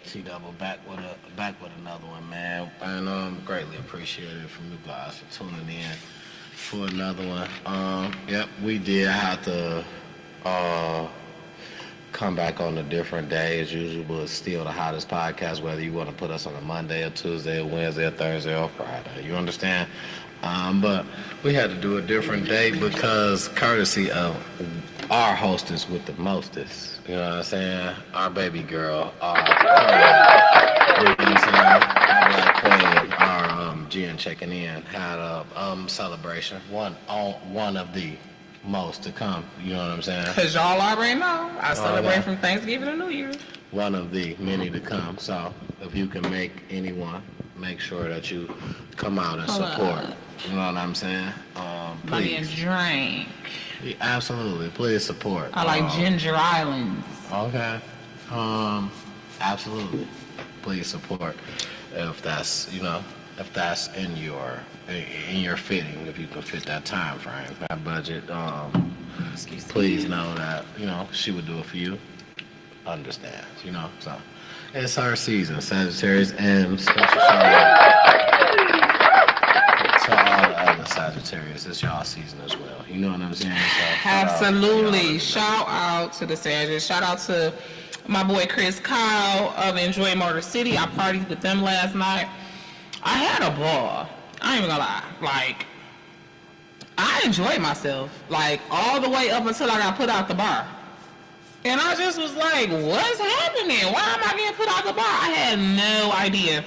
T-Double back with another one, man. And greatly appreciated from you guys for tuning in for another one. Yep, we did have to come back on a different day as usual, but it's still the hottest podcast, whether you want to put us on a Monday or Tuesday or Wednesday or Thursday or Friday. You understand? But we had to do a different day because courtesy of our hostess with the mostest, you know what I'm saying? Our baby girl, our queen, you know what I'm saying? Our black queen, our Jen checking in, had a celebration, one of the most to come, you know what I'm saying? Because y'all already know, I celebrate from Thanksgiving to New Year's. One of the many to come, so if you can make anyone, make sure that you come out and support. You know what I'm saying? Money and drink. Yeah, absolutely. Please support. I like Ginger Islands. Okay. Absolutely. Please support if that's if that's in your fitting, if you can fit that time frame, that budget. Please know that she would do it for you. Understand, so it's our season, Sagittarius, and special shout out to all the other Sagittarius. It's y'all season as well. You know what I'm saying? So, absolutely. Shout out to the Sagittarius. Shout out to my boy Chris Kyle of Enjoy Motor City. I partied with them last night. I had a ball. I ain't even gonna lie. Like, I enjoyed myself. Like, all the way up until I got put out the bar. And I just was like, what's happening? Why am I getting put out the bar? I had no idea.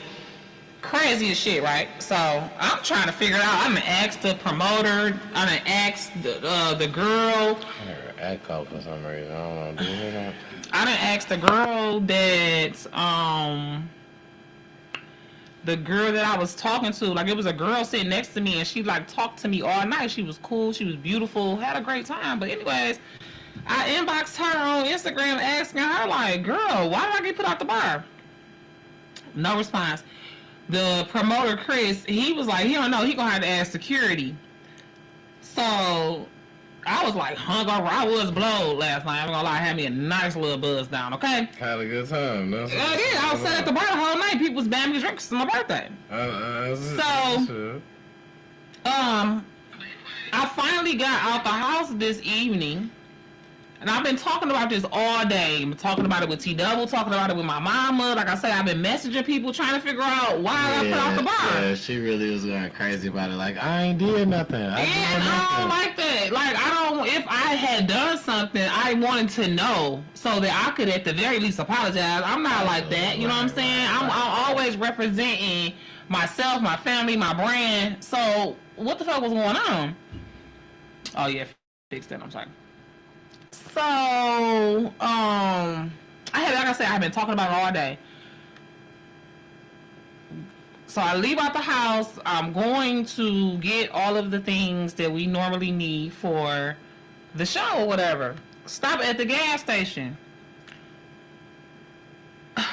Crazy as shit, right? So I'm trying to figure it out. I'm gonna ask the promoter. I'm gonna ask the girl. I heard echo for some reason. I don't know. Do you hear that? I done asked the girl that I was talking to. Like, it was a girl sitting next to me, and she like talked to me all night. She was cool. She was beautiful. Had a great time. But anyways, I inboxed her on Instagram asking her, like, girl, why did I get put out the bar? No response. The promoter, Chris, he was like, he don't know. He gonna have to ask security. So I was like hungover. I was blowed last night. I'm gonna lie, I had me a nice little buzz down, okay? Had a good time. Yeah, I was sat at the bar the whole night. People was buying me drinks. It's my birthday. I finally got out the house this evening. And I've been talking about this all day. I'm talking about it with T-Double, talking about it with my mama. Like I said, I've been messaging people trying to figure out why I got put out the bar. Yeah, she really was going crazy about it. Like, I ain't did nothing. I don't like that. Like, if I had done something, I wanted to know so that I could at the very least apologize. I'm not like that. You know what I'm saying? I'm always representing myself, my family, my brand. So what the fuck was going on? Oh, yeah. Fixed it. I'm sorry. So, like I said, I've been talking about it all day. So I leave out the house. I'm going to get all of the things that we normally need for the show or whatever. Stop at the gas station.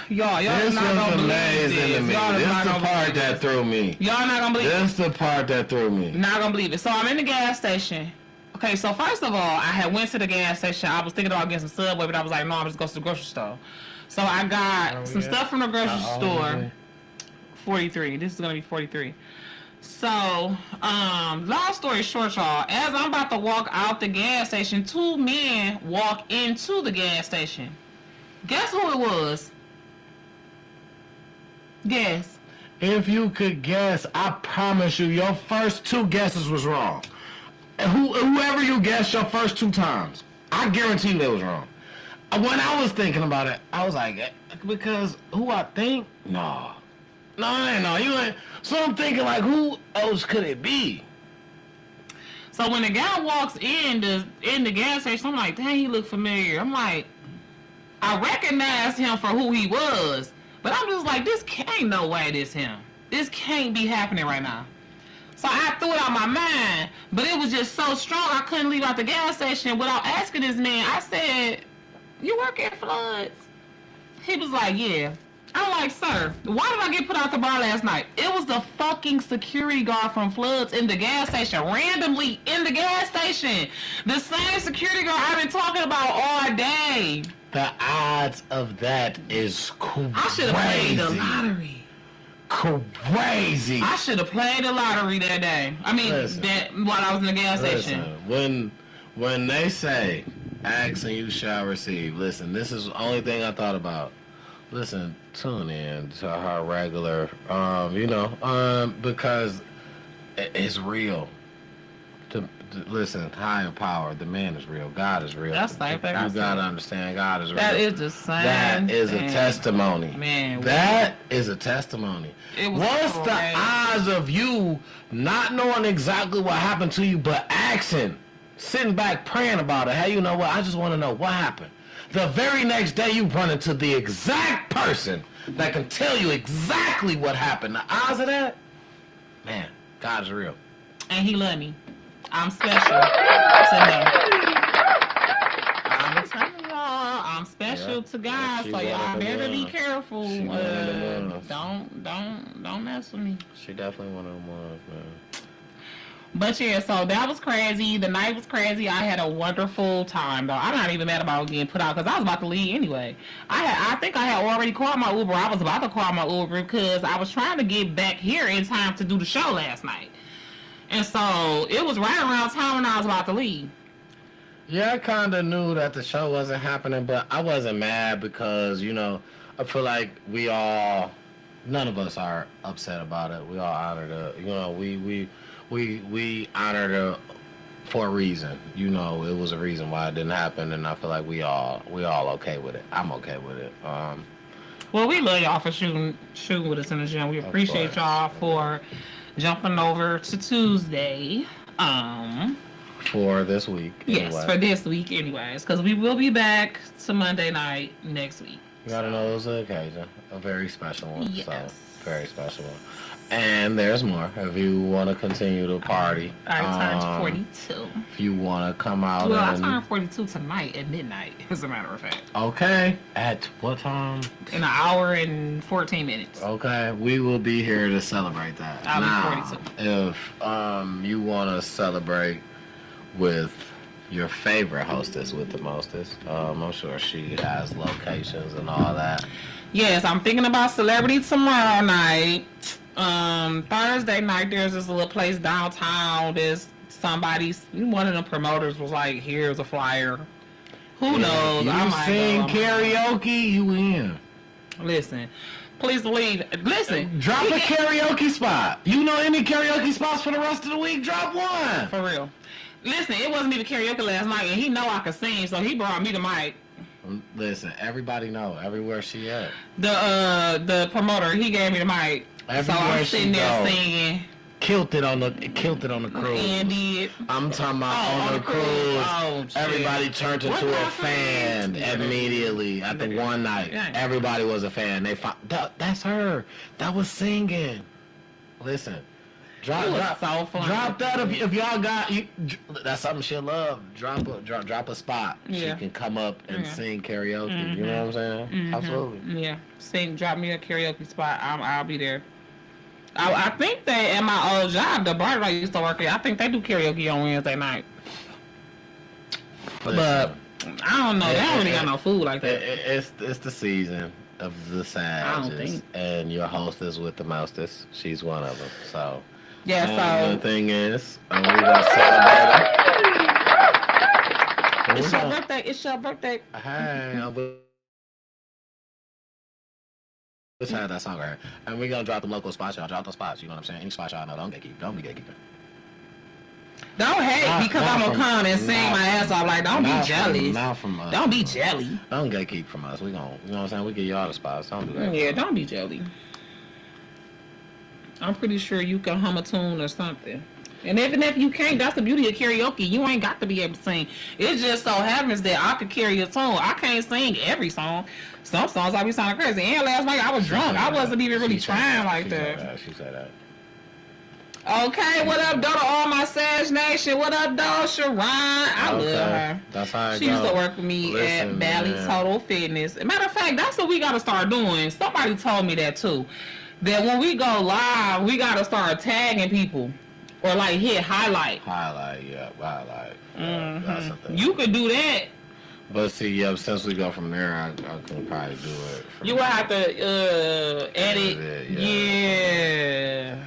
Y'all this not gonna believe this. This is the part that threw me. Y'all not gonna believe it. This is the part that threw me. Not gonna believe it. So I'm in the gas station. Okay, so first of all, I had went to the gas station. I was thinking about getting some Subway, but I was like, no, I'm just going to the grocery store. So I got some stuff from the grocery store. 43. This is going to be 43. So, long story short, y'all, as I'm about to walk out the gas station, two men walk into the gas station. Guess who it was? Guess. If you could guess, I promise you, your first two guesses was wrong. Whoever you guessed your first two times, I guarantee you they was wrong. When I was thinking about it, I was like, because who I think? No, you ain't. So I'm thinking, like, who else could it be? So when the guy walks in the gas station, I'm like, dang, he look familiar. I'm like, I recognized him for who he was, but I'm just like, this ain't no way this him. This can't be happening right now. So I threw it out my mind, but it was just so strong I couldn't leave out the gas station without asking this man. I said, you work at Floods? He was like, yeah. I'm like, sir, why did I get put out the bar last night? It was the fucking security guard from Floods in the gas station, randomly in the gas station. The same security guard I've been talking about all day. The odds of that is crazy. I should have played the lottery. Crazy. I should have played the lottery that day. I mean, Listen. that while I was in the gas station. When they say, ask and you shall receive, listen, this is the only thing I thought about. Listen, tune in to her regular, because it's real. Listen, higher power, the man is real. God is real. That's like that. You gotta understand, God is real. That is the same. That is a testimony. Man, that is a testimony. What's the odds of you not knowing exactly what happened to you, but asking, sitting back praying about it? Hey, you know what? I just want to know what happened. The very next day, you run into the exact person that can tell you exactly what happened. The odds of that, man, God's real. And he loved me. I'm special to him. I'm telling y'all, I'm special to God, so y'all better be careful. Don't mess with me. She definitely one of them ones, man. But yeah, so that was crazy. The night was crazy. I had a wonderful time, though. I'm not even mad about getting put out because I was about to leave anyway. I think I had already called my Uber. I was about to call my Uber because I was trying to get back here in time to do the show last night. And so it was right around time when I was about to leave. Yeah, I kind of knew that the show wasn't happening, but I wasn't mad because, I feel like none of us are upset about it. We all honor we honored her for a reason. It was a reason why it didn't happen, and I feel like we all okay with it. I'm okay with it. Well, we love y'all for shooting with us in the gym. We appreciate y'all for jumping over to Tuesday. For this week. Yes, anyway. for this week anyways. Because we will be back to Monday night next week. You gotta know it was an occasion. A very special one. Yes. So, very special one. And there's more. If you want to continue to party. I turned 42. If you want to come out. Well, I turned 42 tonight at midnight, as a matter of fact. Okay. At what time? In an hour and 14 minutes. Okay. We will be here to celebrate that. I'll now, be 42. If you want to celebrate with your favorite hostess with the mostest, I'm sure she has locations and all that. Yes, I'm thinking about Celebrity tomorrow night. Thursday night, there's this little place downtown. There's one of the promoters was like, here's a flyer. Who knows? You I might sing go. karaoke, you in. Listen, please believe. Listen. Drop a karaoke spot. You know any karaoke spots for the rest of the week? Drop one. For real. Listen, it wasn't even karaoke last night, and he know I could sing, so he brought me the mic. Listen, everybody know everywhere she at. The promoter, he gave me the mic. Everywhere so I'm sitting there singing. Killed it on the cruise. And did. I'm talking about on the cruise. Oh, everybody turned into a fan immediately at the one night. Everybody was a fan. That's her. That was singing. Listen. Drop that if y'all got you. That's something she'll love. Drop a spot. Yeah. She can come up and sing karaoke. Mm-hmm. You know what I'm saying? Mm-hmm. Absolutely. Yeah. Drop me a karaoke spot. I'll be there. I think that at my old job, the bar that I used to work at, I think they do karaoke on Wednesday night. But I don't know. They don't really got no food like that. It's the season of the Sages, and your hostess with the mostest. She's one of them. So. Yeah, so the thing is, we gonna celebrate it. It's your birthday. It's your birthday. Hey, let's have that song right. And we're gonna drop the local spots, y'all. Drop those spots. You know what I'm saying? Any spot y'all know. Don't be gatekeeping. Don't hate because I'm gonna come and sing my ass off. Like, don't be jealous. Not from us. Don't be jelly. Don't gatekeep from us. We gonna, you know what I'm saying? We get y'all the spots. Don't do that. Yeah, don't be jelly. I'm pretty sure you can hum a tune or something. And even if you can't, that's the beauty of karaoke. You ain't got to be able to sing. It just so happens that I could carry a tune. I can't sing every song. Some songs I be sounding crazy. And last night I was drunk. I wasn't even really trying like that. She said that. Okay, what up, Dodo? All my Sage Nation. What up, Dodo? Sharon. I love her. That's how she used to work with me at Bally Total Fitness. Matter of fact, that's what we got to start doing. Somebody told me that too. That when we go live, we got to start tagging people. Or like hit highlight. Highlight. Mm-hmm. That's the thing. You could do that. But see, yeah, since we go from there, I can probably do it. You will have to edit. Yeah. Yeah.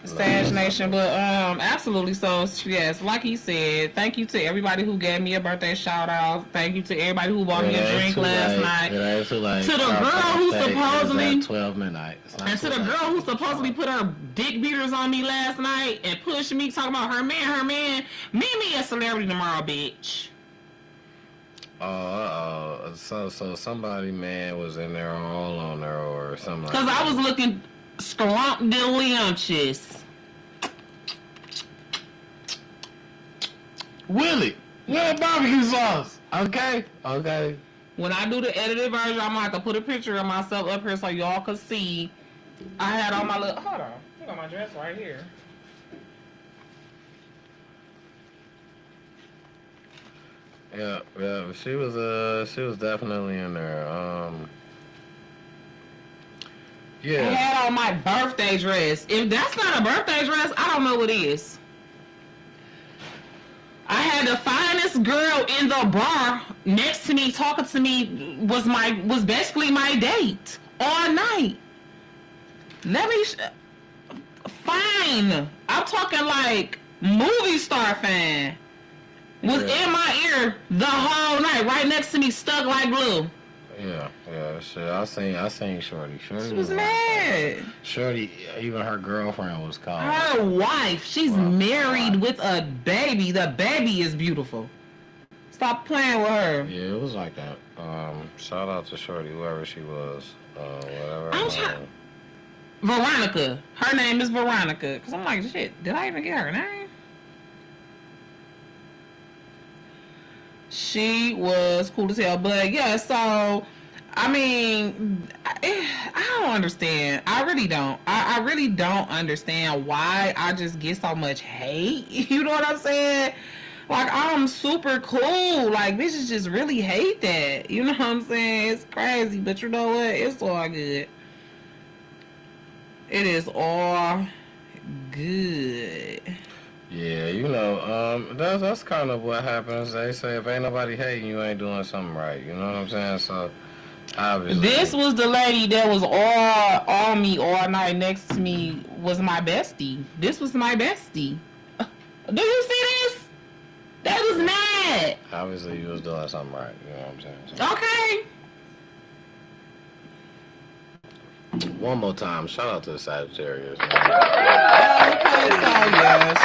Sag Nation, but absolutely. So yes, like he said, thank you to everybody who gave me a birthday shout out. Thank you to everybody who bought me a drink last night. To the girl who supposedly 12 midnight. And to the girl who supposedly put her dick beaters on me last night and pushed me, talking about her man. Meet me a celebrity tomorrow, bitch. So somebody, man, was in there all on her or something like Because that. I was looking scrumptious. Willie, where barbecue sauce? Okay. When I do the edited version, I'm gonna have to put a picture of myself up here so y'all can see. I had all my little. Hold on, I got my dress right here. Yeah, she was definitely in there. I Yeah. had on my birthday dress. If that's not a birthday dress, I don't know what is. I had the finest girl in the bar next to me talking to me was basically my date all night. Fine. I'm talking like movie star fan. Was in my ear the whole night, right next to me, stuck like glue. Yeah, shit. I seen Shorty. She was mad. Shorty, even her girlfriend was called. Her wife, she's married with a baby. The baby is beautiful. Stop playing with her. Yeah, it was like that. Shout out to Shorty, whoever she was. Whatever. Veronica. Her name is Veronica. Because I'm like, shit, did I even get her name? She was cool as hell. But yeah, so, I mean, I don't understand. I really don't. I really don't understand why I just get so much hate. You know what I'm saying? Like, I'm super cool. Like, bitches just really hate that. You know what I'm saying? It's crazy. But you know what? It's all good. It is all good. Yeah, you know, that's kind of what happens. They say if ain't nobody hating, you ain't doing something right. You know what I'm saying? So, obviously. This was the lady that was all on me all night next to me was my bestie. This was my bestie. Do you see this? That was mad. Obviously, you was doing something right. You know what I'm saying? So, Okay. one more time, shout out to the Sagittarius. Man. Okay, so yes.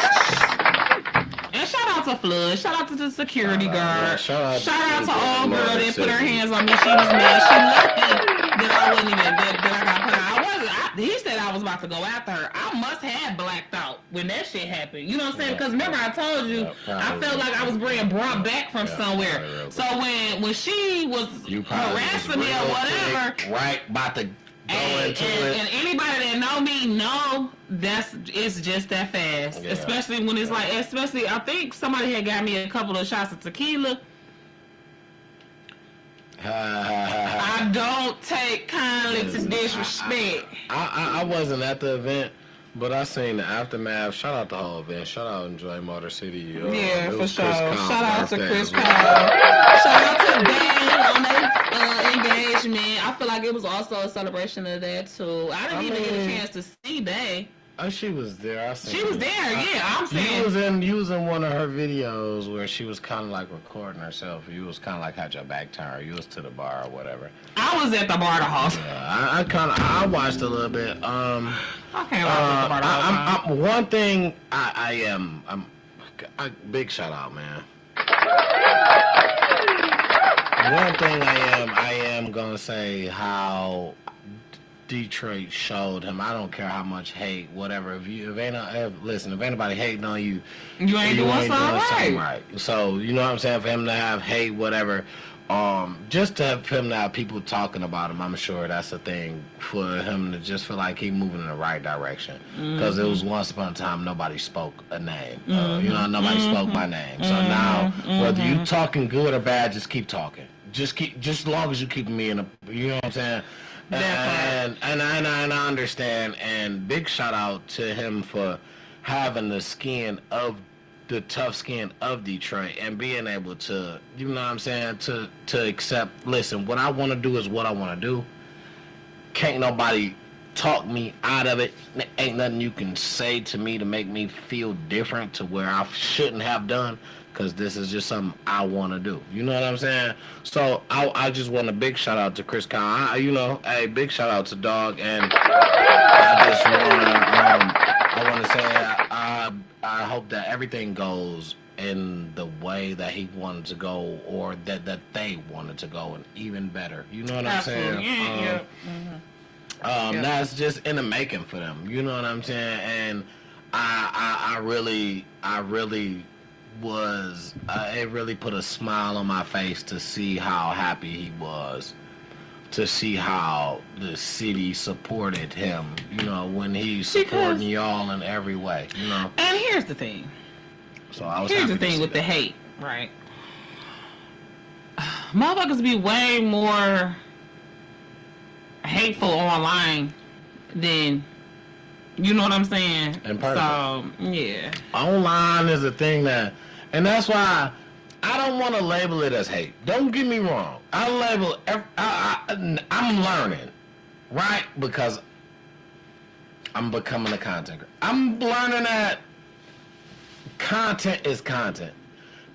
And shout out to Flood. Shout out to the security guard. Shout out to old girl that put her hands on me. She was mad. She lucky that I wasn't even that I got put out. He said I was about to go after her. I must have blacked out when that shit happened. You know what I'm saying? Because remember I told you I felt like I was being brought back from somewhere. So when she was harassing me or whatever, right, about to and anybody that know me know it's just that fast. Yeah. Especially when it's like, I think somebody had got me a couple of shots of tequila. I don't take kindly to disrespect. I wasn't at the event, but I seen the aftermath. Shout out the whole event. Shout out Enjoy Motor City. Yeah, for sure. Shout out to Chris Kyle. Shout out to Dan on their engagement. I feel like it was also a celebration of that too. I didn't even get a chance to see Bay. Oh, she was there. I seen she was there. Yeah, I'm saying. You was in one of her videos where she was kind of like recording herself. You was kind of like had your back turned. You was to the bar or whatever. I was at the bar the whole time. Yeah, I watched a little bit. I can't lie at the bar the whole time. One thing I'm big shout out, man. One thing I am gonna say how Detroit showed him. I don't care how much hate, whatever. If anybody hating on you, you ain't doing something right. So you know what I'm saying. For him to have hate, whatever, just to have him to have people talking about him, I'm sure that's a thing for him to just feel like he's moving in the right direction. Because it was once upon a time nobody spoke a name. Nobody spoke my name. So now, whether you talking good or bad, just keep talking. Just as long as you keep me in a, you know what I'm saying. And I understand, and big shout out to him for having the skin of the tough skin of Detroit and being able to, you know what I'm saying, to accept, listen, what I want to do is what I want to do. Can't nobody talk me out of it. Ain't nothing you can say to me to make me feel different to where I shouldn't have done, because this is just something I want to do. You know what I'm saying? So I just want a big shout out to Chris Kyle. You know, hey, big shout out to Dog, and I want to say I hope that everything goes in the way that he wanted to go, or that they wanted to go, and even better. You know what I'm saying? Yeah. That's just in the making for them. You know what I'm saying? And I really was. It really put a smile on my face to see how happy he was, to see how the city supported him. You know, when he's supporting y'all in every way. You know. And here's the thing. So I was. Here's the thing with the hate, right? Motherfuckers be way more hateful online than, you know what I'm saying? In person. So, yeah. Online is a thing that, and that's why I don't want to label it as hate. Don't get me wrong. I'm learning, right? Because I'm becoming a content creator. I'm learning that content is content.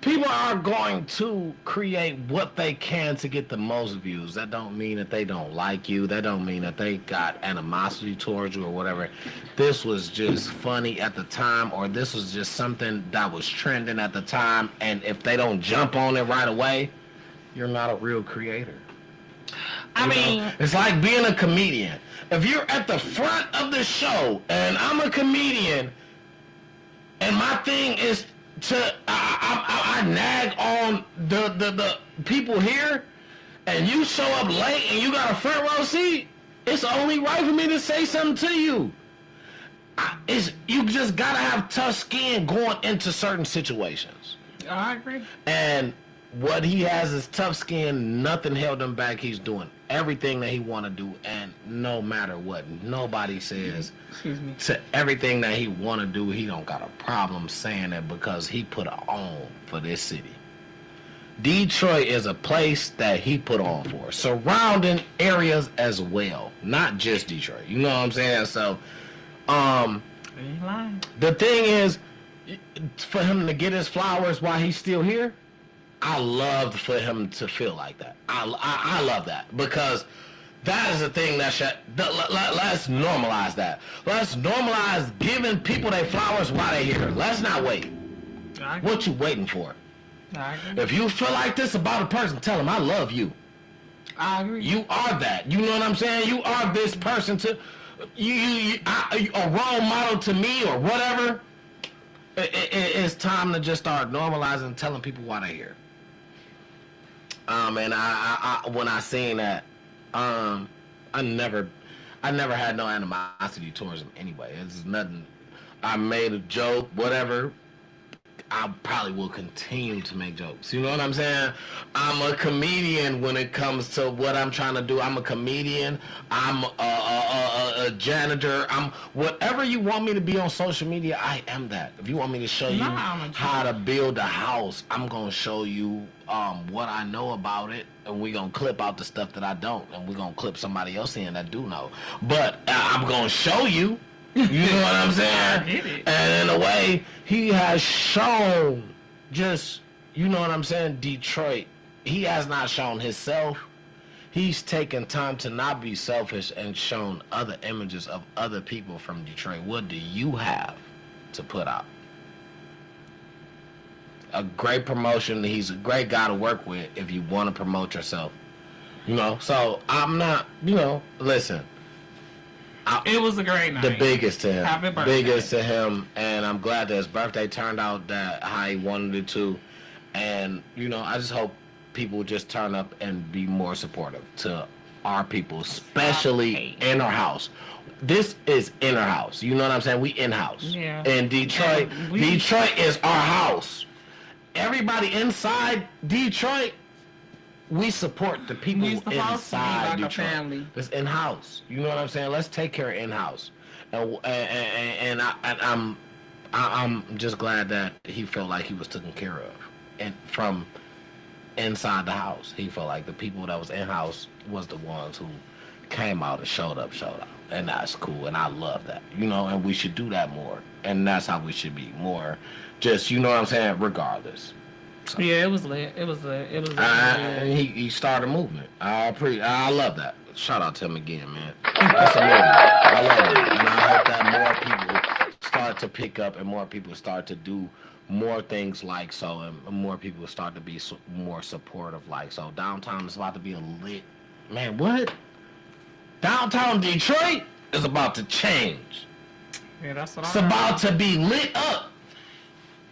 People are going to create what they can to get the most views. That don't mean that they don't like you. That don't mean that they got animosity towards you or whatever. This was just funny at the time, or this was just something that was trending at the time, and if they don't jump on it right away, you're not a real creator. I mean, it's like being a comedian. If you're at the front of the show and I'm a comedian and my thing is I nag on the people here, and you show up late and you got a front row seat, it's only right for me to say something to you. You just gotta have tough skin going into certain situations. I agree. And what he has is tough skin. Nothing held him back. He's doing everything that he want to do, and no matter what nobody says to everything that he want to do, he don't got a problem saying it, because he put on for this city. Detroit is a place that he put on for, surrounding areas as well, not just Detroit. You know what I'm saying? So the thing is, for him to get his flowers while he's still here, I love for him to feel like that. I love that, because that is a thing that let's normalize that. Let's normalize giving people their flowers while they're here. Let's not wait. What you waiting for? If you feel like this about a person, tell them I love you. I agree. You are that. You know what I'm saying? You are this person to a role model to me or whatever. It's time to just start normalizing and telling people why they're here. And I when I seen that, I never had no animosity towards him anyway. It's nothing. I made a joke, whatever. I probably will continue to make jokes. You know what I'm saying? I'm a comedian when it comes to what I'm trying to do. I'm a comedian. I'm a janitor. I'm whatever you want me to be on social media, I am that. If you want me to show you how to build a house, I'm going to show you what I know about it, and we're going to clip out the stuff that I don't, and we're going to clip somebody else in that do know. But I'm going to show you. You know what I'm saying? I get it. And in a way, he has shown just, you know what I'm saying, Detroit. He has not shown himself. He's taken time to not be selfish and shown other images of other people from Detroit. What do you have to put out? A great promotion. He's a great guy to work with if you want to promote yourself. You know, so I'm not, you know, listen. It was a great night. The biggest to him. Happy birthday. Biggest to him, and I'm glad that his birthday turned out that how he wanted it to. And, you know, I just hope people just turn up and be more supportive to our people, especially in our house. This is in our house. You know what I'm saying? We in-house. Yeah. In Detroit, Detroit is our house. Everybody inside Detroit, we support the people inside Detroit. Family. It's in-house. You know what I'm saying? Let's take care of in-house. And I'm just glad that he felt like he was taken care of, and from inside the house, he felt like the people that was in house was the ones who came out and showed up, and that's cool, and I love that, and we should do that more, and that's how we should be more, just what I'm saying, regardless. So, yeah, it was lit. It was lit. It was lit. and he started a movement. I love that. Shout out to him again, man. That's a movement. I love it, and I hope that more people start to pick up and more people start to do more things like so, and more people start to be more supportive like so. Downtown is about to be a lit, man. What? Downtown Detroit is about to change. Yeah, that's what It's about to be lit up.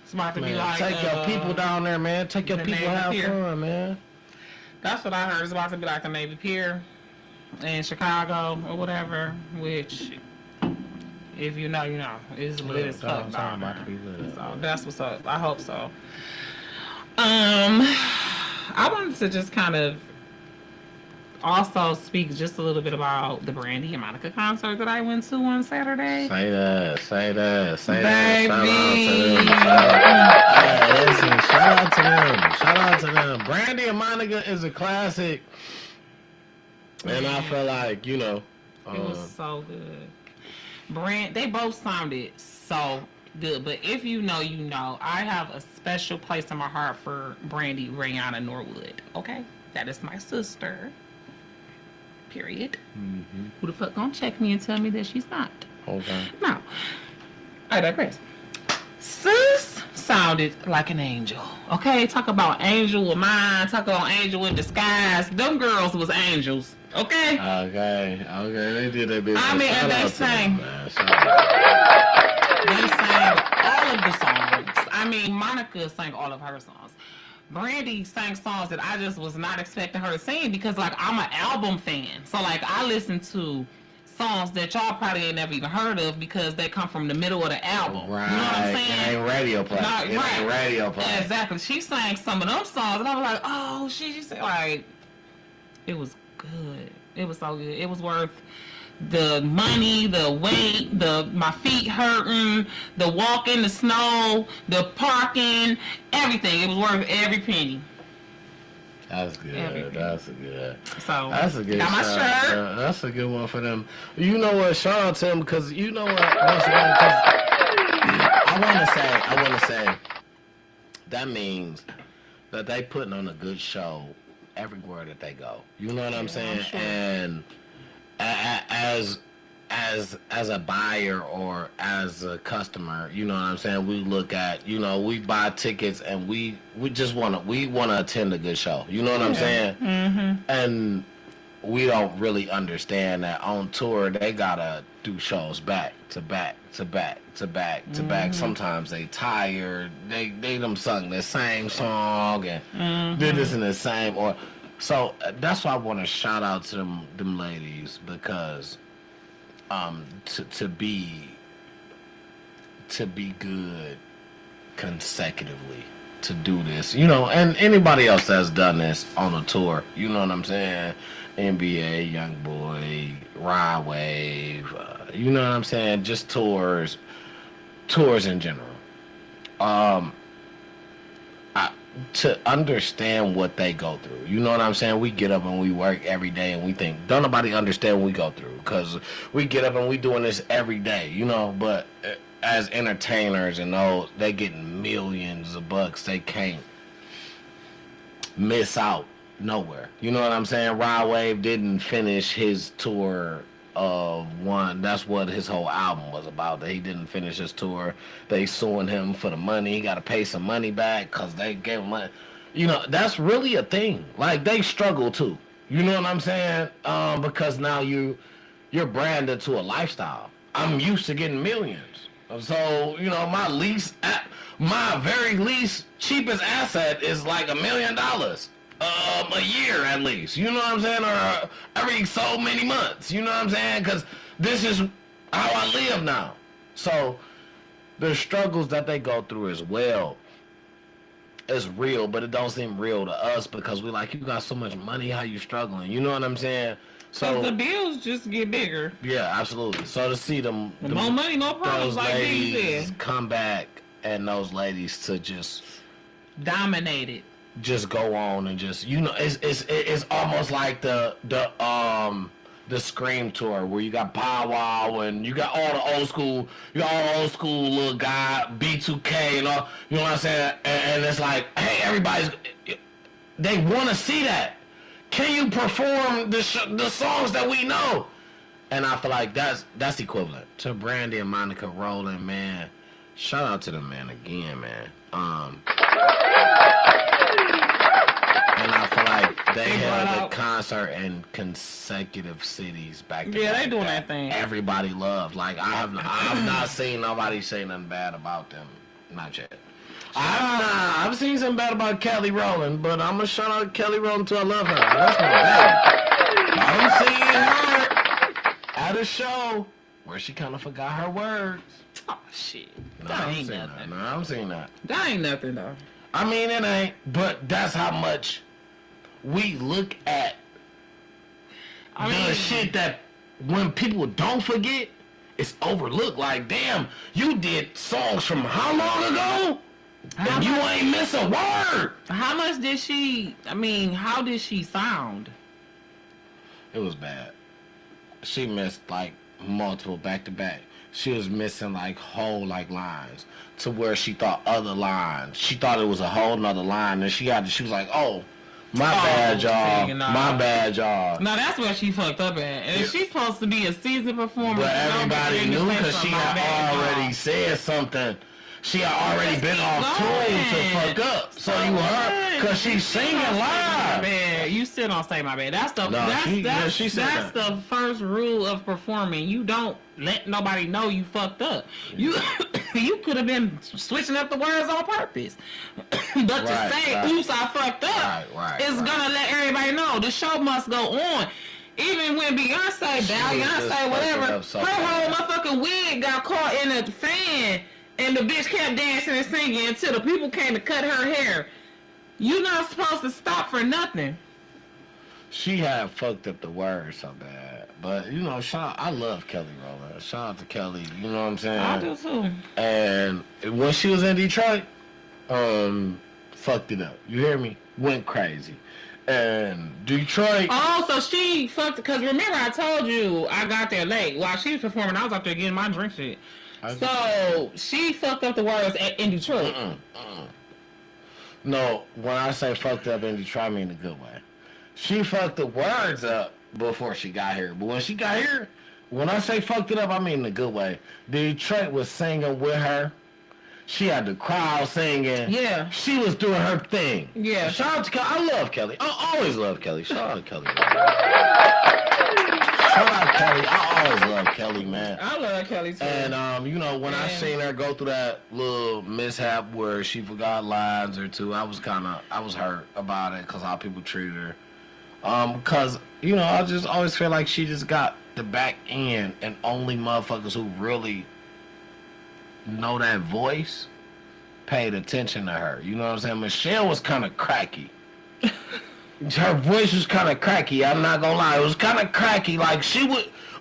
It's about to be Man, like take your people down there, man. Take your the people, Navy have Pier. fun, man. That's what I heard. It's about to be like the Navy Pier in Chicago or whatever. Which, if you know, you know, it's lit as fuck down about to there. be lit. So that's what's up. I hope so. I wanted to just kind of also speak just a little bit about the Brandy and Monica concert that I went to on Saturday. Say that. Baby. Shout out to them. Brandy and Monica is a classic. And I feel like, it was so good. They both sounded so good. But if you know, you know. I have a special place in my heart for Brandy Rihanna Norwood. Okay? That is my sister. Period. Mm-hmm. Who the fuck gonna check me and tell me that she's not? Okay. No. I digress. Sis sounded like an angel. Okay? Talk about angel of mine. Talk about angel in disguise. Them girls was angels. Okay? Okay. They did their business. I mean, and they sang. They sang all of the songs. I mean, Monica sang all of her songs. Brandy sang songs that I just was not expecting her to sing because, like, I'm an album fan. So, like, I listen to songs that y'all probably ain't never even heard of because they come from the middle of the album. Right. You know what I'm saying? It ain't radio play. Right. Radio play. Yeah, exactly. She sang some of them songs, and I was like, oh, she said, like, it was good. It was so good. It was worth the money, the wait, my feet hurting, the walk in the snow, the parking, everything. It was worth every penny. That's good. Everything. That's good. So That's a good got my shout. shirt. That's a good one for them. You know what? Shout out to them because you know what? Once again, 'cause I want to say that means that they putting on a good show everywhere that they go. You know what I'm saying? Sure. And as a buyer or as a customer, you know what I'm saying, we look at, we buy tickets and we just want to attend a good show. You know what I'm saying? Mm-hmm. And we don't really understand that on tour they gotta do shows back to back to back to back to back. Sometimes they tired. They them sung the same song and did this and the same so that's why I want to shout out to them ladies because to be good consecutively to do this, and anybody else that's done this on a tour, you know what I'm saying? NBA, YoungBoy, Rod Wave, you know what I'm saying? Just tours in general. To understand what they go through. You know what I'm saying? We get up and we work every day and we think, don't nobody understand what we go through because we get up and we doing this every day, but as entertainers and all, they getting millions of bucks. They can't miss out nowhere. You know what I'm saying? Rod Wave didn't finish his tour of one. That's what his whole album was about. That he didn't finish his tour. They suing him for the money. He got to pay some money back because they gave him money. That's really a thing. Like they struggle too. You know what I'm saying? Because now you're branded to a lifestyle. I'm used to getting millions. So my very least cheapest asset is like $1 million. A year at least, you know what I'm saying, or every so many months, you know what I'm saying, because this is how I live now. So the struggles that they go through as well is real, but it don't seem real to us because we like, you got so much money, how you struggling, you know what I'm saying? So the So bills just get bigger. yeah, absolutely. So to see them, The more money, more problems, those like Biggie ladies said. come back and those ladies to Dominated. just go on and just it's almost like the Scream tour where you got Bow Wow and you got all the old school little guy B2K and all, you know what I'm saying, and it's like, hey, they want to see that. Can you perform the songs that we know? And I feel like that's equivalent to Brandy and Monica Rowland, man. Shout out to them, man, again, man. And I feel like they held the concert in consecutive cities back to back. Yeah, they doing that thing. Everybody loved. Like I have not seen nobody say nothing bad about them. Not yet. I've seen something bad about Kelly Rowland, but I'm gonna shout out Kelly Rowland too. I love her. That's my baby. I'm seeing her at a show where she kind of forgot her words. Oh shit. No, That I'm ain't seeing nothing. that. No, I'm seeing that. That ain't nothing though. I mean, it ain't, but that's how much we look at the shit that when people don't forget, it's overlooked. Like, damn, you did songs from how long ago? And you ain't miss a word. How much did she? I mean, how did she sound? It was bad. She missed like multiple back to back. She was missing like whole like lines to where she thought other lines. She thought it was a whole nother line, and she was like, "Oh, my bad, y'all. see, nah. My bad, y'all." No, that's where she fucked up at. And she's supposed to be a seasoned performer. But Don't everybody be knew saying because she something, "My had bad, already y'all." said something. She had already been keep off tune to going. fuck up. So you heard, because she's singing My live. bad. You still don't say my bad. That's the she said that's the first rule of performing. You don't let nobody know you fucked up. You you could have been switching up the words on purpose. But to say, oops, I fucked up is gonna let everybody know. The show must go on. Even when Beyonce, whatever, her whole motherfucking wig got caught in a fan and the bitch kept dancing and singing until the people came to cut her hair. You're not supposed to stop for nothing. She had fucked up the words so bad. But, you know, I love Kelly Rowland. Shout out to Kelly, you know what I'm saying? I do too. And when she was in Detroit, fucked it up. You hear me? Went crazy. And Detroit... Oh, so she fucked... Because remember I told you I got there late. While she was performing, I was out there getting my drink shit. So she fucked up the words in Detroit. No, when I say fucked up in Detroit, I mean the good way. She fucked the words up before she got here. But when she got here, when I say fucked it up, I mean the good way. Detroit was singing with her. She had the crowd singing. Yeah. She was doing her thing. Yeah. Shout out to Kelly. I love Kelly. I always love Kelly. Shout out to Kelly. Shout out Kelly. I always love Kelly, man. I love Kelly too. And you know, when I seen her go through that little mishap where she forgot lines or two, I was hurt about it because how people treated her. Because you know, I just always feel like she just got the back end, and only motherfuckers who really know that voice paid attention to her. You know what I'm saying? Michelle was kind of cracky. Her voice was kind of cracky. I'm not gonna lie, it was kind of cracky. Like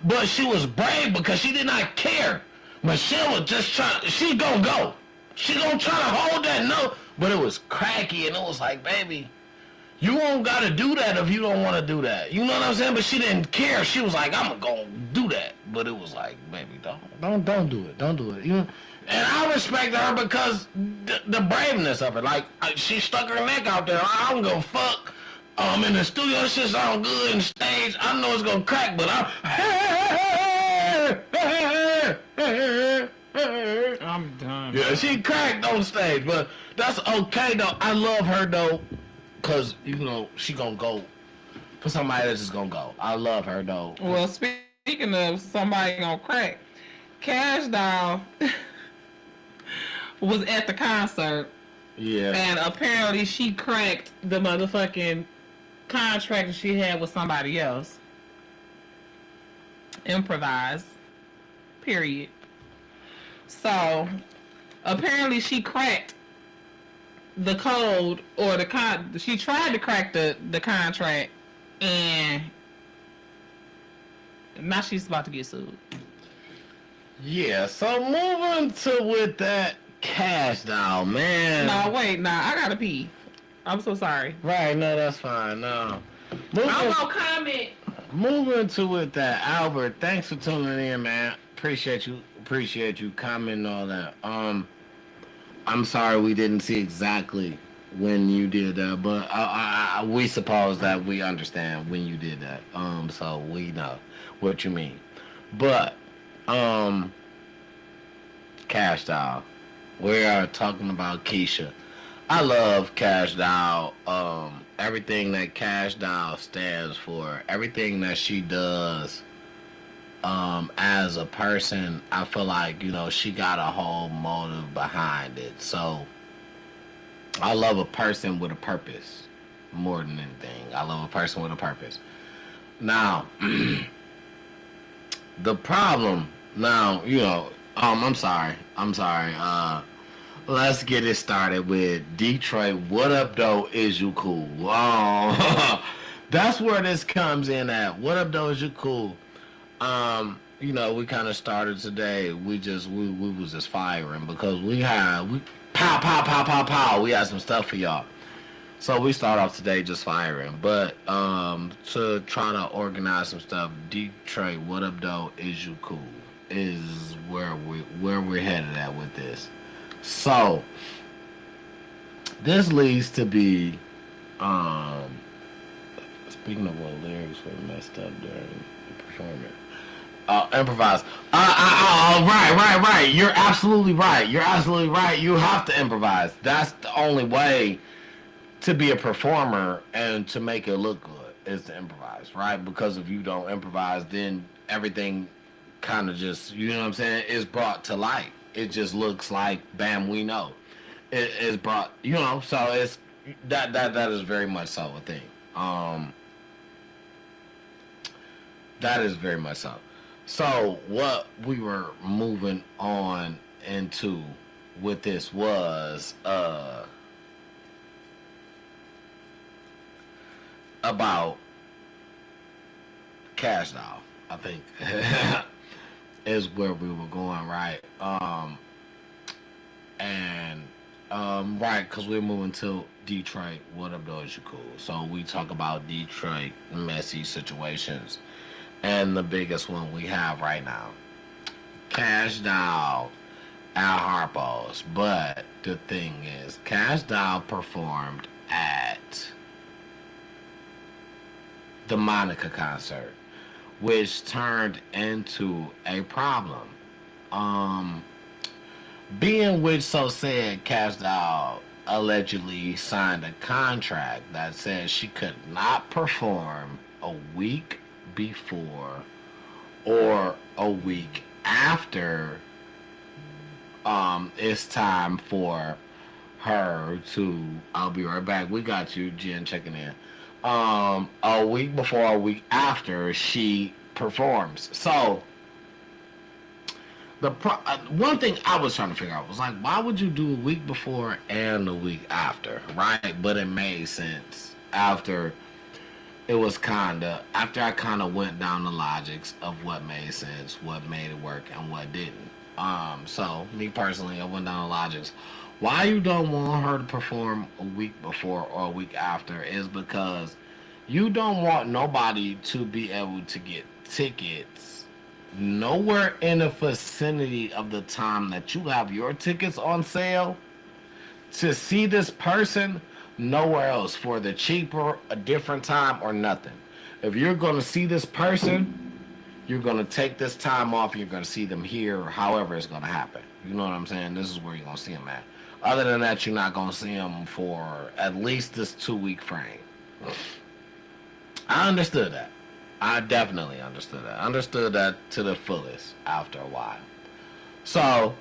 but she was brave because she did not care. Michelle was just trying. She gonna go. She gonna try to hold that note, but it was cracky, and it was like, baby, you don't gotta do that if you don't want to do that. You know what I'm saying? But she didn't care. She was like, I'm gonna do that. But it was like, baby, don't do it. Don't do it. You know? And I respect her because the braveness of it. Like, she stuck her neck out there. I don't give a fuck. In the studio, shit sound good. In stage, I know it's gonna crack, but I'm done. Yeah, she cracked on stage, but that's okay though. I love her though, cause you know she gonna go for somebody that's just gonna go. I love her though. Well, speaking of somebody gonna crack, Cash Doll was at the concert. Yeah. And apparently she cracked the motherfucking contract that she had with somebody else. Improvise. Period. So, apparently she cracked the code or she tried to crack the contract and Now she's about to get sued. Yeah, so moving to with that Cash Doll, man. No, wait, I gotta pee. I'm so sorry. Right, no, that's fine. No. I'm gonna comment. Moving to with that, Albert, thanks for tuning in, man. Appreciate you commenting all that. I'm sorry we didn't see exactly when you did that, but we suppose that we understand when you did that. So we know what you mean. But Cash Doll, we are talking about Keisha. I love Cash Doll. Everything that Cash Doll stands for, everything that she does, as a person, I feel like, she got a whole motive behind it. So I love a person with a purpose more than anything. I love a person with a purpose. Now, the problem now, I'm sorry. Let's get it started with Detroit. What up, though? Is you cool? That's where this comes in at. What up, though? Is you cool? We kind of started today. We was just firing because we pow, pow, pow, pow, pow. We had some stuff for y'all. So we start off today just firing. But to try to organize some stuff, Detroit, what up, though? Is you cool? Is where we're headed at with this. So this leads to be speaking of what lyrics were messed up during the performance. Improvise. Right. You're absolutely right. You have to improvise. That's the only way to be a performer and to make it look good is to improvise, right? Because if you don't improvise, then everything kind of just, you know what I'm saying, is brought to light. It just looks like, bam, we know. It is brought, so it's, that is very much so a thing. That is very much so. So what we were moving on into with this was about Cash Doll, I think, is where we were going, right? Right, because we're moving to Detroit. What up, though? Is you cool? So we talk about Detroit messy situations. And the biggest one we have right now, Cash Doll at Harpo's. But the thing is, Cash Doll performed at the Monica concert, which turned into a problem. Being which so said, Cash Doll allegedly signed a contract that says she could not perform a week before or a week after it's time for her to, I'll be right back, we got you, Jen, checking in, a week before, a week after she performs. So one thing I was trying to figure out was like, why would you do a week before and a week after, right? But it made sense after after I kind of went down the logics of what made sense, what made it work, and what didn't. So me personally, I went down the logics. Why you don't want her to perform a week before or a week after is because you don't want nobody to be able to get tickets nowhere in the vicinity of the time that you have your tickets on sale to see this person nowhere else for the cheaper, a different time, or nothing. If you're going to see this person, you're going to take this time off, you're going to see them here, or however it's going to happen. You know what I'm saying? This is where you're going to see them at. Other than that, you're not going to see them for at least this 2-week frame. I understood that. I definitely understood that. I understood that to the fullest after a while. So,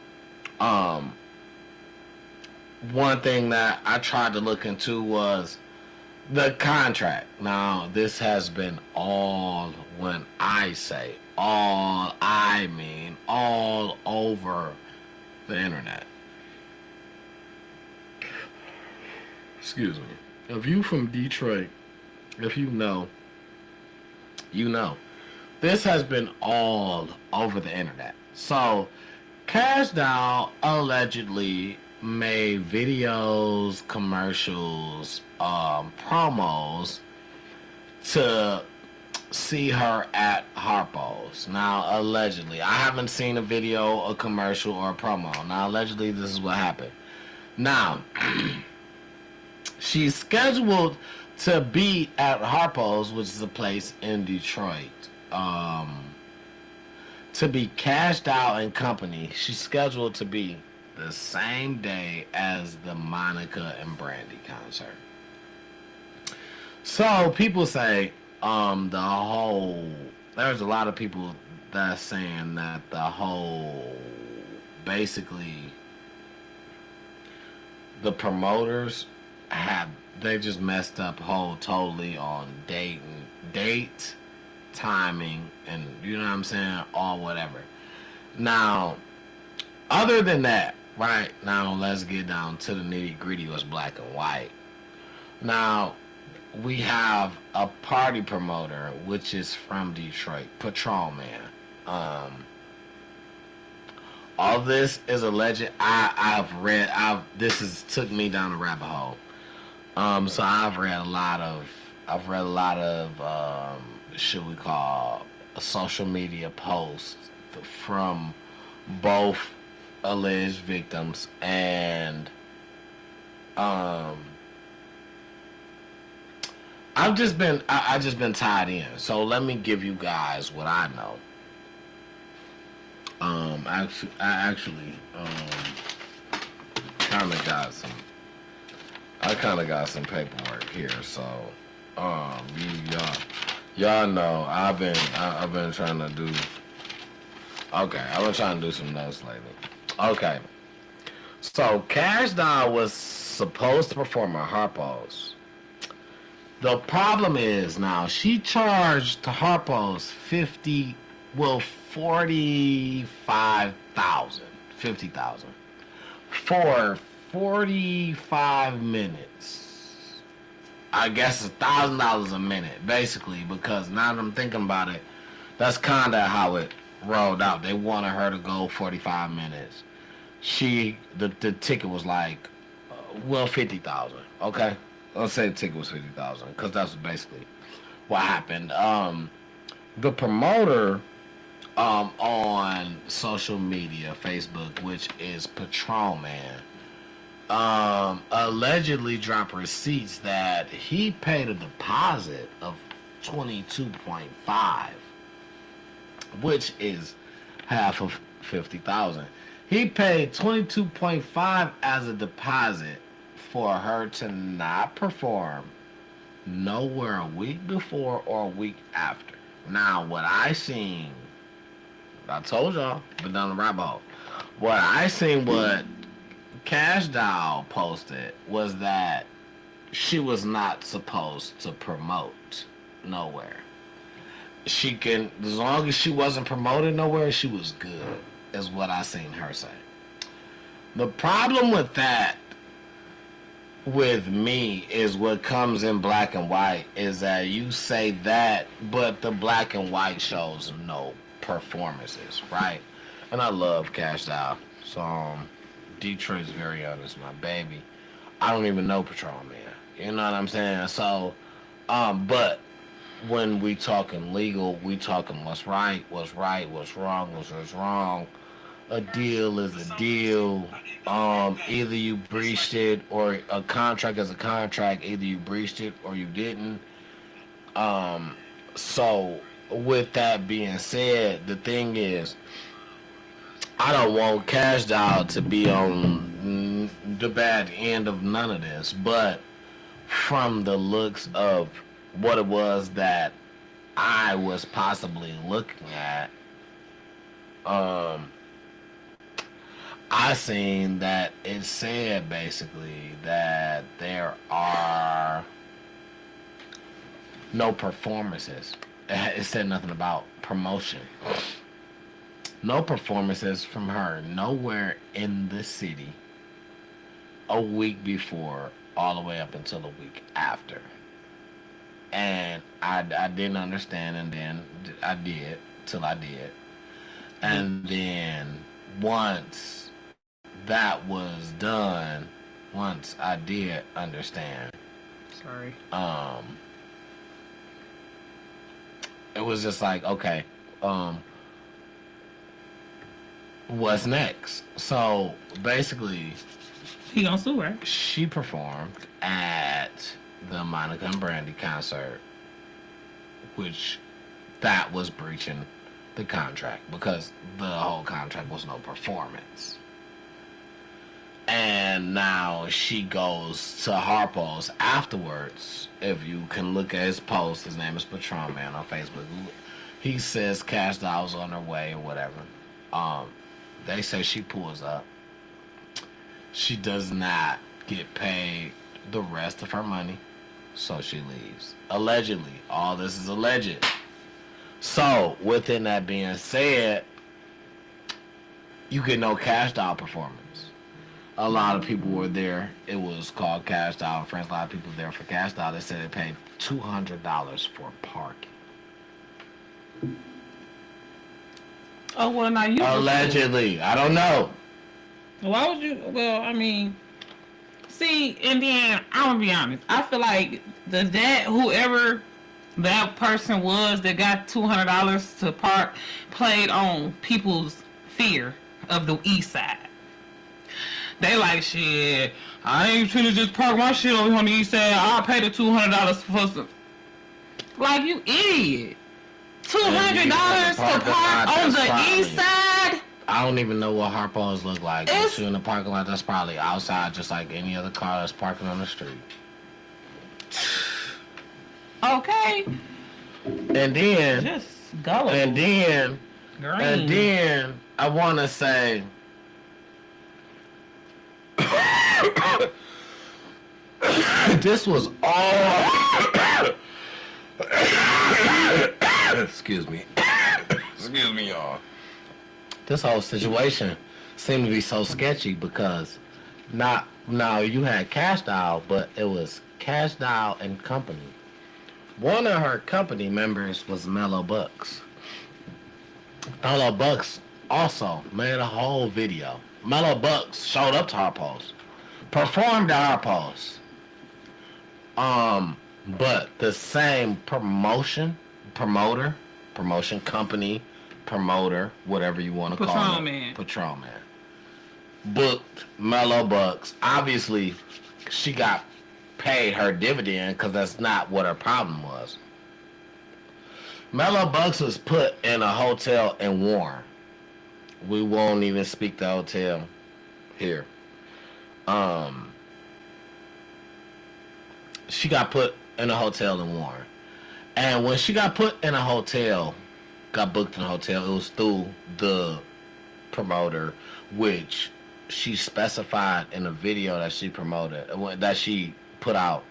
one thing that I tried to look into was the contract. Now, this has been all, when I say all, I mean all over the internet. Excuse me. If you from Detroit, if you know, you know. this has been all over the internet. So, Cash Doll allegedly made videos, commercials, promos to see her at Harpo's. Now, allegedly, I haven't seen a video, a commercial, or a promo. Now, allegedly, this is what happened. Now, she's scheduled to be at Harpo's, which is a place in Detroit, to be Cashed Out and Company. She's scheduled to be the same day as the Monica and Brandy concert. So people say there's a lot of people that's saying that basically the promoters they just messed up totally on date, timing, and you know what I'm saying, all whatever. Now, other than that, right now, let's get down to the nitty gritty. What's black and white? Now, we have a party promoter, which is from Detroit, Patrol Man. All this is alleged. This took me down a rabbit hole. So I've read a lot of should we call social media posts from both alleged victims, and I just been tied in. So let me give you guys what I know. I actually kind of got some. I kind of got some paperwork here, so y'all know I've been trying to do. Okay, I've been trying to do some notes lately. Okay, so Cash Doll was supposed to perform at Harpo's. The problem is now she charged to Harpo's 50,000 for 45 minutes. I guess $1,000 a minute, basically, because now that I'm thinking about it, that's kind of how it rolled out. They wanted her to go 45 minutes. The ticket was like, 50,000. Okay, let's say the ticket was 50,000, because that's basically what happened. The promoter on social media, Facebook, which is Patrol Man, allegedly dropped receipts that he paid a deposit of 22.5, which is half of 50,000. He paid 22.5 as a deposit for her to not perform nowhere a week before or a week after. Now, what I seen, I told y'all, been down the rabbit hole. What I seen, what Cash Doll posted, was that she was not supposed to promote nowhere. She can, as long as she wasn't promoted nowhere, she was good, is what I seen her say. The problem with that, with me, is what comes in black and white, is that you say that, but the black and white shows no performances, right? And I love Cash Doll, so Detroit's very honest, my baby. I don't even know Patrol Man, you know what I'm saying? So, but when we talking legal, we talking what's right, what's wrong, what's wrong. A deal is a deal. Either you breached it, or a contract is a contract. Either you breached it or you didn't. So with that being said, the thing is, I don't want Cash Doll to be on the bad end of none of this, but from the looks of what it was that I was possibly looking at, I seen that it said basically that there are no performances. It said nothing about promotion. No performances from her nowhere in the city a week before, all the way up until the week after. And I didn't understand, and then I did, till I did. And then once that was done, once I did understand, Sorry. it was just like, okay, what's next? So basically, He gonna sue her. she performed at the Monica and Brandy concert, which that was breaching the contract because the whole contract was no performance. And now she goes to Harpo's afterwards. If you can look at his post, his name is Patron Man on Facebook. He says Cash Doll's on her way or whatever. They say she pulls up. She does not get paid the rest of her money, so she leaves. Allegedly. All this is alleged. So, within that being said, you get no Cash Doll performance. A lot of people were there. It was called Cash Doll and Friends. A lot of people there for Cash Doll. They said they paid $200 for parking. Oh well, now you. Allegedly. I don't know. Why would you? Well, I mean, see, and then I'm gonna be honest. I feel like whoever that person was that got $200 to park played on people's fear of the East Side. They like, shit, I ain't finna just park my shit over here on the East Side. I'll pay the $200 for some. Like, you idiot. $200 to park on the East Side? I don't even know what Harpo's look like. It's- You in the parking lot, that's probably outside, just like any other car that's parking on the street. Okay. And then, Just go. and then, Green. and then, I want to say, this was all. Excuse me. Excuse me, y'all. This whole situation seemed to be so sketchy because now you had Cash Doll, but it was Cash Doll and Company. One of her company members was Mellow Bucks. Mellow Bucks also made a whole video. Mellow Bucks showed up to Harpo's, performed at Harpo's. But the same promotion company, promoter, whatever you want to call Patron it. Man. Patron Man. Booked Mellow Bucks. Obviously, she got paid her dividend because that's not what her problem was. Mellow Bucks was put in a hotel in Warren. We won't even speak the hotel here. She got put in a hotel in Warren. And when she got put in a hotel, got booked in a hotel, it was through the promoter, which she specified in a video that she promoted, that she put out,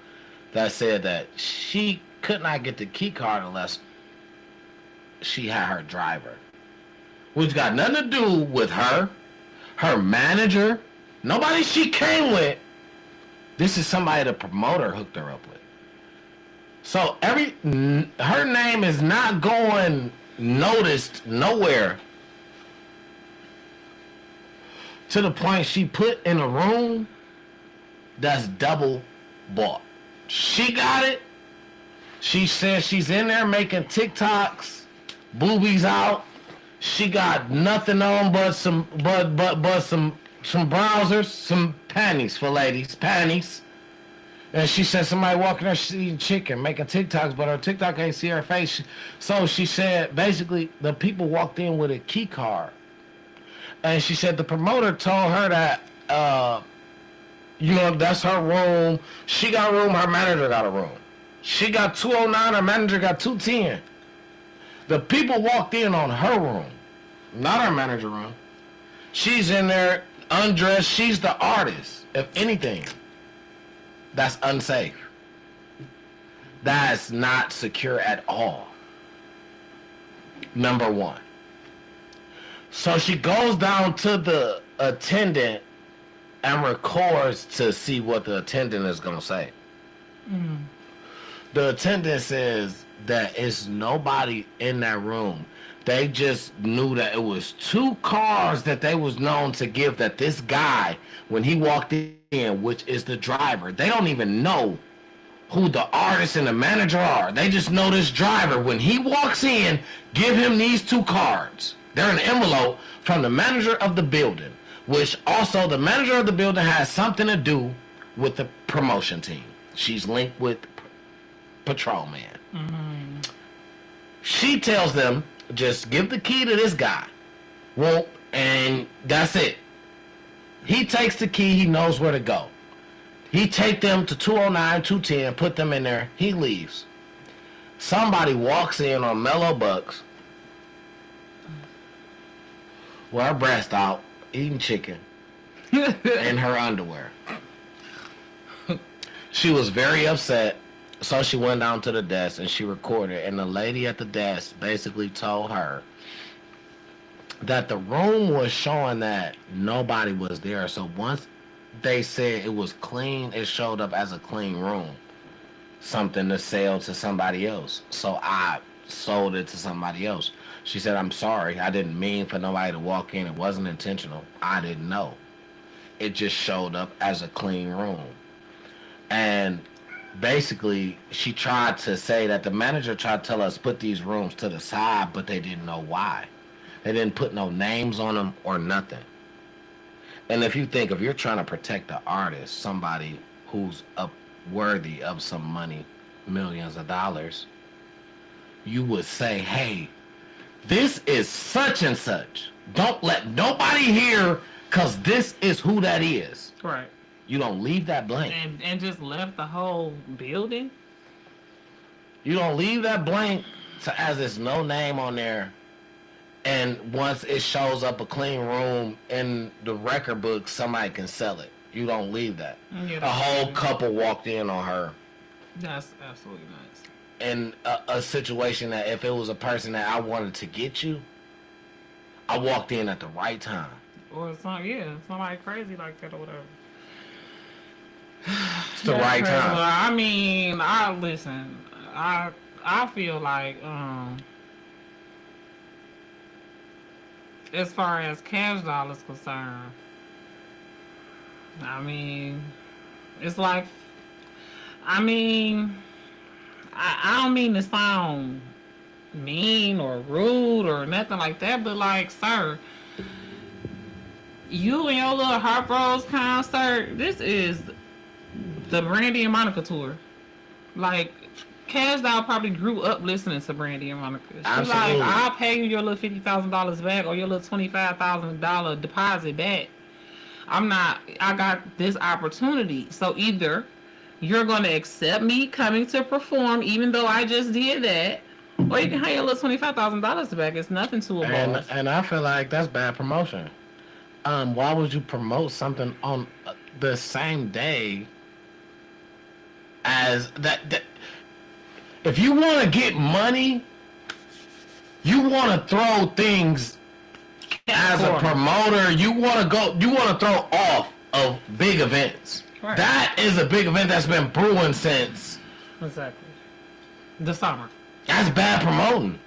that said that she could not get the key card unless she had her driver. Which got nothing to do with her manager, nobody she came with. This is somebody the promoter hooked her up with. So her name is not going noticed nowhere, to the point she put in a room that's double bought. She got it. She says she's in there making TikToks, boobies out. She got nothing on but some browsers, some panties for ladies, panties. And she said somebody walking there, she's eating chicken, making TikToks, but her TikTok ain't see her face. So she said, basically, the people walked in with a key card. And she said the promoter told her that, that's her room. She got a room, her manager got a room. She got 209, her manager got 210. The people walked in on her room, not her manager room. She's in there undressed. She's the artist. If anything, that's unsafe. That's not secure at all. Number one. So she goes down to the attendant and records to see what the attendant is going to say. The attendant says that it's nobody in that room. They just knew that it was 2 cars that they was known to give that this guy, when he walked in, which is the driver, they don't even know who the artist and the manager are. They just know this driver. When he walks in, give him these 2 cards. They're an envelope from the manager of the building, which also the manager of the building has something to do with the promotion team. She's linked with Patrolman. Mm-hmm. She tells them, just give the key to this guy. Well, and that's it. He takes the key. He knows where to go. He take them to 209, 210, put them in there. He leaves. Somebody walks in on Mellow Bucks with her breast out, eating chicken in her underwear. She was very upset, so she went down to the desk and she recorded. And the lady at the desk basically told her that the room was showing that nobody was there. So once they said it was clean, it showed up as a clean room. Something to sell to somebody else. So I sold it to somebody else. She said, I'm sorry. I didn't mean for nobody to walk in. It wasn't intentional. I didn't know. It just showed up as a clean room. And basically, she tried to say that the manager tried to tell us put these rooms to the side, but they didn't know why. They didn't put no names on them or nothing. And if you think, if you're trying to protect the artist, somebody who's worthy of some money, millions of dollars, you would say, hey, this is such and such. Don't let nobody hear, because this is who that is. Right. You don't leave that blank. And just left the whole building? You don't leave that blank as there's no name on there. And once it shows up a clean room in the record book, somebody can sell it. You don't leave that. Yeah, A whole couple walked in on her. That's absolutely nuts. In a situation that if it was a person that I wanted to get you, I walked in at the right time. Or somebody crazy like that or whatever. It's the right crazy. time. Well, I mean, I feel like as far as Cash Doll is concerned, I mean, it's like, I don't mean to sound mean or rude or nothing like that, but like, sir, you and your little Heart Rose concert, this is the Brandy and Monica tour. Like, Cash Doll probably grew up listening to Brandy and Monica. She's Absolutely. like, I'll pay you your little $50,000 back or your little $25,000 deposit back. I got this opportunity. So either you're going to accept me coming to perform, even though I just did that, or you can have your little $25,000 back. It's nothing to a boss. And I feel like that's bad promotion. Why would you promote something on the same day as that? If you want to get money, you want to throw things as a promoter. You want to throw off of big events. Right. That is a big event that's been brewing since. Exactly. The summer. That's bad promoting.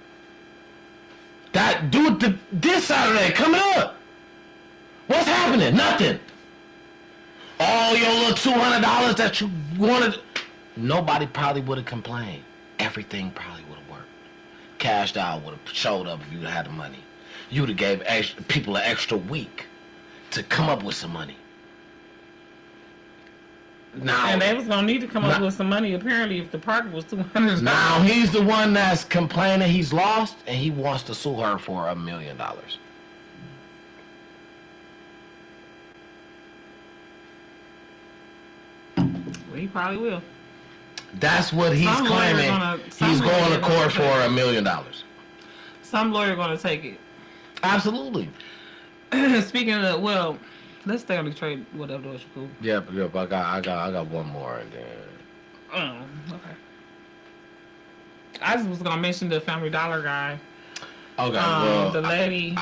That dude, this Saturday coming up. What's happening? Nothing. All your little $200 that you wanted, nobody probably would have complained. Everything probably would have worked. Cash Doll would have showed up if you had the money. You would have gave people an extra week to come up with some money. Now, And they was gonna need to come up with some money apparently if the park was $200. now he's the one that's complaining he's lost, and he wants to sue her for $1 million. Well, he probably will. That's what he's Some lawyer claiming. some He's lawyer going to gonna court for take it. $1 million. Some lawyer gonna take it. Absolutely. Speaking of, well, let's stay on the trade. Whatever, that's cool. Yep. I got one more, and then. Oh, okay. I just was gonna mention the Family Dollar guy. Okay. Well, The lady.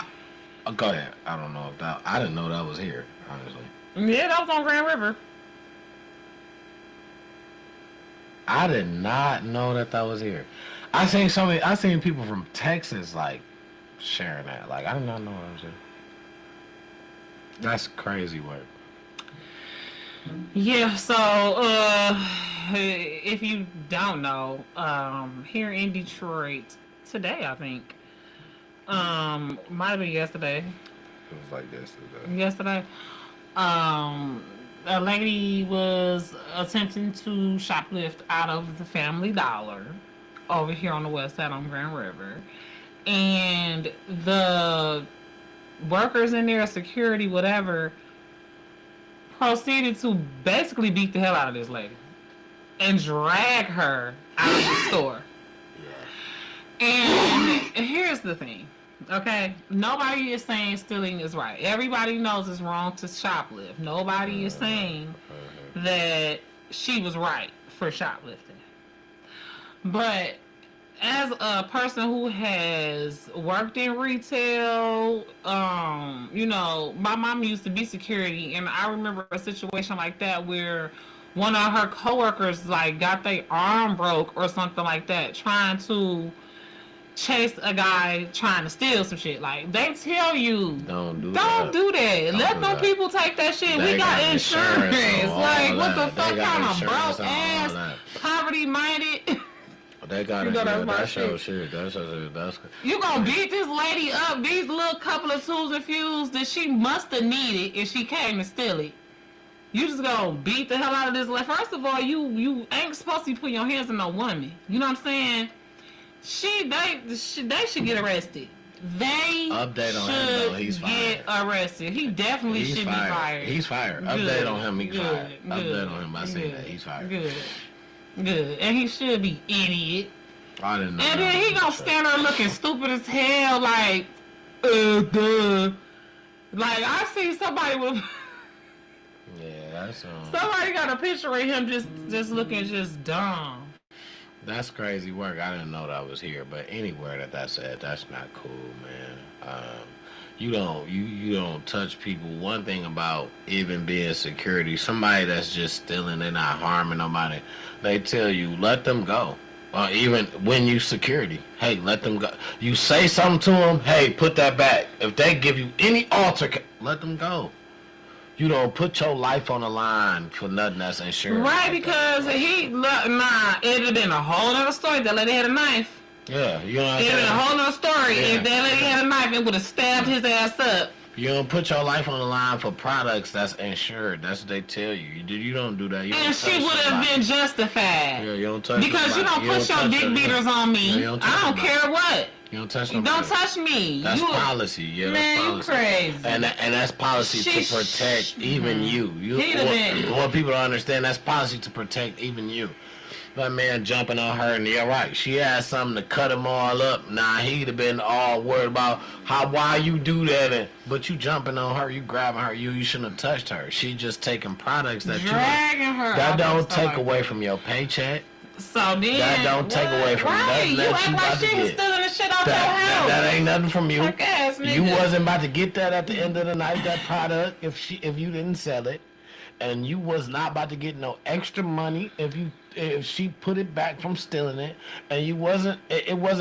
go ahead. I don't know if that. I didn't know that was here. Honestly. Yeah, that was on Grand River. I did not know that was here. I seen people from Texas like sharing that. Like I did not know that was here. That's crazy work. Yeah, so if you don't know, here in Detroit today, I think, might have been yesterday. It was like this today. Yesterday, a lady was attempting to shoplift out of the Family Dollar over here on the west side on Grand River, and the workers in there, security, whatever, proceeded to basically beat the hell out of this lady and drag her out of the store. Yeah. And here's the thing, okay? Nobody is saying stealing is right. Everybody knows it's wrong to shoplift. Nobody is saying that she was right for shoplifting. But as a person who has worked in retail, you know, my mom used to be security, and I remember a situation like that where one of her coworkers like got their arm broke or something like that, trying to chase a guy trying to steal some shit. Like they tell you, Don't do don't do that. Let them people take that shit. They We got insurance. on Like what the that. fuck They got kind of insurance broke on all ass, that. poverty minded. They got You it. know that's Yeah, my that's your shit. shit. That's your shit. That's You gonna beat this lady up, these little couple of tools and fuels that she must have needed if she came to steal it. You just gonna beat the hell out of this lady. First of all, you ain't supposed to be putting your hands on no woman. You know what I'm saying? They should get arrested. They Update on him, though. He's should get arrested. He definitely should be fired. He's fired. Good. Update on him. He's Good. fired. Good. Update on him. I seen Good. that. He's fired. Good. And he should be idiot. I didn't know. And that then he was gonna shit. stand there looking stupid as hell, like, duh. Like I see somebody with Yeah, that's somebody got a picture of him just looking just dumb. That's crazy work. I didn't know that was here, but anywhere that's at, that's not cool, man. You don't touch people. One thing about even being security, somebody that's just stealing, they're not harming nobody. They tell you let them go. Even when you security, hey, let them go. You say something to them, hey, put that back. If they give you any let them go. You don't put your life on the line for nothing that's insurance. Right, because it'd have been a whole other story. That lady had a knife. Yeah, you know what I'm It'd have been a saying? whole other story. Yeah. If that lady had a knife, it would have stabbed his ass up. You don't put your life on the line for products that's insured. That's what they tell you. You don't do that. You And don't she touch would have nobody. been justified. Yeah, you don't touch Because you nobody. don't push your touch dick nobody. beaters on Yeah, you me. don't touch I don't nobody. care what. You don't touch nobody. Don't touch me. That's You- policy. Yeah, Man, you that's policy. crazy. And that's policy She- to protect even you. He'd have been- What people don't understand, that's policy to protect even you. That man jumping on her, and you're right. She had something to cut him all up. Nah, he'd have been all worried about why you do that. But you jumping on her, you grabbing her, you shouldn't have touched her. She just taking products that Dragging her. that out don't and stuff take like away that. from your paycheck. So then, That don't take away from right. nothing You that act you like about to she was get. stealing the shit out your house. That ain't nothing from you. Fuck ass You nigga. wasn't about to get that at the end of the night, that product, if you didn't sell it. And you was not about to get no extra money if she put it back from stealing it. And it wasn't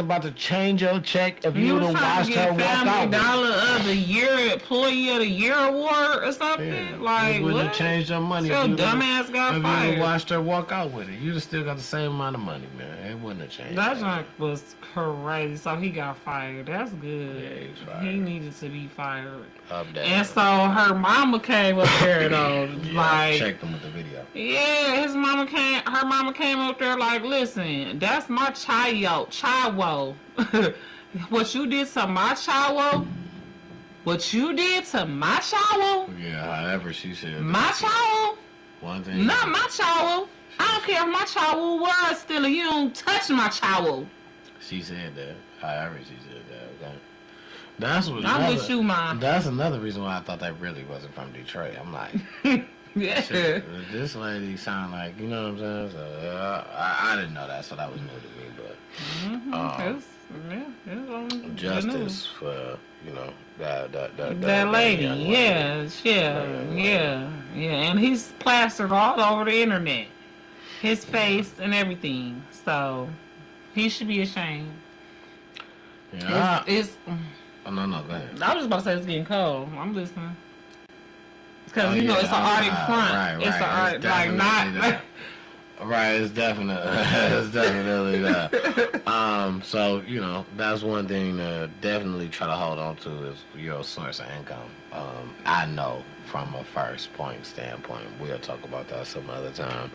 about to change your check if you You would was have trying watched to her get walk out. Family with it. Dollar of the Year, Employee of the Year award or something. Yeah. Like, it wouldn't what? have changed your money. Your if you dumb ass got if you fired. would watched her walk out with it. You'd have still got the same amount of money, man. It wouldn't have changed. That junk was crazy. So he got fired. That's good. Yeah, he was fired. He needed to be fired. Up there. And so her mama came up there though, Yeah, like, check them with the video. yeah, her mama came up there like, listen, that's my child. What you did to my child? What you did to my child? Yeah, however she said. My that. child? One thing. Not my child. I don't care if my child was stealing. You don't touch my child. She said that. However she said that. Okay. That's what. I'm with you, Mom. That's another reason why I thought that really wasn't from Detroit. I'm like, Yeah. shit, this lady sound like, you know what I'm saying? So I didn't know that, so that was new to me. But It's on the justice news. for that That lady, young lady. yeah, young lady. and he's plastered all over the internet. his face and everything. So he should be ashamed. Yeah. It's Oh, no, go ahead. I was just about to say it's getting cold. I'm listening. Because, Oh, you know, yeah, it's an Arctic front. right, It's an right. Arctic, It's like, not... definitely Right, it's definitely that. So, you know, that's one thing to definitely try to hold on to is your source of income. I know from a first point standpoint, we'll talk about that some other time.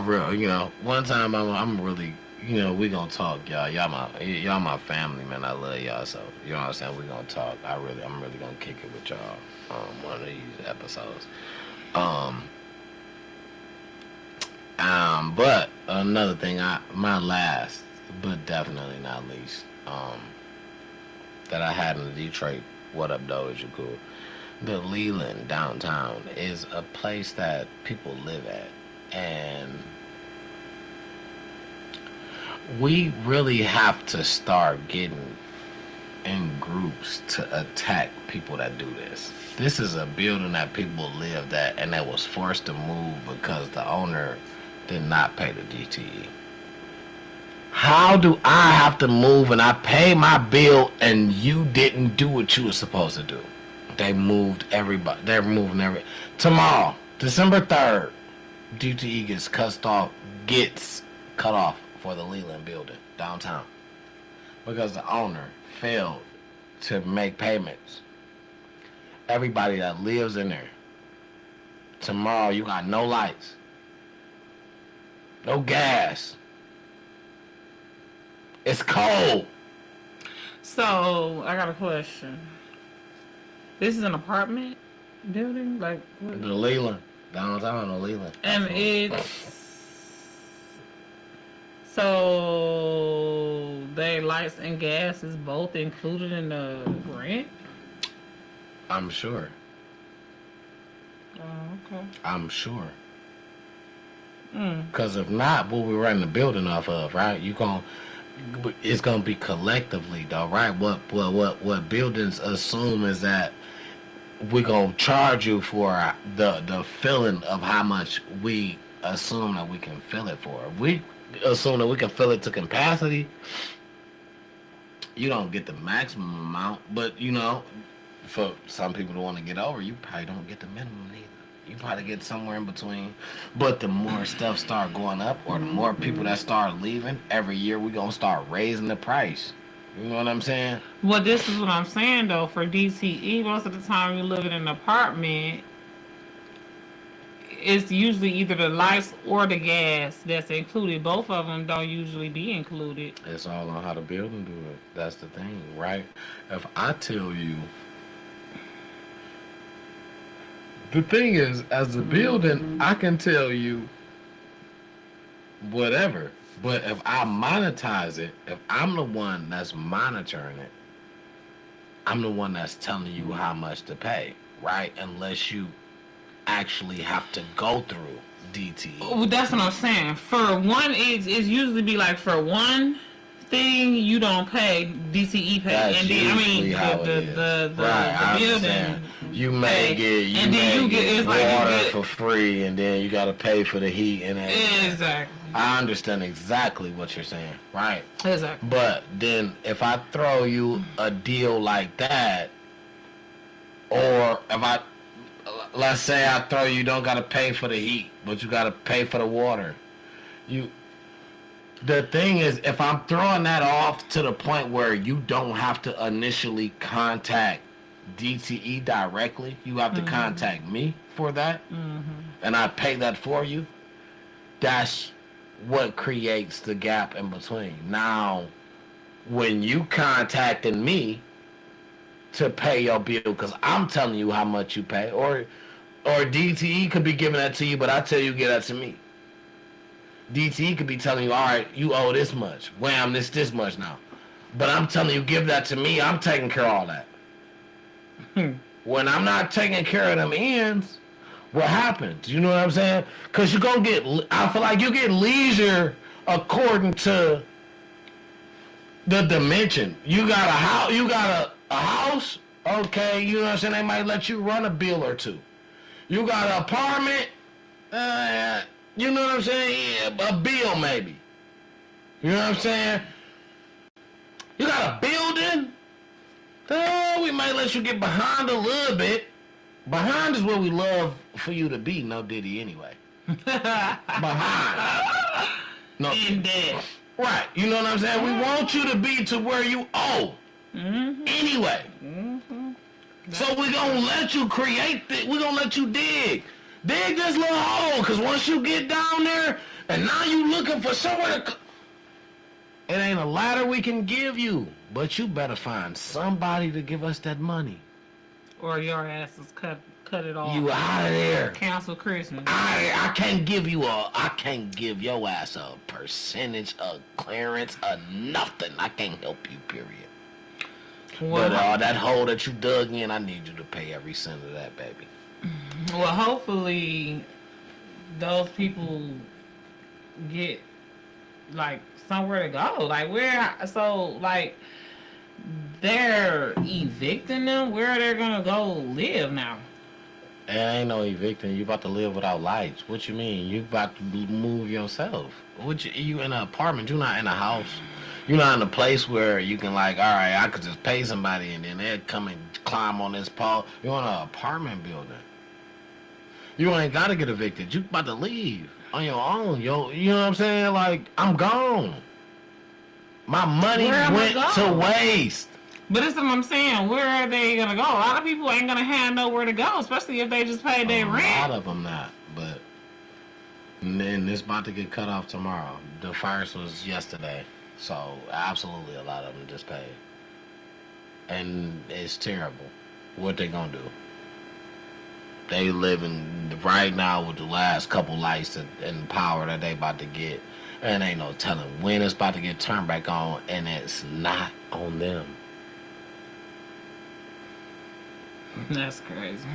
Real, you know, one time I'm really, you know, we gonna talk, y'all. Y'all my family, man. I love y'all, so you know what I'm saying. We gonna talk. I'm really gonna kick it with y'all. One of these episodes. But another thing, my last, but definitely not least, that I had in Detroit. What up, though? Is you cool? The Leland downtown is a place that people live at, and we really have to start getting in groups to attack people that do this. This is a building that people lived at, and that was forced to move because the owner did not pay the DTE. How do I have to move and I pay my bill and you didn't do what you were supposed to do? They moved everybody. They're moving tomorrow, December 3rd, DTE gets cut off for the Leland building downtown because the owner failed to make payments. Everybody that lives in there, tomorrow you got no lights, no gas. It's cold. So, I got a question. This is an apartment building? Like, what? The Leland. Downtown the Leland. And it's... So, their lights and gas is both included in the rent? I'm sure. Oh, okay. I'm sure. Because if not, what we running the building off of, right? It's gonna be collectively, though, right? What buildings assume is that we're gonna charge you for the filling of how much we assume that we can fill it for. If we assume that we can fill it to capacity, you don't get the maximum amount, but you know, for some people who want to get over, you probably don't get the minimum either. You probably get somewhere in between. But the more stuff start going up, or the more people that start leaving, every year we gonna start raising the price. You know what I'm saying? Well, this is what I'm saying, though. For DTE, most of the time you live in an apartment, it's usually either the lights or the gas that's included. Both of them don't usually be included. It's all on how the building do it. That's the thing, right? If I tell you, the thing is, as a building, I can tell you whatever. But if I monetize it, if I'm the one that's monitoring it, I'm the one that's telling you how much to pay, right? Unless you actually have to go through DTE. Well, that's what I'm saying. For one, it's usually be like for one thing you don't pay, DTE pay, That's and then usually how it is. the Right, building. You may pay. get And then you get- it's like you water get- for free, and then you got to pay for the heat and everything. Exactly. I understand exactly what you're saying, right? Exactly. But then if I throw you a deal like that, or if let's say I throw you don't got to pay for the heat, but you got to pay for the water. The thing is, if I'm throwing that off to the point where you don't have to initially contact DTE directly, you have to contact me for that, and I pay that for you, that's what creates the gap in between. Now, when you contacted me to pay your bill, because I'm telling you how much you pay, or DTE could be giving that to you, but I tell you give that to me. DTE could be telling you, all right, you owe this much. Wham, this much now. But I'm telling you, give that to me. I'm taking care of all that. When I'm not taking care of them ends, what happens? You know what I'm saying? Because you're going to get, I feel like you get leisure according to the dimension. You got a house, okay, you know what I'm saying? They might let you run a bill or two. You got an apartment, You know what I'm saying? Yeah, a bill maybe. You know what I'm saying? You got a building? Oh, we might let you get behind a little bit. Behind is where we love for you to be, no Diddy anyway. Behind. No. In debt. Right. You know what I'm saying? We want you to be to where you owe. Mm-hmm. Anyway. Mm-hmm. So we're going to let you create it. We're going to let you dig. Dig this little hole. Because once you get down there, and now you looking for somewhere to... It ain't a ladder we can give you. But you better find somebody to give us that money. Or your ass is cut it off. You out of there. Cancel Christmas. I can't give your ass a percentage, a clearance, a nothing. I can't help you, period. Well, But that hole that you dug in, I need you to pay every cent of that, baby. well, hopefully those people get like somewhere to go. Like they're evicting them. Where are they gonna go live now? It ain't no evicting. You about to live without lights. What you mean? You about to move yourself. You in an apartment. You're not in a house. You're not in a place where you can like, all right, I could just pay somebody and then they'll come and climb on this pole. You're in an apartment building. You ain't got to get evicted. You about to leave on your own. You know what I'm saying? Like, I'm gone. My money went to waste. But that's what I'm saying. Where are they gonna go? A lot of people ain't gonna have nowhere to go, especially if they just paid their rent. A lot of them not, but then it's about to get cut off tomorrow. The first was yesterday, so absolutely a lot of them just paid, and it's terrible. What they gonna do? They living right now with the last couple lights and power that they about to get, and ain't no telling when it's about to get turned back on, and it's not on them. That's crazy.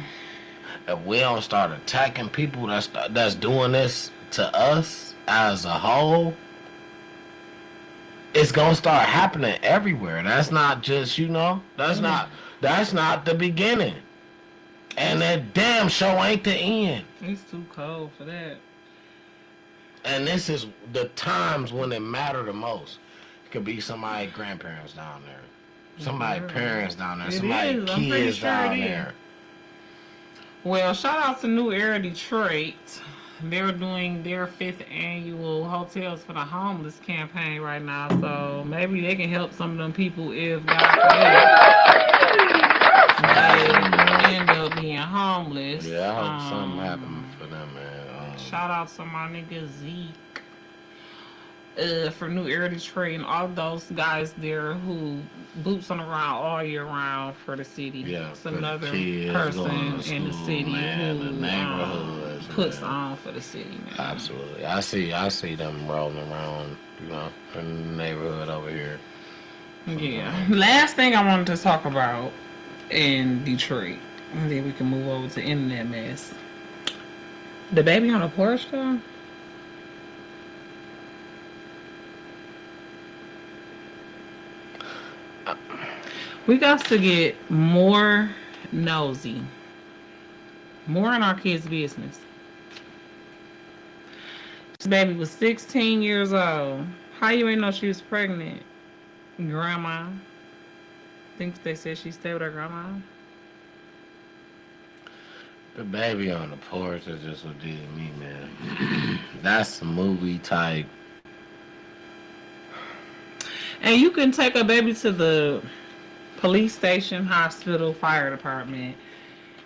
If we don't start attacking people that's doing this to us as a whole, it's gonna start happening everywhere. That's not just, that's not the beginning. And that damn show ain't the end. It's too cold for that. And this is the times when it matter the most. It could be somebody's grandparents down there. Somebody's parents down there. Somebody's kids down there. Well, shout out to New Era Detroit. They're doing their 5th annual Hotels for the Homeless campaign right now. So maybe they can help some of them people if, God forbid, they end up being homeless. Yeah, I hope something happens for them, man. Shout out to my nigga Zeke. For New Era Detroit and all those guys there who boots on the ground all year round for the city. Yeah, it's another kids person school, in the city man, who the neighborhoods, puts man. on for the city, man. Absolutely. I see them rolling around, in the neighborhood over here. Yeah. Last thing I wanted to talk about in Detroit, and then we can move over to internet mess. The baby on the porch, though? We got to get more nosy. More in our kids' business. This baby was 16 years old. How you ain't know she was pregnant? Grandma. Think they said she stayed with her grandma? The baby on the porch is just what did me, man. That's a movie type. And you can take a baby to the police station, hospital, fire department,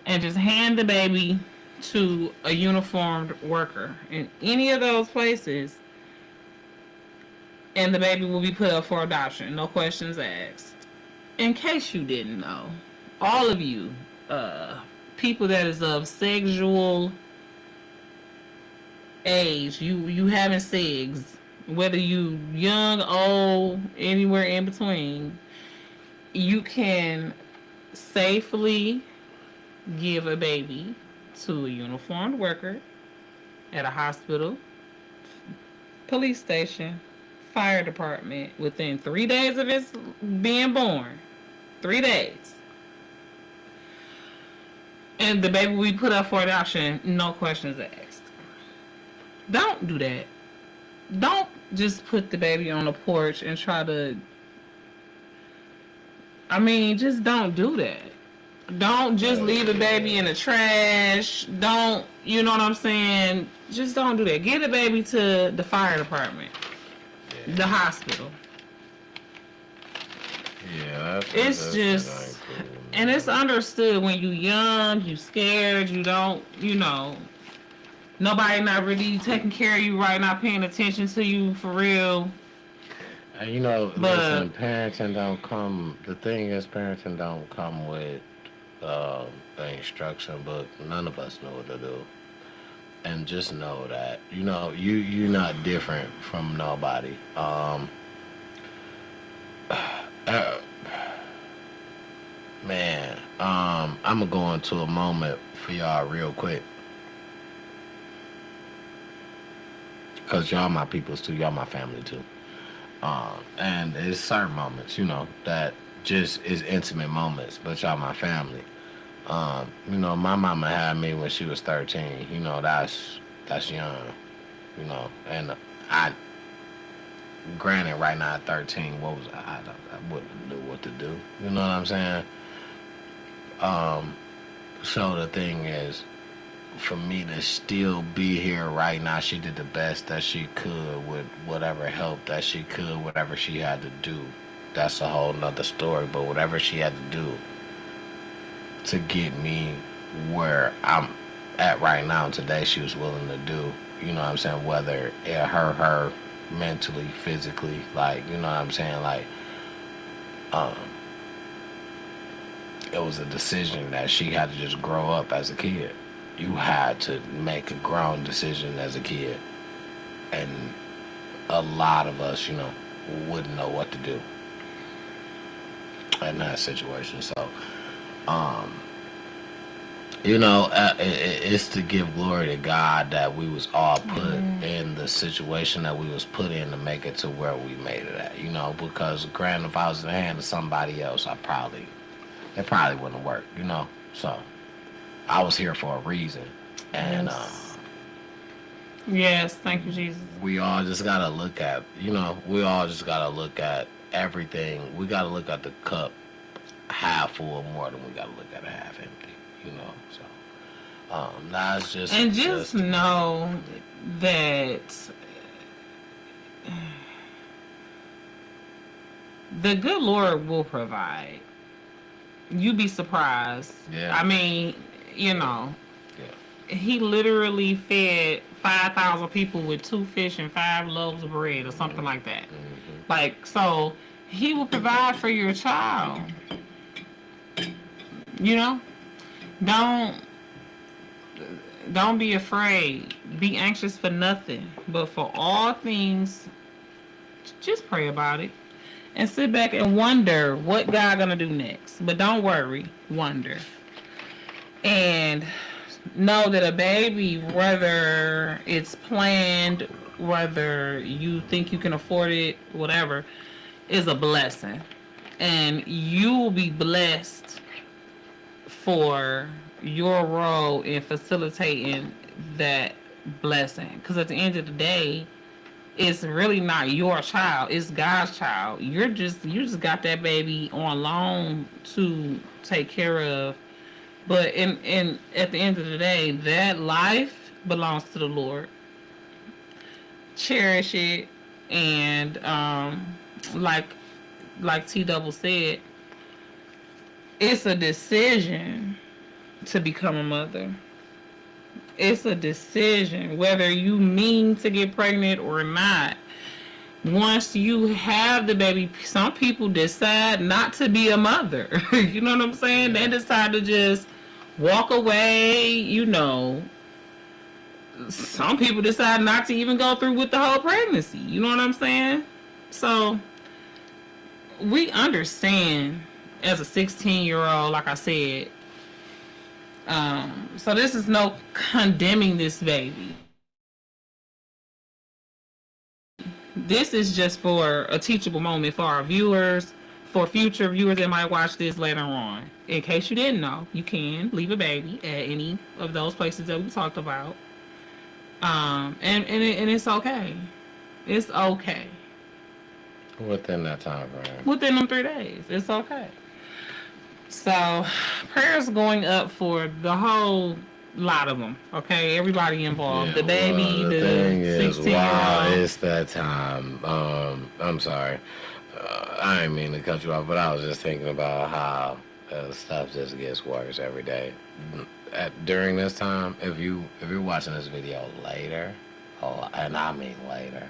and just hand the baby to a uniformed worker in any of those places, and the baby will be put up for adoption, no questions asked. In case you didn't know, all of you, people that is of sexual age, you having sex, whether you young, old, anywhere in between, you can safely give a baby to a uniformed worker at a hospital, police station, fire department within 3 days of its being born. 3 days. And the baby we put up for adoption, no questions asked. don't do that. Don't just put the baby on the porch and try to. I mean, just don't do that. Don't just leave the baby in the trash. Don't, you know what I'm saying? Just don't do that. Get the baby to the fire department, the hospital. Yeah, It's just, and it's understood when you young, you scared, you don't, nobody not really taking care of you right, not paying attention to you for real. Listen, parenting don't come. The thing is, parenting don't come with the instruction book. None of us know what to do, and just know that you're not different from nobody. Man, I'm gonna go into a moment for y'all real quick, cause y'all my peoples too, y'all my family too. And it's certain moments, that just is intimate moments, but y'all my family. My mama had me when she was 13. That's young. And I, granted, right now at 13, what was I wouldn't know what to do. You know what I'm saying? So the thing is, for me to still be here right now, she did the best that she could with whatever help that she could, whatever she had to do. That's a whole nother story, but whatever she had to do to get me where I'm at right now today, she was willing to do. You know what I'm saying? Whether it hurt her mentally, physically, like, you know what I'm saying? Like, it was a decision that she had to just grow up as a kid. You had to make a grown decision as a kid. And a lot of us, wouldn't know what to do in that situation. So, it's to give glory to God that we was all put in the situation that we was put in to make it to where we made it at, because granted, if I was in the hand of somebody else, it probably wouldn't work, so I was here for a reason. And yes, thank you, Jesus. we all just gotta look at everything. We gotta look at the cup half full more than we gotta look at it half empty, so that's just, and just know that the good Lord will provide. You'd be surprised. Yeah. I mean, Yeah. He literally fed 5,000 people with 2 fish and 5 loaves of bread or something like that. Mm-hmm. Like, so he will provide for your child. Don't be afraid. Be anxious for nothing, but for all things, just pray about it. And sit back and wonder what God gonna do next. But don't worry, wonder. And know that a baby, whether it's planned, whether you think you can afford it, whatever, is a blessing. And you will be blessed for your role in facilitating that blessing. Because at the end of the day, it's really not your child, it's God's child. You just got that baby on loan to take care of. But in at the end of the day, that life belongs to the Lord. Cherish it, and like T Double said, it's a decision to become a mother. It's a decision whether you mean to get pregnant or not. Once you have the baby, some people decide not to be a mother. You know what I'm saying? They decide to just walk away, Some people decide not to even go through with the whole pregnancy. You know what I'm saying? So we understand as a 16-year-old, like I said. So this is no condemning this baby. This is just for a teachable moment for our viewers, for future viewers that might watch this later on. In case you didn't know, you can leave a baby at any of those places that we talked about. And it's okay. It's okay. Within that time frame. Within them 3 days, it's okay. So, prayers going up for the whole lot of them. Okay, everybody involved. The baby, well, the thing is, 16-year-old. while it's that time, I'm sorry. I didn't mean to cut you off, but I was just thinking about how stuff just gets worse every day. During this time, if you're watching this video later, and I mean later,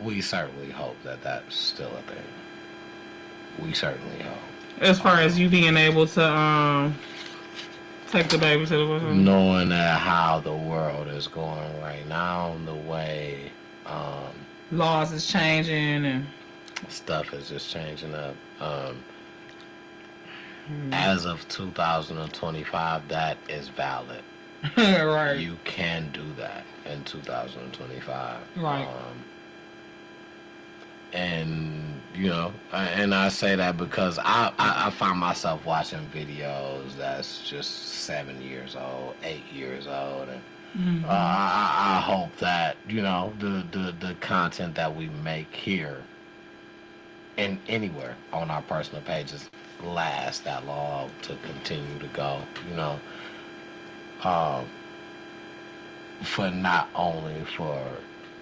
we certainly hope that that's still a thing. We certainly hope. As far as you being able to take the baby to the hospital. Knowing that how the world is going right now, the way Laws is changing and stuff is just changing up. As of 2025, that is valid. right. You can do that in 2025. Right. And and I say that because I find myself watching videos that's just 7 years old, 8 years old, and I hope that the content that we make here and anywhere on our personal pages last that long to continue to go. For not only for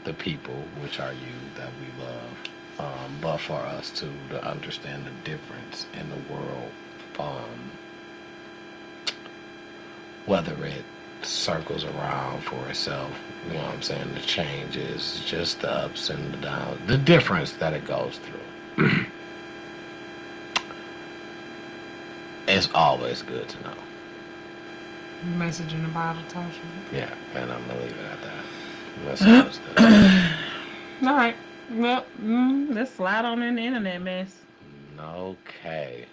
the people, which are you, that we love, but for us too to understand the difference in the world, whether it circles around for itself, you know what I'm saying, the changes, just the ups and the downs, the difference that it goes through. It's always good to know. Message in the Bible, Tasha. Yeah, and I'm gonna leave it at that. That's always good. All right. Well, let's slide on in the internet mess. Okay.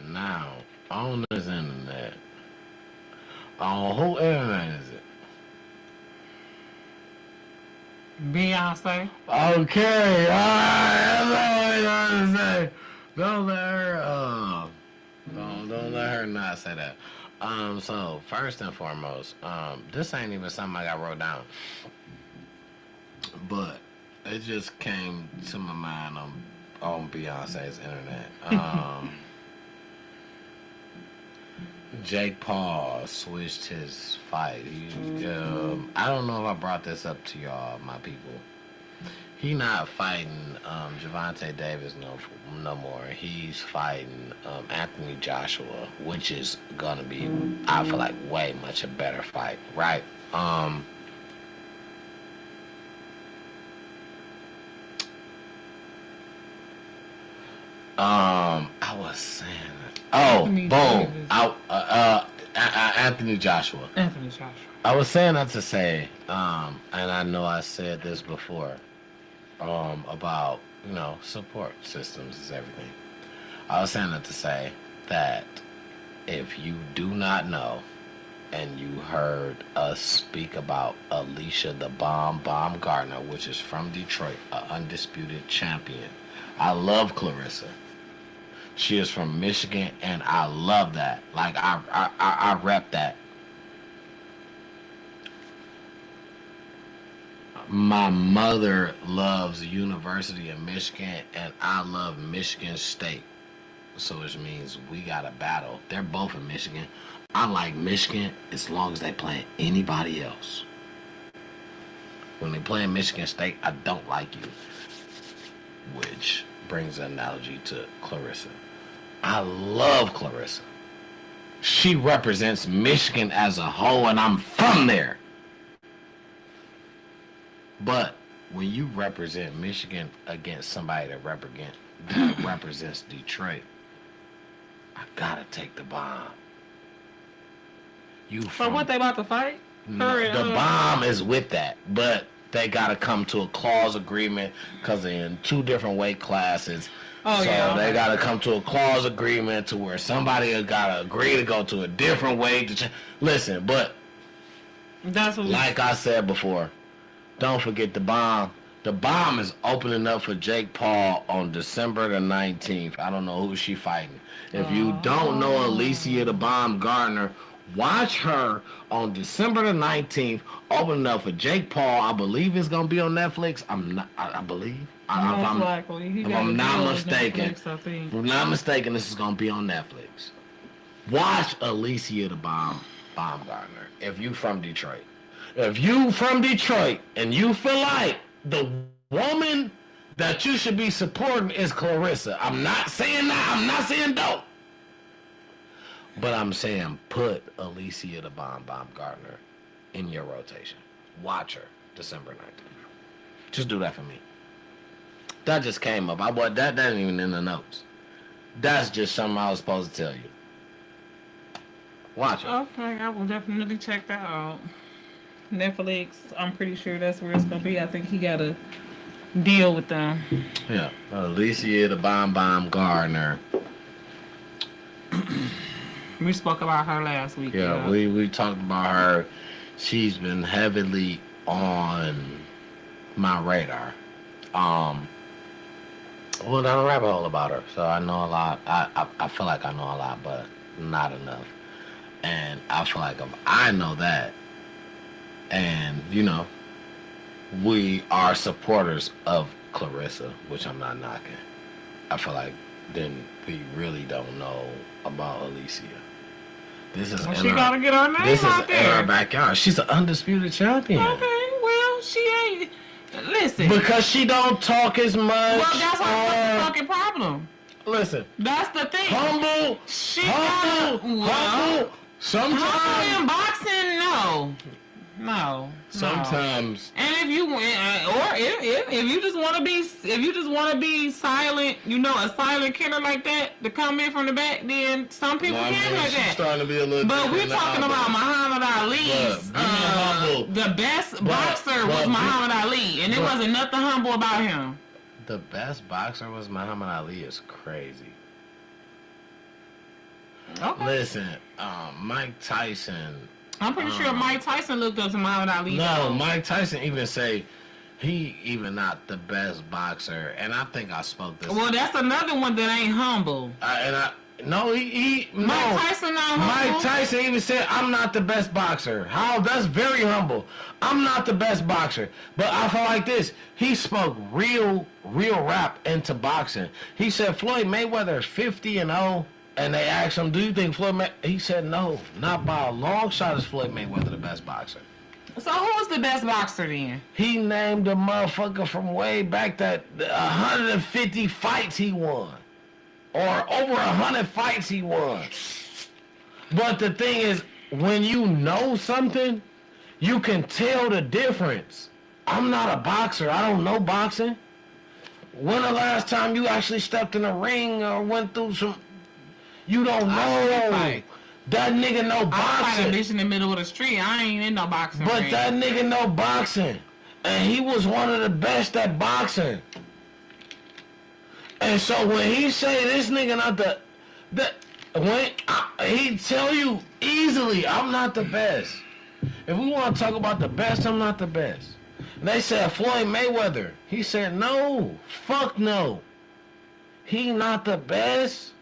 Now, on this internet, on who internet is it? Beyonce. Okay, alright, that's all I gotta say. Don't let her, don't let her not say that. So first and foremost, this ain't even something I got wrote down, but it just came to my mind on Beyonce's internet. Jake Paul switched his fight. I don't know if I brought this up to y'all, my people. He not fighting Gervonta Davis no more. He's fighting Anthony Joshua, which is gonna be, I feel like, way much a better fight, right? I was saying, Anthony boom, Davis. Anthony Joshua. Anthony Joshua. I was saying that to say, and I know I said this before, about, support systems is everything. I was saying that to say that if you do not know, and you heard us speak about Alicia the Bomb Baumgartner, which is from Detroit, an undisputed champion. I love Clarissa. She is from Michigan, and I love that. Like, I rep that. My mother loves University of Michigan, and I love Michigan State. So which means we got a battle. They're both in Michigan. I like Michigan as long as they play anybody else. When they play in Michigan State, I don't like you. Which brings an analogy to Clarissa. I love Clarissa. She represents Michigan as a whole, and I'm from there. But when you represent Michigan against somebody that represents Detroit, I gotta take the bomb. So what they about to fight? The bomb is with that, but they gotta come to a clause agreement because they're in two different weight classes. Oh, so yeah, they gotta come to a clause agreement to where somebody gotta agree to go to a different weight. Listen, but that's what like I said before, don't forget the bomb. The bomb is opening up for Jake Paul on December the 19th. I don't know who she fighting. If you don't know Alicia the Bomb Gardner, Watch her on December the 19th. Open up for Jake Paul. I believe it's gonna be on Netflix. I believe. Most likely. If I'm not mistaken, if I'm not mistaken, this is gonna be on Netflix. Watch Alicia the Baumgartner. If you from Detroit, and you feel like the woman that you should be supporting is Clarissa, I'm not saying that. I'm not saying don't. But I'm saying put Alicia the Baumgartner in your rotation. Watch her December 19th. Just do that for me. That just came up. That ain't even in the notes. That's just something I was supposed to tell you. Watch it. Okay, I will definitely check that out. Netflix, I'm pretty sure that's where it's gonna be. I think he got a deal with them. Yeah, Alicia the Baumgartner. We spoke about her last week. Yeah, we talked about her. She's been heavily on my radar. Went down a rabbit hole about her, so I know a lot. I feel like I know a lot, but not enough. And I feel like if I know that, and we are supporters of Clarissa, which I'm not knocking. I feel like then we really don't know about Alicia. This is she gotta get her name this out is there. her backyard. She's an undisputed champion. Okay, well, she ain't. Listen. Because she don't talk as much. Well, that's the fucking problem. Listen. That's the thing. Humble. Sometimes. Humble in boxing, no. Sometimes. And if you if you just want to be silent, a silent killer like that to come in from the back, then some people can like that. Starting to be a little. But we're talking about Muhammad Ali's. The best boxer was Muhammad Ali, and there wasn't nothing humble about him. The best boxer was Muhammad Ali is crazy. Okay. Listen, Mike Tyson. I'm pretty sure Mike Tyson looked up to Muhammad Ali. No, Mike Tyson even say he even not the best boxer, and I think I spoke this. Well, that's another one that ain't humble. Mike Tyson not humble. Mike Tyson even said, "I'm not the best boxer." How? That's very humble. I'm not the best boxer, but I feel like this. He spoke real rap into boxing. He said Floyd Mayweather is 50-0. And they asked him, do you think he said no, not by a long shot is Floyd Mayweather the best boxer. So who's the best boxer then? He named a motherfucker from way back that 150 fights he won. Or over 100 fights he won. But the thing is, when you know something, you can tell the difference. I'm not a boxer. I don't know boxing. When the last time you actually stepped in a ring or went through some... You don't know. That nigga know boxing. I fight a bitch in the middle of the street. I ain't in no boxing But ring. that nigga know boxing. And he was one of the best at boxing. And so when he say this nigga not he tell you easily, I'm not the best. If we want to talk about the best, I'm not the best. And they said Floyd Mayweather. He said no. Fuck no. He not the best.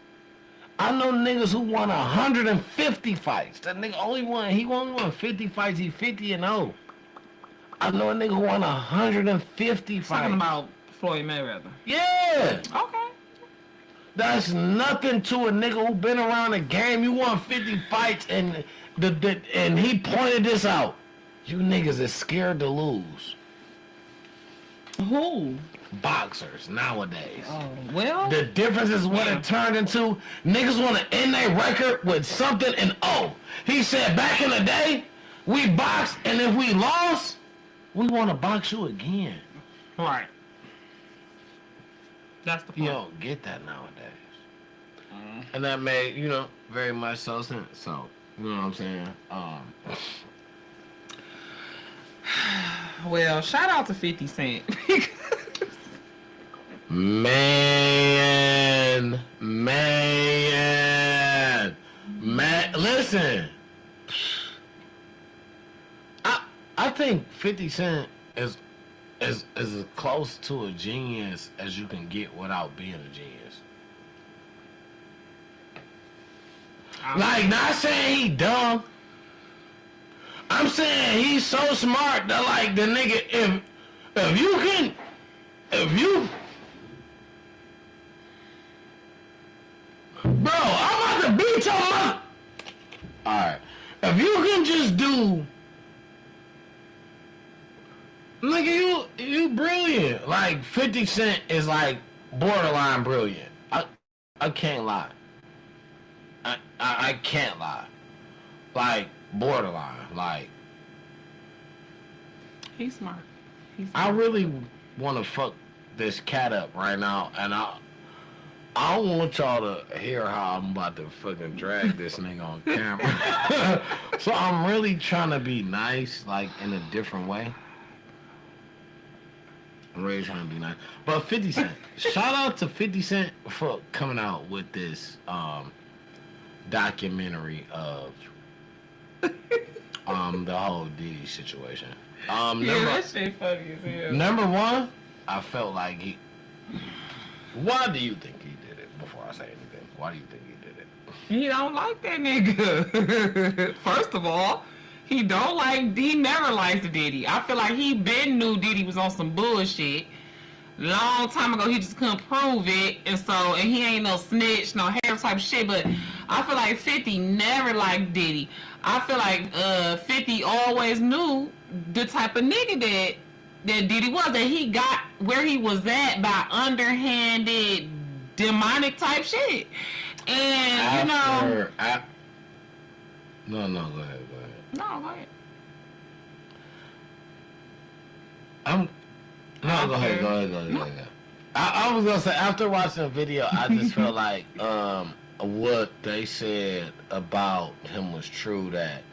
I know niggas who won 150 fights. That nigga only won 50 fights. He 50-0. I know a nigga who won 150 fights. Talking about Floyd Mayweather. Yeah. Okay. That's nothing to a nigga who been around the game. You won 50 fights and and he pointed this out. You niggas is scared to lose. Who? Boxers nowadays. Oh, well. The difference is what it turned into. Niggas want to end their record with something and he said back in the day, we boxed and if we lost, we want to box you again. Right. That's the point. You don't get that nowadays. And that made, very much so sense. So, you know what I'm saying? Well, shout out to 50 Cent. Man, listen. I think 50 Cent is as close to a genius as you can get without being a genius. Like, not saying he dumb. I'm saying he's so smart that like the nigga, if you bro, I'm about to beat your mother. Alright. If you can just do nigga, you brilliant. Like 50 Cent is like borderline brilliant. I can't lie. I can't lie. Like borderline. Like He's smart. I really want to fuck this cat up right now, and I don't want y'all to hear how I'm about to fucking drag this nigga on camera. So I'm really trying to be nice, like in a different way. I'm really trying to be nice. But 50 Cent, shout out to 50 Cent for coming out with this documentary of the whole Diddy situation. that shit funny as hell. Number one, I felt like he. Why do you think he did it? Before I say anything, why do you think he did it? He don't like that nigga. First of all, he never liked Diddy. I feel like he been knew Diddy was on some bullshit. Long time ago, he just couldn't prove it, and he ain't no snitch, no hair type shit, but I feel like 50 never liked Diddy. I feel like 50 always knew the type of nigga that Diddy was, that he got where he was at by underhanded, demonic type shit. And, No, go ahead. No, go ahead. Go ahead. I was gonna say, after watching the video, I just felt like what they said about him was true, that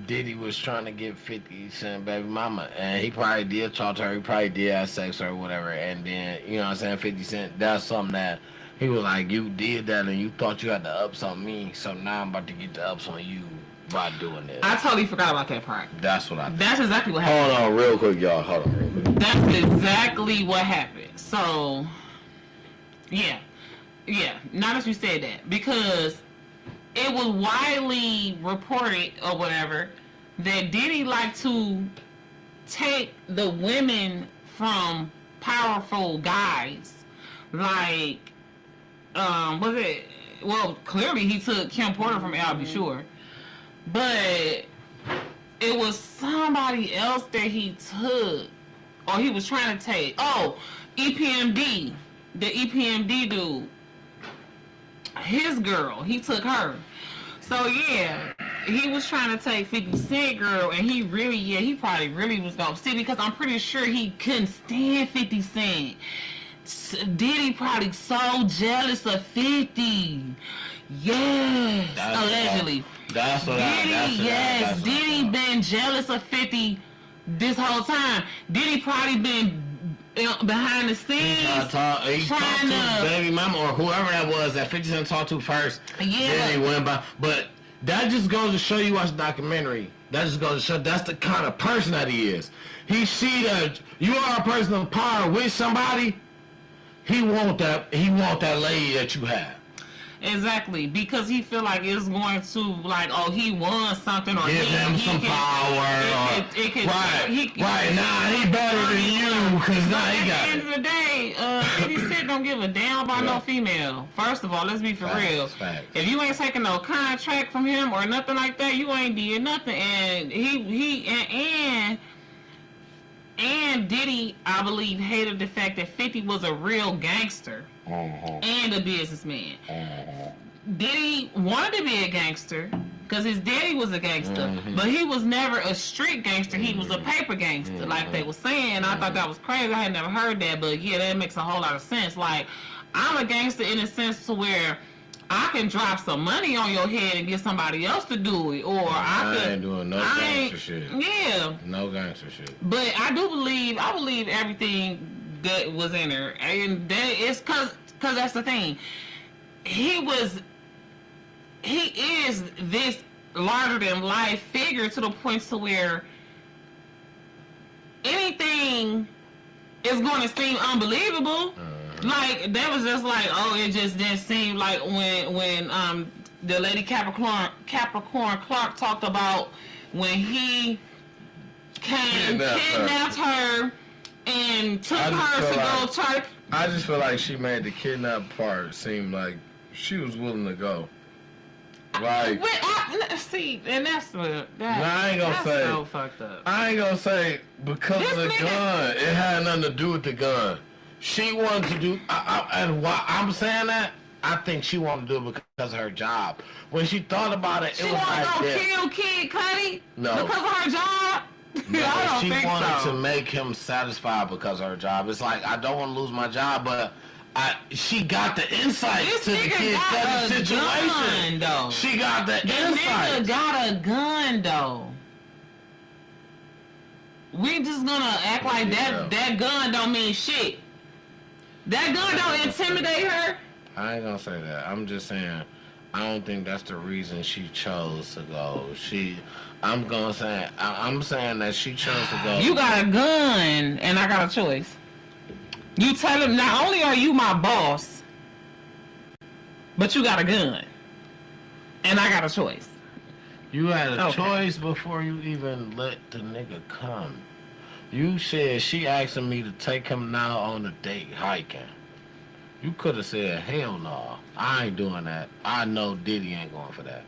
Diddy was trying to get 50 Cent baby mama, and he probably did talk to her, he probably did have sex or whatever, and then, you know what I'm saying, 50 Cent, that's something that he was like, you did that and you thought you had the ups on me, so now I'm about to get the ups on you by doing this. I totally forgot about that part. That's what I think. That's exactly what happened. Hold on real quick, y'all. Hold on real quick. That's exactly what happened. So, yeah. Now that you said that, because it was widely reported or whatever that Diddy liked to take the women from powerful guys. Like, was it? Well, clearly he took Kim Porter from Al B. Sure, but it was somebody else that he took, or he was trying to take. Oh, EPMD, the EPMD dude, his girl, he took her. So yeah, he was trying to take 50 Cent girl, and he probably really was gonna see, because I'm pretty sure he couldn't stand 50 Cent. Diddy probably so jealous of 50. Yes, allegedly. That's what Diddy been jealous of 50 this whole time. Diddy probably been behind the scenes he talked to baby mama or whoever that was that 50 Cent talked to first. Yeah. Then he went by. But that just goes to show you, watch the documentary. That just goes to show that's the kind of person that he is. He see that you are a person of power with somebody. He want that lady that you have. Exactly, because he feel like it's going to, like, oh, he won something, or give him some power. Right, nah, he better than you, because now he got it. At the end of the day, 50 Cent don't give a damn about no female. First of all, let's be for real. Facts. If you ain't taking no contract from him or nothing like that, you ain't did nothing. And Diddy, I believe, hated the fact that 50 was a real gangster and a businessman. Diddy wanted to be a gangster because his daddy was a gangster, but he was never a street gangster. He was a paper gangster, like they were saying. I thought that was crazy. I had never heard that, but yeah, that makes a whole lot of sense. Like, I'm a gangster in a sense to where I can drop some money on your head and get somebody else to do it, or I ain't doing no gangster shit. Yeah, no gangster shit. But I believe everything that was in her, and that is cause that's the thing. He is this larger than life figure to the point to where anything is going to seem unbelievable. Like, that was just like, oh, it just didn't seem like when the lady Capricorn Clark talked about when he kidnapped her and took her to go try. I just feel like she made the kidnap part seem like she was willing to go. Like, see, and that's what I ain't gonna that's say. so fucked up. I ain't gonna say because This of the nigga- gun. It had nothing to do with the gun. She wanted to do, and why I'm saying that, I think she wanted to do it because of her job. When she thought about it, She it was wanted like to go that. kill Kid Cudi No. because of her job. No, I don't she think wanted so. to make him satisfied because of her job. It's like, I don't want to lose my job, but she got the insight This to the nigga Kid got Cudi a situation. gun, though. She got the This insight. nigga got a gun, though. We just gonna act like that gun don't mean shit. That gun don't intimidate her. I ain't gonna say that. I'm just saying, I don't think that's the reason she chose to go. I'm saying that she chose to go. You got a gun, and I got a choice. You tell him, not only are you my boss, but you got a gun, and I got a choice. You had a Okay. choice before you even let the nigga come. You said she asking me to take him now on a date hiking. You could have said, hell no, I ain't doing that. I know Diddy ain't going for that.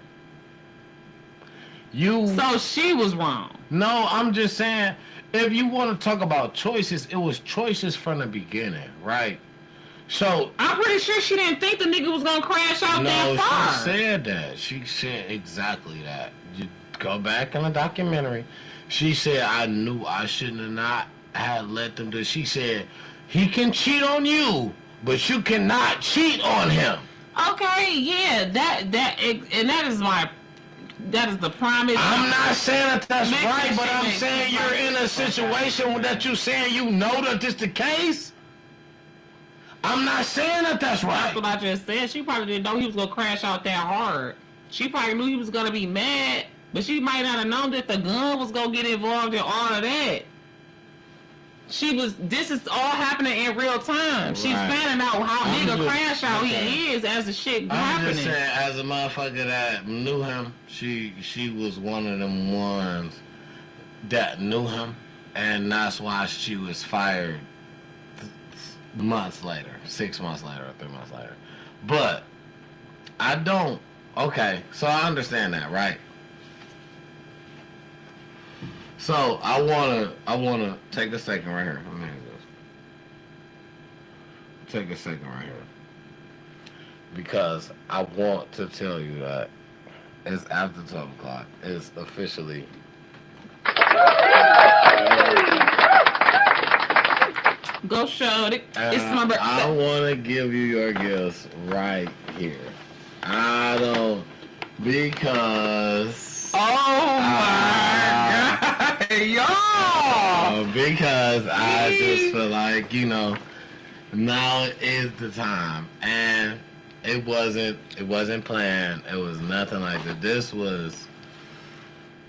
So she was wrong. No, I'm just saying, if you want to talk about choices, it was choices from the beginning, right? So I'm pretty sure she didn't think the nigga was gonna crash out no, that far. she said that. She said exactly that. You go back in the documentary. She said, I knew I shouldn't have not had let them do. She said, he can cheat on you, but you cannot cheat on him. Okay, yeah, and that is the prime example. I'm not saying that that's Make right, that but shit I'm make saying sense. you're in a situation that you saying you know that this the case. I'm not saying that that's right. That's what I just said. She probably didn't know he was gonna crash out that hard. She probably knew he was gonna be mad, but she might not have known that the gun was gonna get involved in all of that. This is all happening in real time. She's Right. finding out how I'm big a just- crash out okay. he is as the shit I'm happening. just saying, as a motherfucker that knew him, she was one of them ones that knew him, and that's why she was fired months later, 6 months later, or 3 months later. But I don't. Okay, so I understand that, right? So I wanna take a second right here. Let me hang this. Take a second right here. Because I want to tell you that it's after 12 o'clock. It's officially Go show it. It's my I birthday. want to give you your gifts right here. I don't, because Oh my god, y'all! because I just feel like, now is the time, and it wasn't planned. It was nothing like that. This was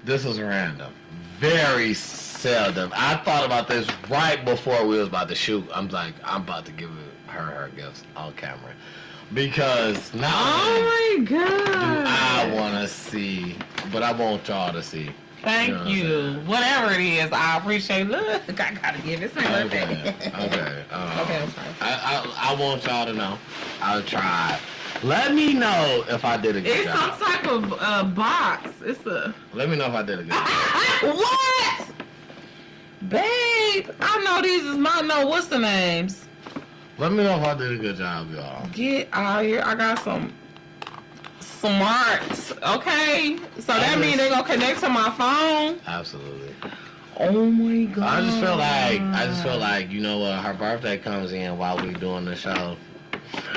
random, very seldom. I thought about this right before we was about to shoot. I'm like, I'm about to give her gifts on camera, because now Oh my god! I want to see, but I want y'all to see. Thank You know what I'm you. saying? Whatever it is, I appreciate. Look, I gotta give it some birthday. Okay. Okay, I'm sorry. I want y'all to know. I'll try. Let me know if I did a good It's some job. type of box. It's a Let me know if I did a good job. what? Babe, I know these is not what's the names. Let me know if I did a good job, y'all. Get out here. I got some smarts. Okay, so that means they gonna connect to my phone. Absolutely. Oh my god. I just feel like, you know what, her birthday comes in while we doing the show.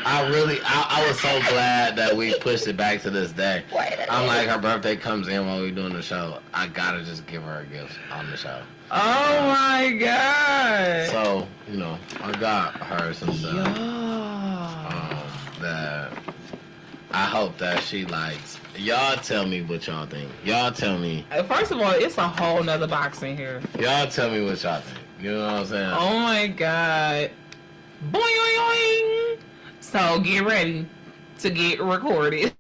I was so glad that we pushed it back to this day. I'm like, her birthday comes in while we doing the show. I gotta just give her a gift on the show. Oh my god. So, I got her some stuff. Yeah. That I hope that she likes. Y'all tell me what y'all think. Y'all tell me. First of all, it's a whole nother box in here. Y'all tell me what y'all think. You know what I'm saying? Oh my god. Boing, boing, boing. So get ready to get recorded.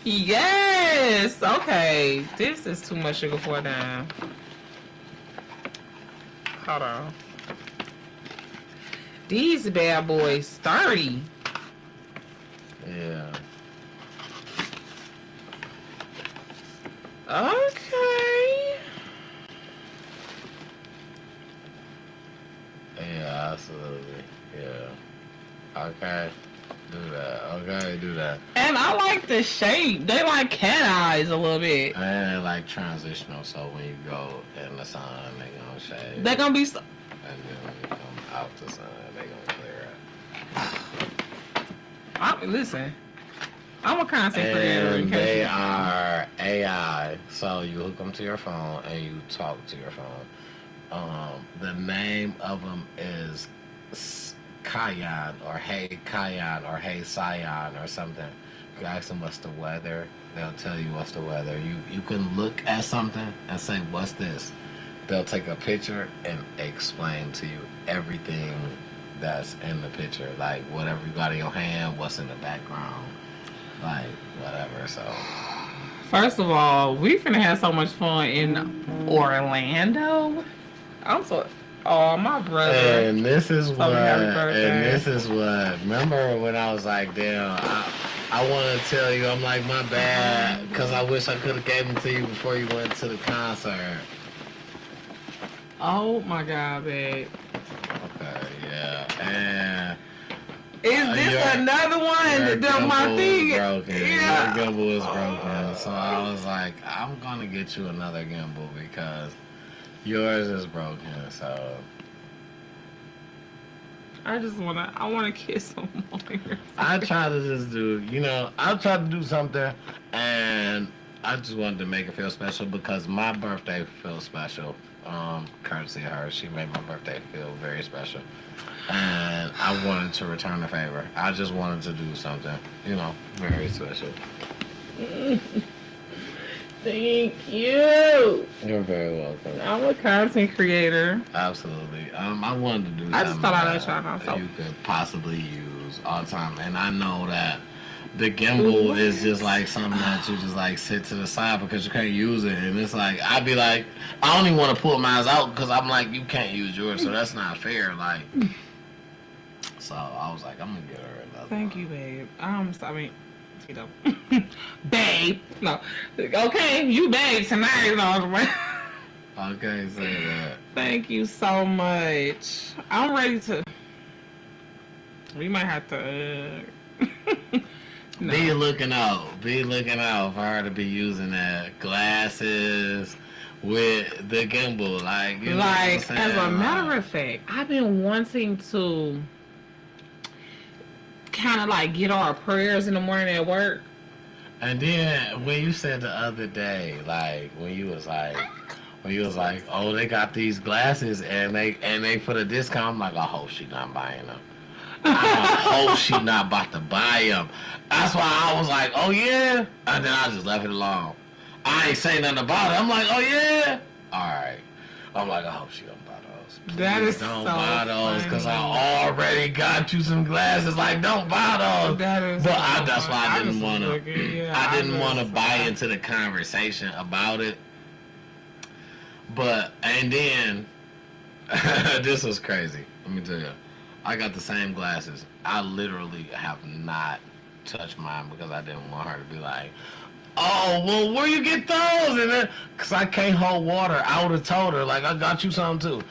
Yes. Okay. This is too much sugar for a dime. Hold on. These bad boys 30. Yeah. Okay. Yeah, absolutely. Yeah. Okay. Do that. Okay, do that. And I like the shape. They like cat eyes a little bit. And like transitional, so when you go in the sun, they gonna shade. They're gonna be. So- And then when you come out the sun, they gonna clear up. listen, I'm a content creator. And in they case you- are AI, so you hook them to your phone and you talk to your phone. The name of them is Kayan or Hey Kayan or Hey Sion or something. You ask them what's the weather, they'll tell you what's the weather. You can look at something and say, what's this? They'll take a picture and explain to you everything that's in the picture, like whatever you got in your hand, what's in the background, like whatever. So First of all, we finna have so much fun in Orlando. I'm so. Oh, my brother. and this is what, happy birthday. and this is what. Remember when I was like, damn, I want to tell you, I'm like, my bad, because I wish I could have gave them to you before you went to the concert. Oh my God, babe. Okay, yeah, and Is this your- another one? your That my gimbal thing. was broken. Yeah. Your gimbal was broken, so I was like, I'm gonna get you another gimbal because yours is broken. So I wanna kiss him more. I try to just do, I try to do something, and I just wanted to make it feel special because my birthday feels special. Courtesy of her, she made my birthday feel very special, and I wanted to return the favor. I just wanted to do something, very special. Thank you. You're very welcome. I'm a content creator. Absolutely. I wanted to do I just something thought I'd let that y'all know, so. you could possibly use all the time. And I know that the gimbal is just like something that you just like sit to the side because you can't use it. And it's like, I'd be like, I don't even want to pull mine out because I'm like, you can't use yours, so that's not fair. Like, so I was like, I'm going to get her another Thank one. you, babe. You know, babe. No, okay, you babe tonight. Okay, say that. Thank you so much. I'm ready to. We might have to. No. Be looking out. Be looking out for her to be using that glasses with the gimbal. Like, you know what I'm Like, saying? as a Like, matter of fact, I've been wanting to kind of like get our prayers in the morning at work. and then when you said the other day, like when you was like, oh, they got these glasses and they put a discount. I'm like, I hope she not buying them. I hope she not about to buy them. That's why I was like, oh yeah, and then I just left it alone. I ain't say nothing about it. I'm like, oh yeah, all right. I'm like, I hope she don't buy those. Please That is don't so buy those because funny. I already got you some glasses. Like, don't buy those. That is But so that's funny. why I didn't just want to. looking, yeah, I didn't want to just- buy into the conversation about it. But and then this was crazy. Let me tell you, I got the same glasses. I literally have not touched mine because I didn't want her to be like, oh, well, where you get those? And then, cause I can't hold water. I would have told her like, I got you some too.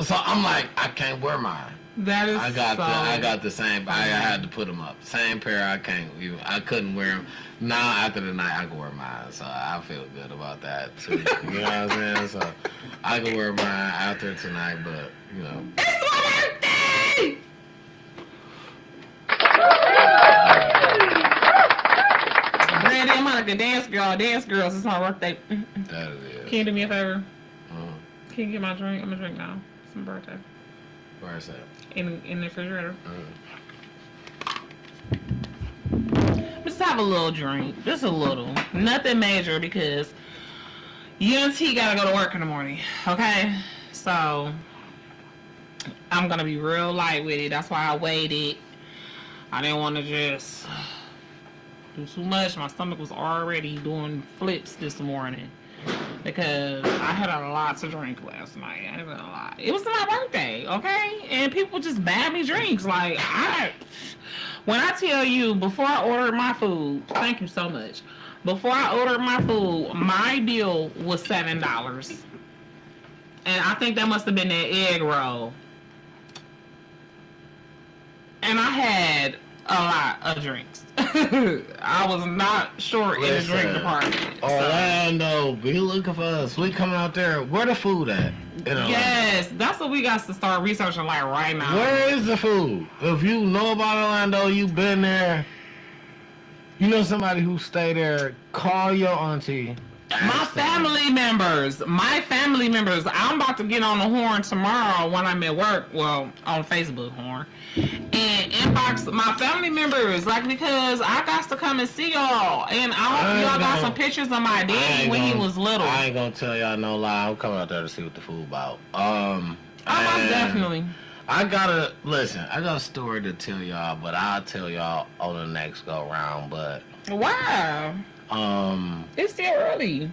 So I'm like, I can't wear mine. That is I got so the same. I had to put them up. Same pair. I couldn't wear them. Now after the night, I can wear mine. So I feel good about that too. You know what I'm saying? So I can wear mine after tonight, but It's my birthday! Man, I'm like a dance girl. Dance girls, it's my birthday. that it is. Can you do me a favor? Mhm. Can you get my drink? I'm gonna drink now. It's my birthday. Where's that? In the refrigerator. Mm. Just have a little drink. Just a little. Nothing major because UNT gotta go to work in the morning. Okay? So I'm gonna be real light with it. That's why I waited. I didn't want to just do too much. My stomach was already doing flips this morning because I had a lot to drink last night. I had a lot. It was my birthday, okay? And people just buy me drinks. Like, when I tell you, before I ordered my food, thank you so much. Before I ordered my food, my bill was $7. And I think that must have been that egg roll. And I had a lot of drinks. I was not short in the drink department. So. Orlando, be looking for us. We coming out there. Where the food at? Yes, that's what we got to start researching like right now. Where is the food? If you know about Orlando, you've been there. You know somebody who stay there, call your auntie. My family members. I'm about to get on the horn tomorrow when I'm at work. Well, on Facebook horn. And inbox my family members, like, because I got to come and see y'all. And I hope y'all got some pictures of my daddy when he was little. I ain't gonna tell y'all no lie. I'm coming out there to see what the food about. Oh, definitely. I got a story to tell y'all, but I'll tell y'all on the next go round. But Wow. It's still early.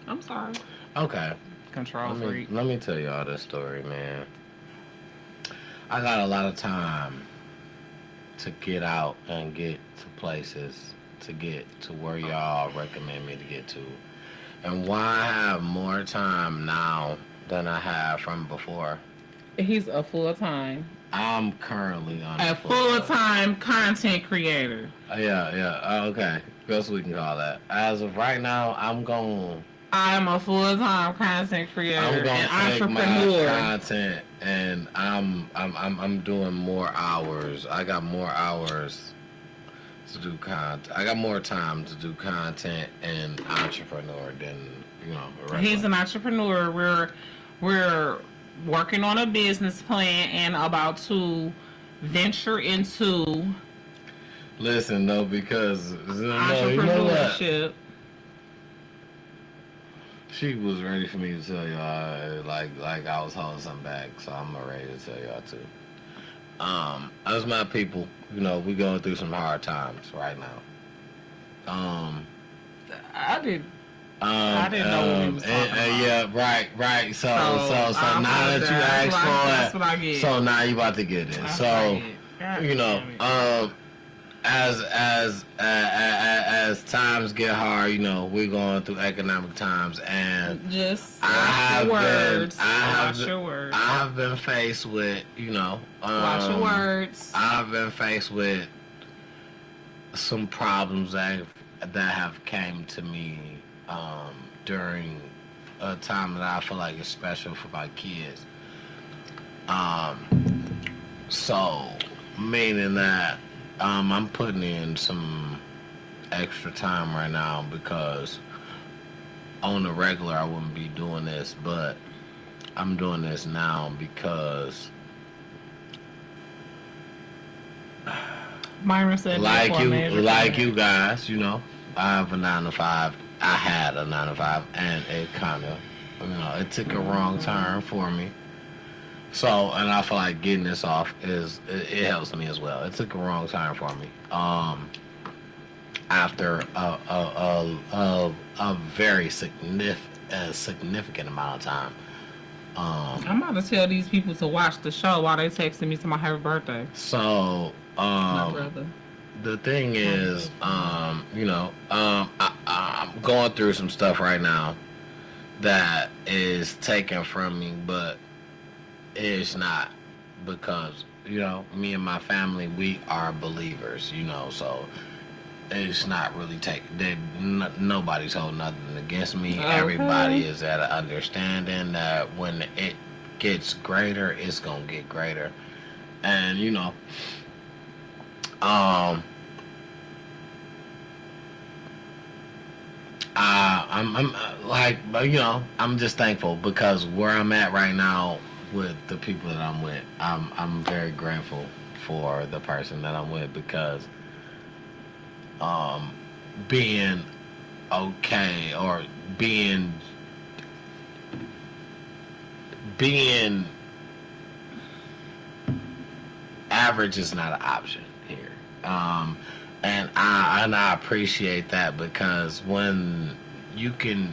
I'm sorry. Okay. Control freak. Let me tell y'all this story, man. I got a lot of time to get out and get to places, to get to where y'all recommend me to get to. And why I have more time now than I have from before. He's a full-time. I'm currently on a full-time content creator. Yeah. Okay. That's what we can call that. As of right now, I'm a full-time content creator I'm gonna and take entrepreneur. my content and I'm doing more hours. I got more hours to do content. I got more time to do content and entrepreneur than He's an entrepreneur. We're working on a business plan and about to venture into Listen, though, because entrepreneurship. She was ready for me to tell y'all, like I was holding something back, so I'm ready to tell y'all too. As my people, we going through some hard times right now. I didn't know what we was talking about. Yeah, right. So now that you asked for it, that's what I get. So now you about to get it. As times get hard, we're going through economic times, and just watch your words. I have been faced with, watch your words. I've been faced with some problems that have came to me during a time that I feel like is special for my kids. So meaning that I'm putting in some extra time right now because on the regular I wouldn't be doing this, but I'm doing this now because Myron said like you guys, I have a 9 to 5. I had a 9 to 5 and it kind of, it took a wrong turn for me. So, and I feel like getting this off it helps me as well. It took a wrong turn for me. After a very significant amount of time. I'm about to tell these people to watch the show while they texting me to my happy birthday. So, my brother. The thing is, I'm going through some stuff right now that is taken from me, but it's not, because me and my family, we are believers, so it's not really nobody's holding nothing against me. Okay. Everybody is at an understanding that when it gets greater, it's gonna get greater. And I'm just thankful because where I'm at right now with the people that I'm with, I'm very grateful for the person that I'm with, because being okay or being average is not an option here. And I appreciate that, because when you can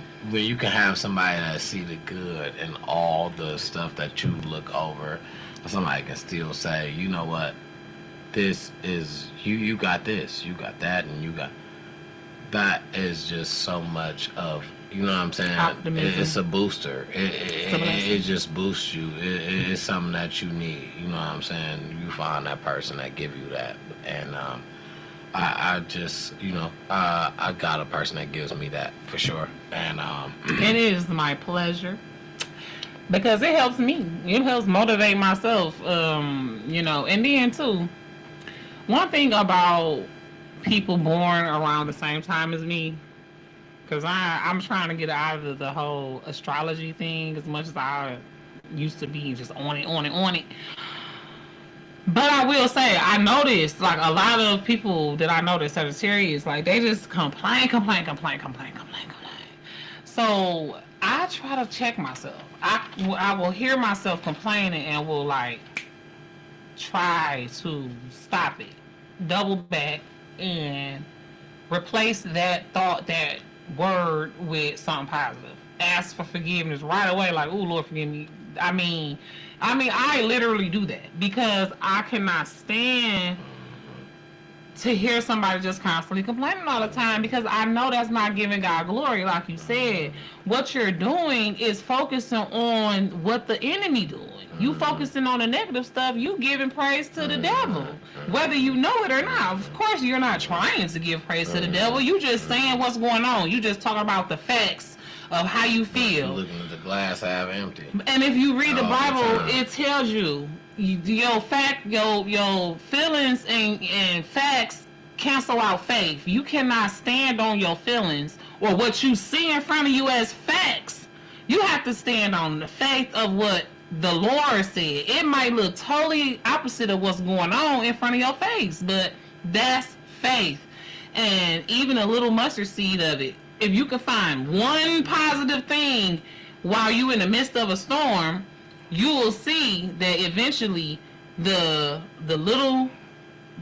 have somebody that see the good in all the stuff that you look over, somebody can still say, you know what, this is you got this, you got that, and you got that, is just so much of, you know what I'm saying? Optimism. It's a booster. a blessing. It just boosts you. It's something that you need. You know what I'm saying? You find that person that give you that, and I just, you know, I got a person that gives me that for sure, and It is my pleasure because it helps me. It helps motivate myself. You know, and then too, one thing about people born around the same time as me, because I'm trying to get out of the whole astrology thing as much as I used to be just on it. But I will say, I noticed, like, a lot of people that I know that Sagittarius, like, they just complain. So I try to check myself. I will hear myself complaining and will, like, try to stop it. Double back and replace that thought, that word, with something positive. Ask for forgiveness right away, like, "Ooh, Lord, forgive me." I mean, I literally do that because I cannot stand to hear somebody just constantly complaining all the time, because I know that's not giving God glory. Like you said, what you're doing is focusing on what the enemy doing. You focusing on the negative stuff, you giving praise to the devil, whether you know it or not. Of course, you're not trying to give praise to the devil. You just saying what's going on. You just talking about the facts of how you feel. looking at the glass half empty. And if you read the All the Bible, time. it tells you your feelings and facts cancel out faith. You cannot stand on your feelings or what you see in front of you as facts. You have to stand on the faith of what the Lord said. It might look totally opposite of what's going on in front of your face, but that's faith. And even a little mustard seed of it, if you can find one positive thing while you in the midst of a storm, you will see that eventually the little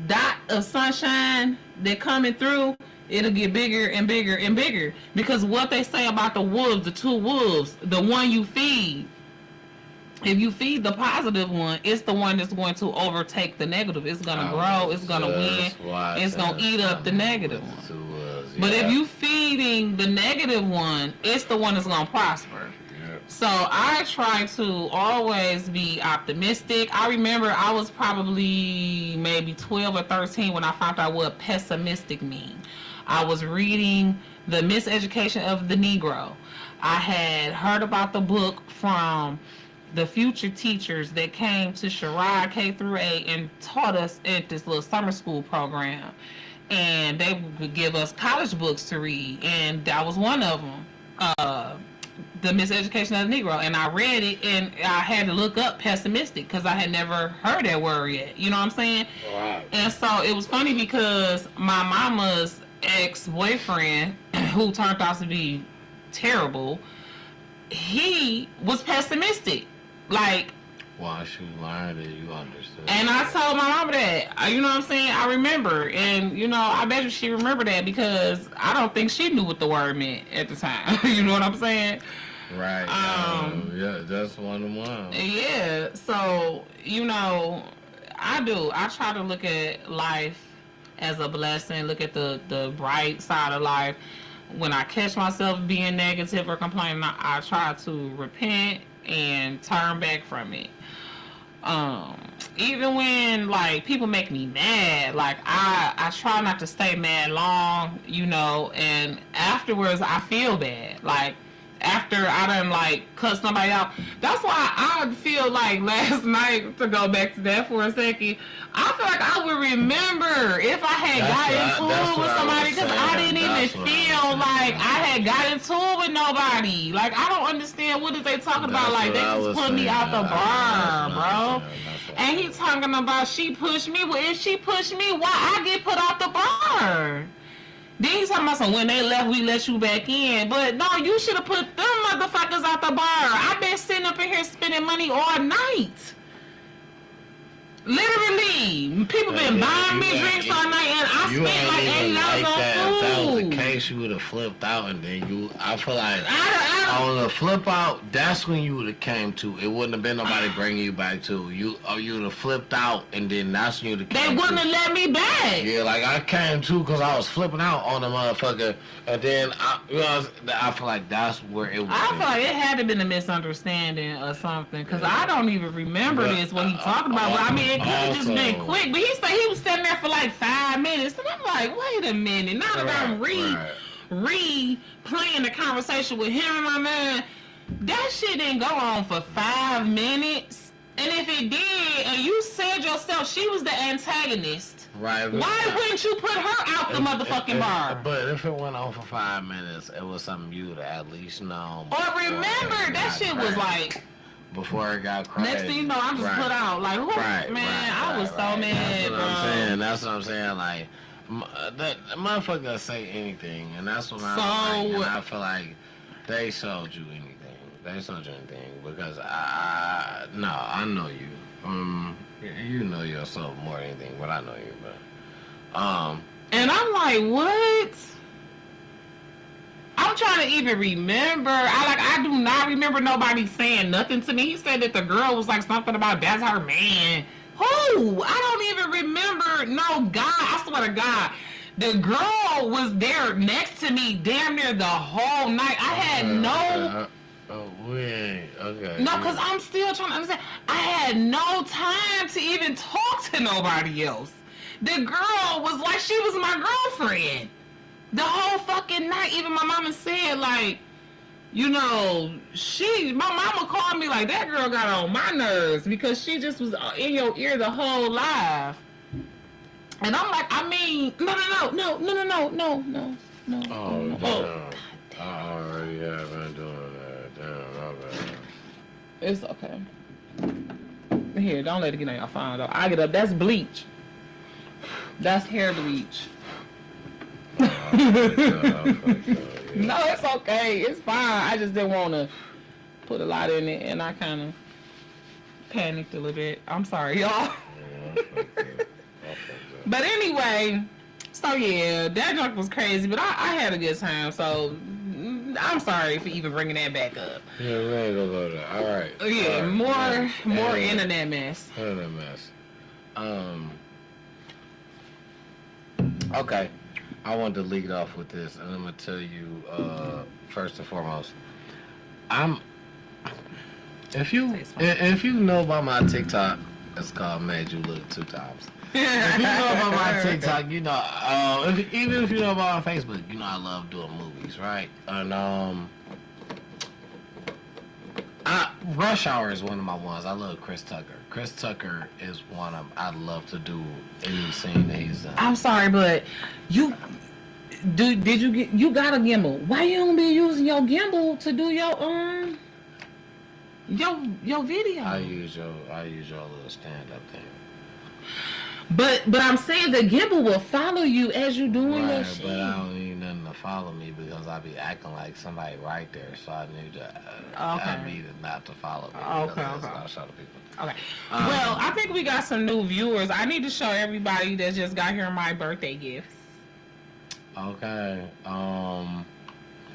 dot of sunshine that coming through, it'll get bigger and bigger and bigger. Because what they say about the wolves, the two wolves, the one you feed, if you feed the positive one, it's the one that's going to overtake the negative. It's going to grow, it's going to win, it's going to eat up the negative one. But if you feeding the negative one, it's the one that's going to prosper. So I try to always be optimistic. I remember I was probably maybe 12 or 13 when I found out what pessimistic mean. I was reading The Miseducation of the Negro. I had heard about the book from the future teachers that came to Sherrod K through 8 and taught us at this little summer school program. And they would give us college books to read, and that was one of them. The Miseducation of the Negro, and I read it, and I had to look up pessimistic because I had never heard that word yet. You know what I'm saying? Wow. And so it was funny because my mama's ex-boyfriend, who turned out to be terrible, he was pessimistic. Like, Once you learned it, you understood. and I told my mama that, you know what I'm saying? I remember, and you know, I bet you she remembered that because I don't think she knew what the word meant at the time. You know what I'm saying? Right. Yeah, that's one of them. Yeah, so, you know, I do. I try to look at life as a blessing, look at the bright side of life. When I catch myself being negative or complaining, I try to repent and turn back from it. Even when, like, people make me mad, like, I try not to stay mad long, you know, and afterwards I feel bad. Like, after I done, like, cut somebody out. That's why I feel like last night, to go back to that for a second, I feel like I would remember if I had got into it with somebody, because I didn't even feel like I had got into it with nobody. Like, I don't understand what is they talking about. Like, they just put me out the bar, bro. And he talking about she pushed me. Well, if she pushed me, why I get put out the bar? Then he's talking about some, when they left, we let you back in. But no, you should have put them motherfuckers out the bar. I've been sitting up in here spending money all night. Literally. People been buying me drinks all night, and I You spent like ain't even like $80 on that. If that was the food. case, you would have flipped out, and then I feel like I on the flip out, that's when you would have came to. It wouldn't have been nobody bringing you back to. You would have flipped out, and then that's when you would have they came wouldn't to. have let me back. Yeah, like I came to because I was flipping out on the motherfucker, and then I feel like that's where it was. I feel like it had to been a misunderstanding or something, because I don't even remember But, this, what he talking about. But I mean, it could have just been also- quick. But he said he was sitting there for like 5 minutes. And I'm like, wait a minute. Now that I'm replaying the conversation with him in my mind, that shit didn't go on for 5 minutes. And if it did, and you said yourself she was the antagonist, Right. why wouldn't you put her out the motherfucking bar? But if it went on for 5 minutes, it was something you would have at least known. Or remember, that shit was like, before it got crazy. next thing you know, I'm just put out. Like, who? Man, I was so mad, That's what I'm bro. saying. That's what I'm saying. Like, that motherfucker can say anything, and that's what I like. And I feel like they sold you anything. They sold you anything because I know you. You know yourself more than anything, but I know you. But And I'm like, what? I'm trying to even remember. I do not remember nobody saying nothing to me. He said that the girl was like something about that's her man. Who? I don't even remember. No, God, I swear to God. The girl was there next to me damn near the whole night. I had no... okay. No, because I'm still trying to understand. I had no time to even talk to nobody else. The girl was like she was my girlfriend. The whole fucking night. Even my mama said, like, you know, my mama called me like, that girl got on my nerves because she just was in your ear the whole live. And I'm like, I mean, no. Oh, damn. I already have been doing that. Damn, my bad. It's okay. Here, don't let it get on your phone, though. I get up. That's bleach. That's hair bleach. No, it's okay. It's fine. I just didn't want to put a lot in it, and I kind of panicked a little bit. I'm sorry, y'all. But anyway, so yeah, that junk was crazy, but I had a good time, so I'm sorry for even bringing that back up. Yeah, we ain't gonna go there. All right. Yeah, All right. more internet mess. Internet mess. Okay. I wanted to lead off with this, and I'm gonna tell you first and foremost. If you know about my TikTok, it's called "Made You Look 2 Times." If you know about my TikTok, you know. Even if you know about my Facebook, you know I love doing movies, right? And Rush Hour is one of my ones. I love Chris Tucker. Chris Tucker is one of I'd love to do any scene that he's done. I'm sorry, but you got a gimbal. Why you don't be using your gimbal to do your video? I use your little stand up thing. But I'm saying the gimbal will follow you as you doing your Right, shit. but I don't need nothing to follow me because I be acting like somebody right there, so I need to. I need it not to follow me. Okay. I'll show the people. Okay. Well, I think we got some new viewers. I need to show everybody that just got here my birthday gifts. Okay.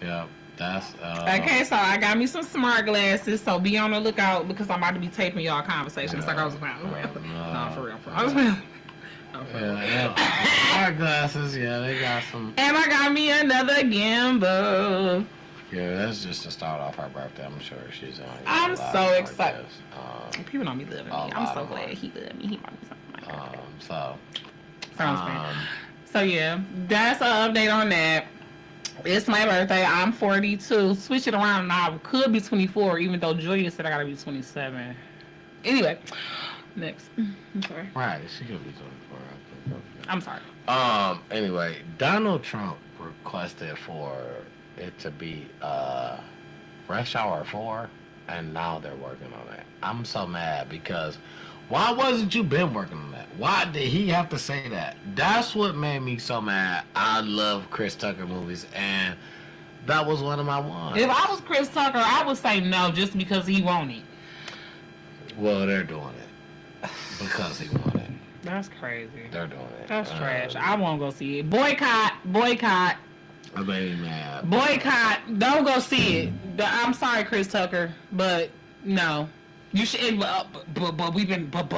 Yep. That's. Okay, so I got me some smart glasses, so be on the lookout because I'm about to be taping y'all conversations. Like I was playing. No, for real. I was playing. Yeah. Smart glasses. Yeah, they got some. And I got me another gimbal. Yeah, that's just to start off our birthday. I'm sure she's on. I'm so excited. Gifts. People don't be loving me. I'm so glad he loved me. He bought me something like that. So. Sounds fun. So yeah, that's an update on that. It's my birthday. I'm 42. Switch it around now. Could be 24, even though Julia said I gotta be 27. Anyway, next. I'm sorry. Right, she could be 24. I'm sorry. Anyway, Donald Trump requested for it to be Rush Hour 4, and now they're working on it. I'm so mad because why wasn't you been working on that? Why did he have to say that? That's what made me so mad. I love Chris Tucker movies, and that was one of my ones. If I was Chris Tucker, I would say no just because he won't it. Well, they're doing it because he wanted it. That's crazy. They're doing it. That's trash. I won't go see it. Boycott. I made me mad. Boycott. Don't go see it. I'm sorry, Chris Tucker, but no. You should. But we've been. But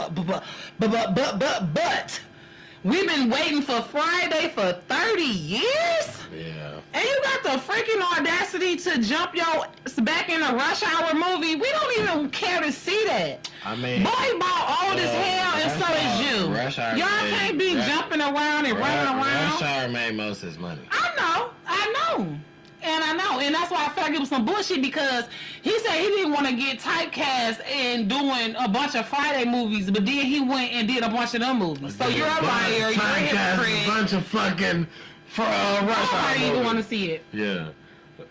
we've been waiting for Friday for 30 years. Yeah. And you got the freaking audacity to jump your ass back in a Rush Hour movie. We don't even care to see that. I mean, Boy, ball old as hell, and so is you. Rush Hour Y'all made- can't be jumping around and running Rush around. Hour made most of his money. I know. And that's why I felt like it was some bullshit, because he said he didn't want to get typecast in doing a bunch of Friday movies, but then he went and did a bunch of them movies. So you're a liar, you're a Typecast a hypocrite. bunch of fucking Rush Hour Nobody even movies. want to see it. Yeah.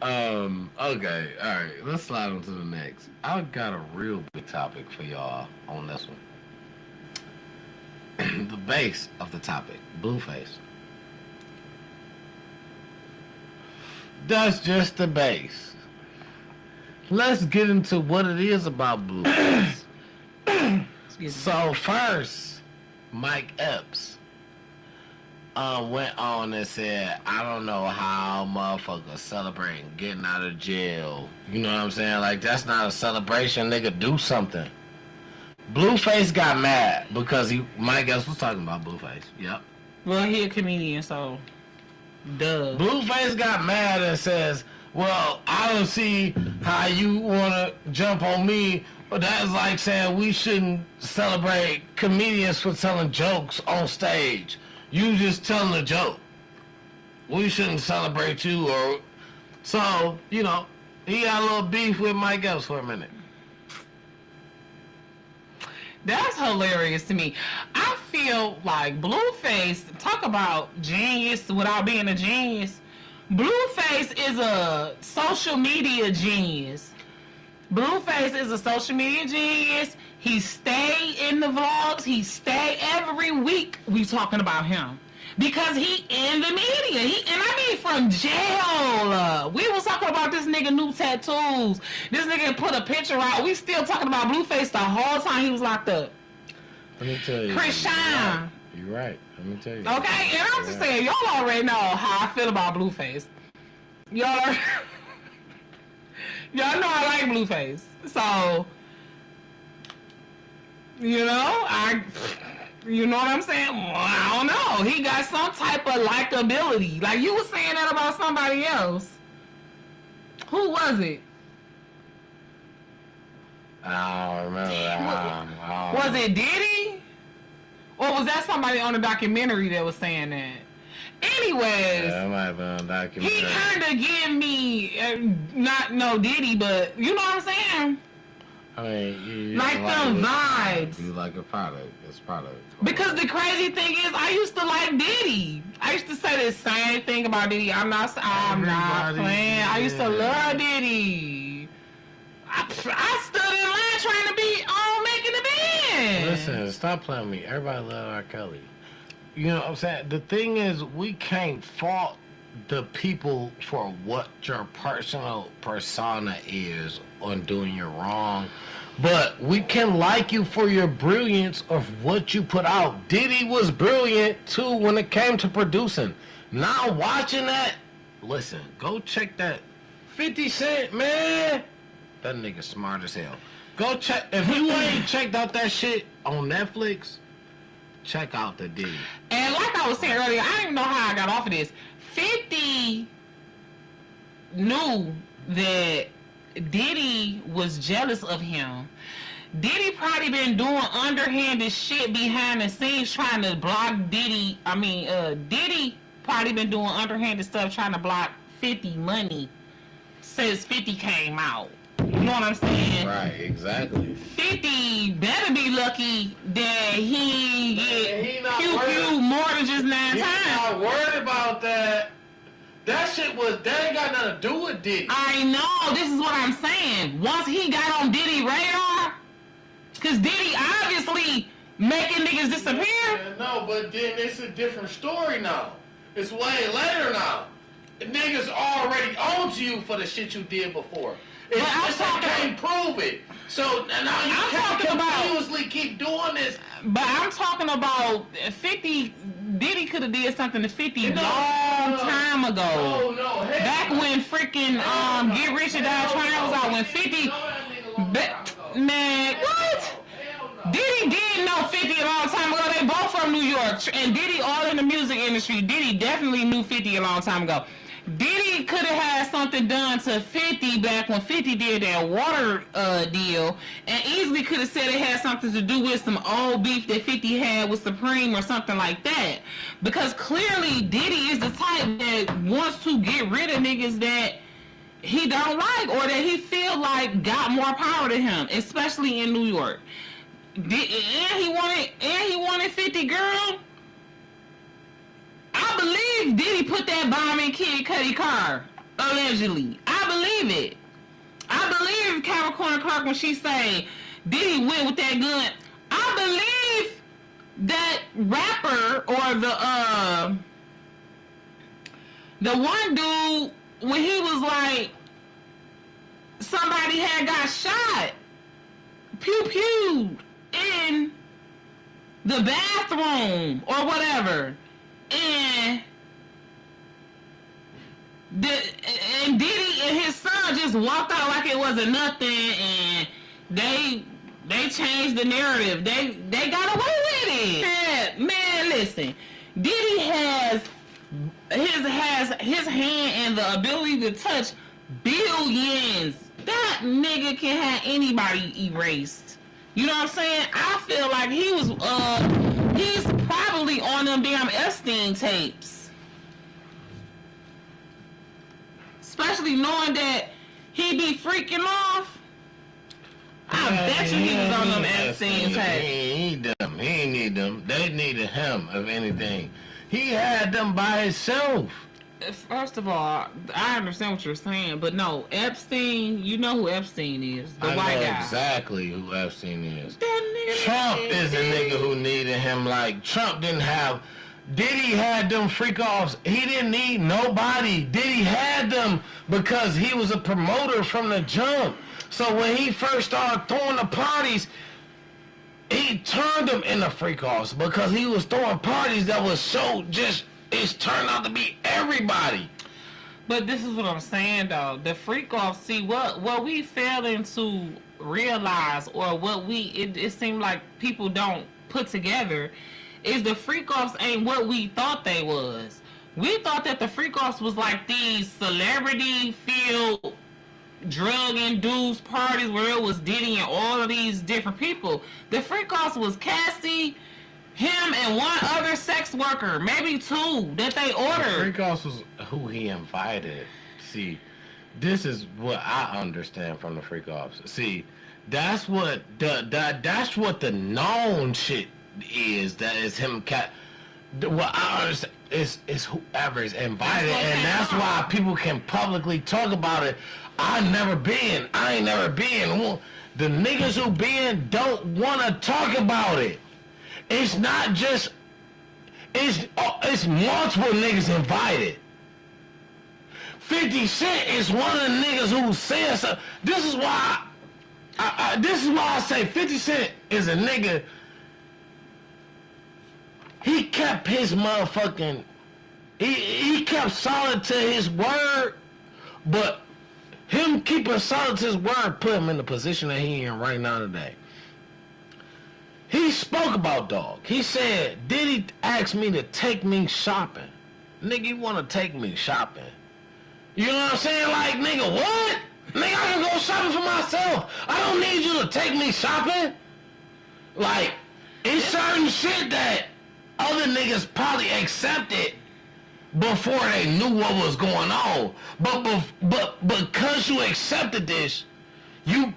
Okay. All right. Let's slide on to the next. I got a real big topic for y'all on this one. The base of the topic, Blueface. That's just the base. Let's get into what it is about Blueface. Excuse me. So first, Mike Epps went on and said, I don't know how motherfuckers celebrating getting out of jail. You know what I'm saying? Like, that's not a celebration, nigga. Do something. Blueface got mad because Mike Epps was talking about Blueface. Yep. Well, he a comedian, so duh. Blueface got mad and says, well, I don't see how you want to jump on me, but that's like saying we shouldn't celebrate comedians for telling jokes on stage. You just telling a joke. We shouldn't celebrate you. Or so, you know, he got a little beef with Mike Epps for a minute. That's hilarious to me. I feel like Blueface, talk about genius without being a genius. Blueface is a social media genius. Blueface is a social media genius. He stay in the vlogs. He stay every week. We talking about him because he in the media. And I mean from jail. We was talking about this nigga new tattoos. This nigga put a picture out. We still talking about Blueface the whole time he was locked up. Let me tell you. Krishan. You're right. Let me tell you. Okay, and I'm just saying, y'all already know how I feel about Blueface. Y'all know I like Blueface. So, you know what I'm saying? Well, I don't know. He got some type of likability. Like you were saying that about somebody else. Who was it? I don't remember. Was it Diddy? Or was that somebody on the documentary that was saying that? Anyways, Yeah, it might have been a documentary. he kind of give me, not no Diddy, but you know what I'm saying? I mean, you Like them vibes. You like a product. It's product. Because the crazy thing is, I used to like Diddy. I used to say the same thing about Diddy. I'm not Everybody playing. I used to did. love Diddy. I stood in line trying to be on Making the Band. Listen, stop playing with me. Everybody love R. Kelly. You know what I'm saying? The thing is, we can't fault the people for what your personal persona is on doing you wrong. But we can like you for your brilliance of what you put out. Diddy was brilliant too when it came to producing. Now watching that, listen, go check that 50 Cent, man. That nigga smart as hell. Go check, if you ain't checked out that shit on Netflix, check out the Diddy. And like I was saying earlier, I don't even know how I got off of this. 50 knew that Diddy was jealous of him. Diddy probably been doing underhanded shit behind the scenes trying to block Diddy. Diddy probably been doing underhanded stuff trying to block 50 money since 50 came out. You know what I'm saying? Right, exactly. 50 better be lucky that he He get not QQ more than just 9 He's times. not worried about that. That ain't got nothing to do with Diddy. I know, this is what I'm saying. Once he got on Diddy radar, because Diddy obviously making niggas disappear. Yeah, no, but then it's a different story now. It's way later now. The niggas already on to you for the shit you did before. It's But I'm just they talking- can't prove it. So now you I'm can't talking about- continuously keep doing this. But I'm talking about 50. Diddy could have did something to 50 No, long no, time ago. No, hell Back no. when freaking Get Rich or Die Trying was out, when 50. Man, what? Diddy did know 50 a long time ago. They both from New York, and Diddy all in the music industry. Diddy definitely knew 50 a long time ago. Diddy could have had something done to 50 back when 50 did that water deal, and easily could have said it had something to do with some old beef that 50 had with Supreme or something like that. Because clearly Diddy is the type that wants to get rid of niggas that he don't like or that he feel like got more power to him, especially in New York. And he wanted 50, girl. I believe Diddy put that bomb in Kid Cudi car, allegedly. I believe it. I believe Capricorn Clark when she say Diddy went with that gun. I believe that rapper or the one dude when he was like somebody had got shot, pew-pewed in the bathroom or whatever. And Diddy and his son just walked out like it wasn't nothing, and they changed the narrative. They got away with it. Man, listen, Diddy has his hand and the ability to touch billions. That nigga can have anybody erased. You know what I'm saying? I feel like he's probably on them damn Epstein tapes. Especially knowing that he be freaking off. I bet you he was on them Epstein He tapes. ain't need them. He ain't need them. They needed him, if anything. He had them by himself. First of all, I understand what you're saying, but no, Epstein, you know who Epstein is, the I white know guy. exactly who Epstein is. That nigga Trump is a nigga who needed him. Like, Trump didn't have... Diddy had them freak-offs. He didn't need nobody. Diddy had them because he was a promoter from the jump. So when he first started throwing the parties, he turned them into freak-offs because he was throwing parties that was so just... It's turned out to be everybody. But this is what I'm saying, though. The freak off, see, what we failing to realize, or what it seemed like people don't put together, is the freak offs ain't what we thought they was. We thought that the freak offs was like these celebrity-filled, drug-induced parties where it was Diddy and all of these different people. The freak offs was Cassie, him, and one other sex worker, maybe two, that they ordered. Freak-offs was who he invited. See, this is what I understand from the freak-offs. See, that's what that's what the known shit is. That is him. What I understand is whoever is invited, and that's why people can publicly talk about it. I ain't never been. The niggas who been don't want to talk about it. It's not just, it's multiple niggas invited. 50 Cent is one of the niggas who says so. This is why I say 50 Cent is a nigga. He kept his motherfucking, he kept solid to his word, but him keeping solid to his word put him in the position that he in right now today. He spoke about dog. He said, Diddy asked me to take me shopping. Nigga, you want to take me shopping? You know what I'm saying? Like, nigga, what? Nigga, I can go shopping for myself. I don't need you to take me shopping. Like, it's certain shit that other niggas probably accepted before they knew what was going on. But because you accepted this, you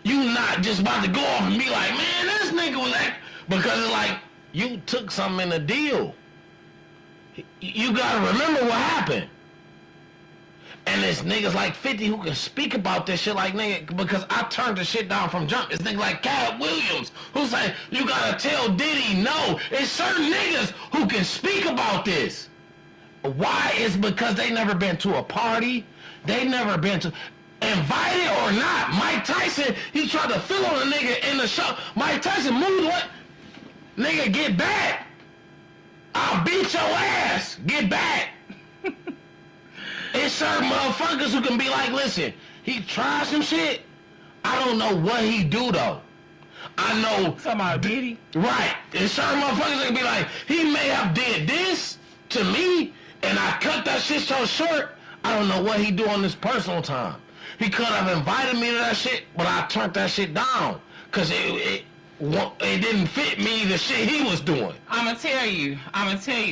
not just about to go off and be like, man, this nigga was like, because it's like, you took something in the deal. You gotta remember what happened. And it's niggas like 50 who can speak about this shit like, nigga, because I turned the shit down from jump. It's niggas like Cat Williams who say, you gotta tell Diddy no. It's certain niggas who can speak about this. Why? It's because they never been to a party. They never been to... invited or not. Mike Tyson, he tried to fill on a nigga in the show. Mike Tyson moved what? Nigga, get back. I'll beat your ass. Get back. It's certain motherfuckers who can be like, listen, he tried some shit. I don't know what he do though. I know. Talking about Diddy. Right. And certain motherfuckers that can be like, he may have did this to me, and I cut that shit so short. I don't know what he do on this personal time. He could have invited me to that shit, but I turned that shit down. Cause it didn't fit me, the shit he was doing. I'ma tell you.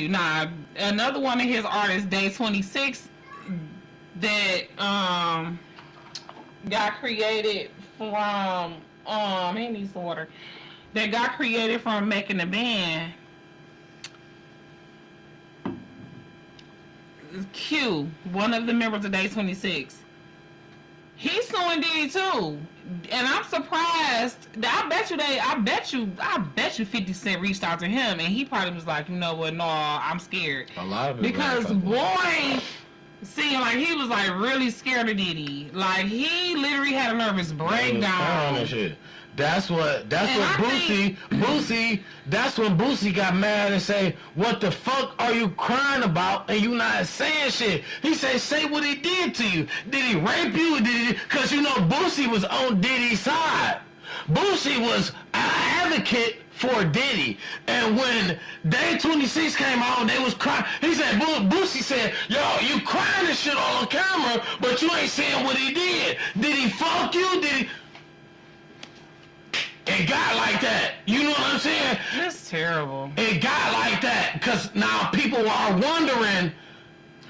Nah, another one of his artists, Day 26, that got created from he needs some water. That got created from making the band. Q, one of the members of Day 26. He's suing Diddy too. And I'm surprised. I bet you 50 Cent reached out to him and he probably was like, you know what, no, I'm scared. A lot of people because boy seemed like he was like really scared of Diddy. Like he literally had a nervous breakdown. And shit. That's what I Boosie, that's when Boosie got mad and say, what the fuck are you crying about and you not saying shit? He said, say what he did to you. Did he rape you? Because you know Boosie was on Diddy's side. Boosie was an advocate for Diddy. And when Day 26 came out, they was crying. He said, Boosie said, yo, you crying this shit on camera, but you ain't saying what he did. Did he fuck you? Did he... It got like that. You know what I'm saying? That's terrible. It got like that because now people are wondering,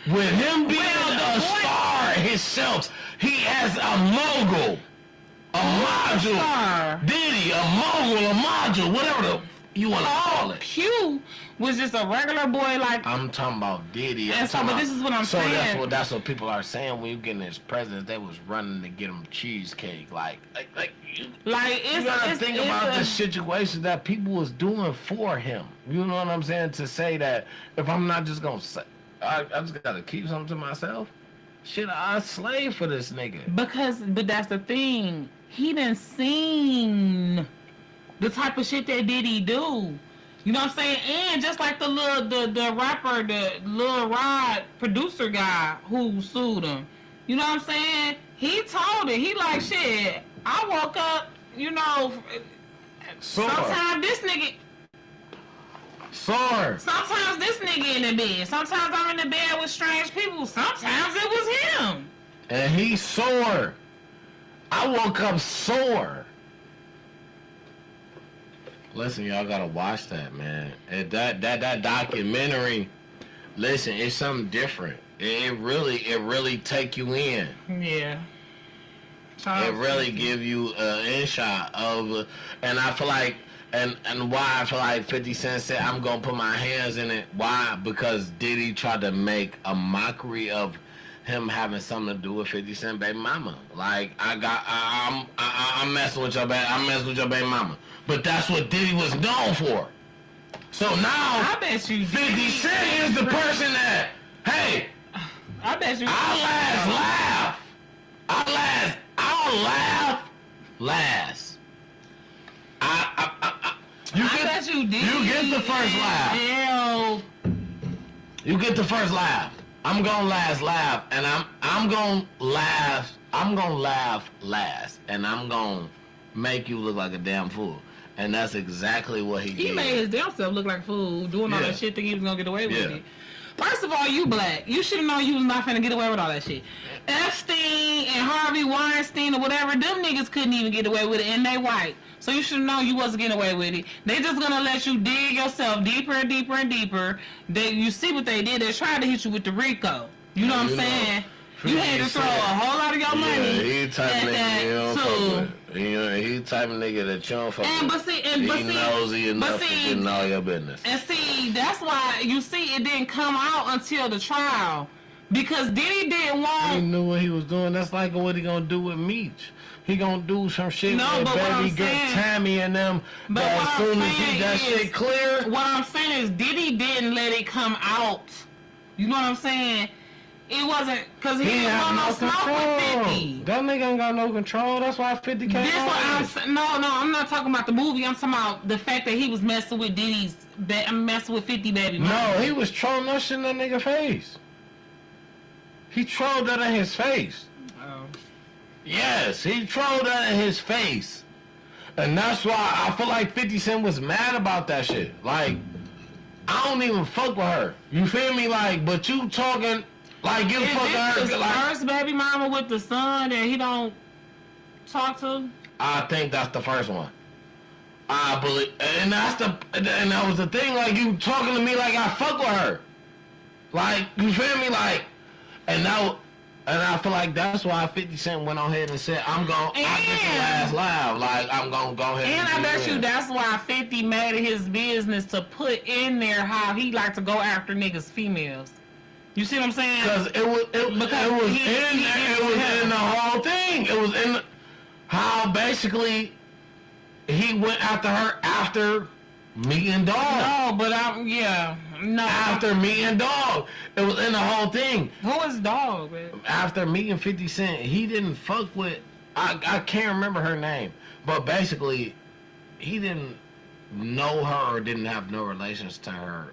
with him being a star himself, he has a mogul, a module, Star. Diddy, a mogul, a module, whatever you want to call it. Q was just a regular boy like. I'm talking about Diddy. And so, but this is what I'm so saying. that's what people are saying when you get in his presence. They was running to get him cheesecake. Like you gotta think about the situation that people was doing for him. You know what I'm saying? To say that if I'm not just gonna say, I just gotta keep something to myself. Shit, I slave for this nigga. But that's the thing. He done seen the type of shit that Diddy do. You know what I'm saying? And just like the rapper, the Lil Rod producer guy who sued him. You know what I'm saying? He told it. He like, shit, I woke up, you know, sometimes this nigga... Sore. Sometimes this nigga in the bed. Sometimes I'm in the bed with strange people. Sometimes it was him. And he's sore. I woke up sore. Listen, y'all gotta watch that, man. And that documentary, listen, it's something different. It really take you in. Yeah. It really give you an insight of, and I feel like, and why I feel like 50 Cent said, I'm gonna put my hands in it. Why? Because Diddy tried to make a mockery of him having something to do with 50 Cent baby mama. Like, I'm messing with your baby mama. But that's what Diddy was known for. So now, I bet you 50 Cent is the person that, hey, I bet you I'll laugh. You get the first laugh. Ew. You get the first laugh. I'm gonna laugh, and I'm gonna laugh. I'm gonna laugh last, and I'm gonna make you look like a damn fool. And that's exactly what he did. He made his damn self look like a fool, doing all that shit, thinking he was gonna get away with it. First of all, you black. You should have known you was not finna get away with all that shit. Epstein and Harvey Weinstein or whatever, them niggas couldn't even get away with it, and they white. So you should have known you wasn't getting away with it. They just gonna let you dig yourself deeper and deeper and deeper. You see what they did? They tried to hit you with the RICO. You know what I'm saying? You had to throw a whole lot of your money he type at nigga that you don't too. fuck with. You know, he type of nigga that you don't fuck with. He nosy enough to get in all your business. And see, that's why you see it didn't come out until the trial. Because Diddy didn't want... He knew what he was doing. That's like what he gonna do with Meech. He gonna do some shit with baby girl Tammy and them. But as soon as he that shit clear. What I'm saying is Diddy didn't let it come out. You know what I'm saying? It wasn't because he He didn't have want no no smoke with control. 50. That nigga ain't got no control. That's why 50 came This what on. I'm saying. No, I'm not talking about the movie. I'm talking about the fact that he was messing with Diddy's. I'm messing with 50 baby. No, mama. he was trolling that shit in that nigga face. He trolled that in his face. Oh. Yes, he trolled that in his face. And that's why I feel like 50 Cent was mad about that shit. Like, I don't even fuck with her. You feel me? Like, but you talking like you Is fuck this her. his Like, first baby mama with the son that he don't talk to? I think that's the first one. I believe, and that was the thing. Like, you talking to me like I fuck with her. Like, you feel me? Like, and I feel like that's why 50 Cent went on ahead and said, I get the last laugh. Like, I'm gonna go ahead And I do bet it. you that's why 50 made it his business to put in there how he like to go after niggas females. You see what I'm saying? Because it was in the whole thing. It was in how basically he went after her after me and Dog. No, but no. After me and Dog. It was in the whole thing. Who is Dog, man? After meeting 50 Cent, he didn't fuck with, I can't remember her name, but basically, he didn't know her or didn't have no relations to her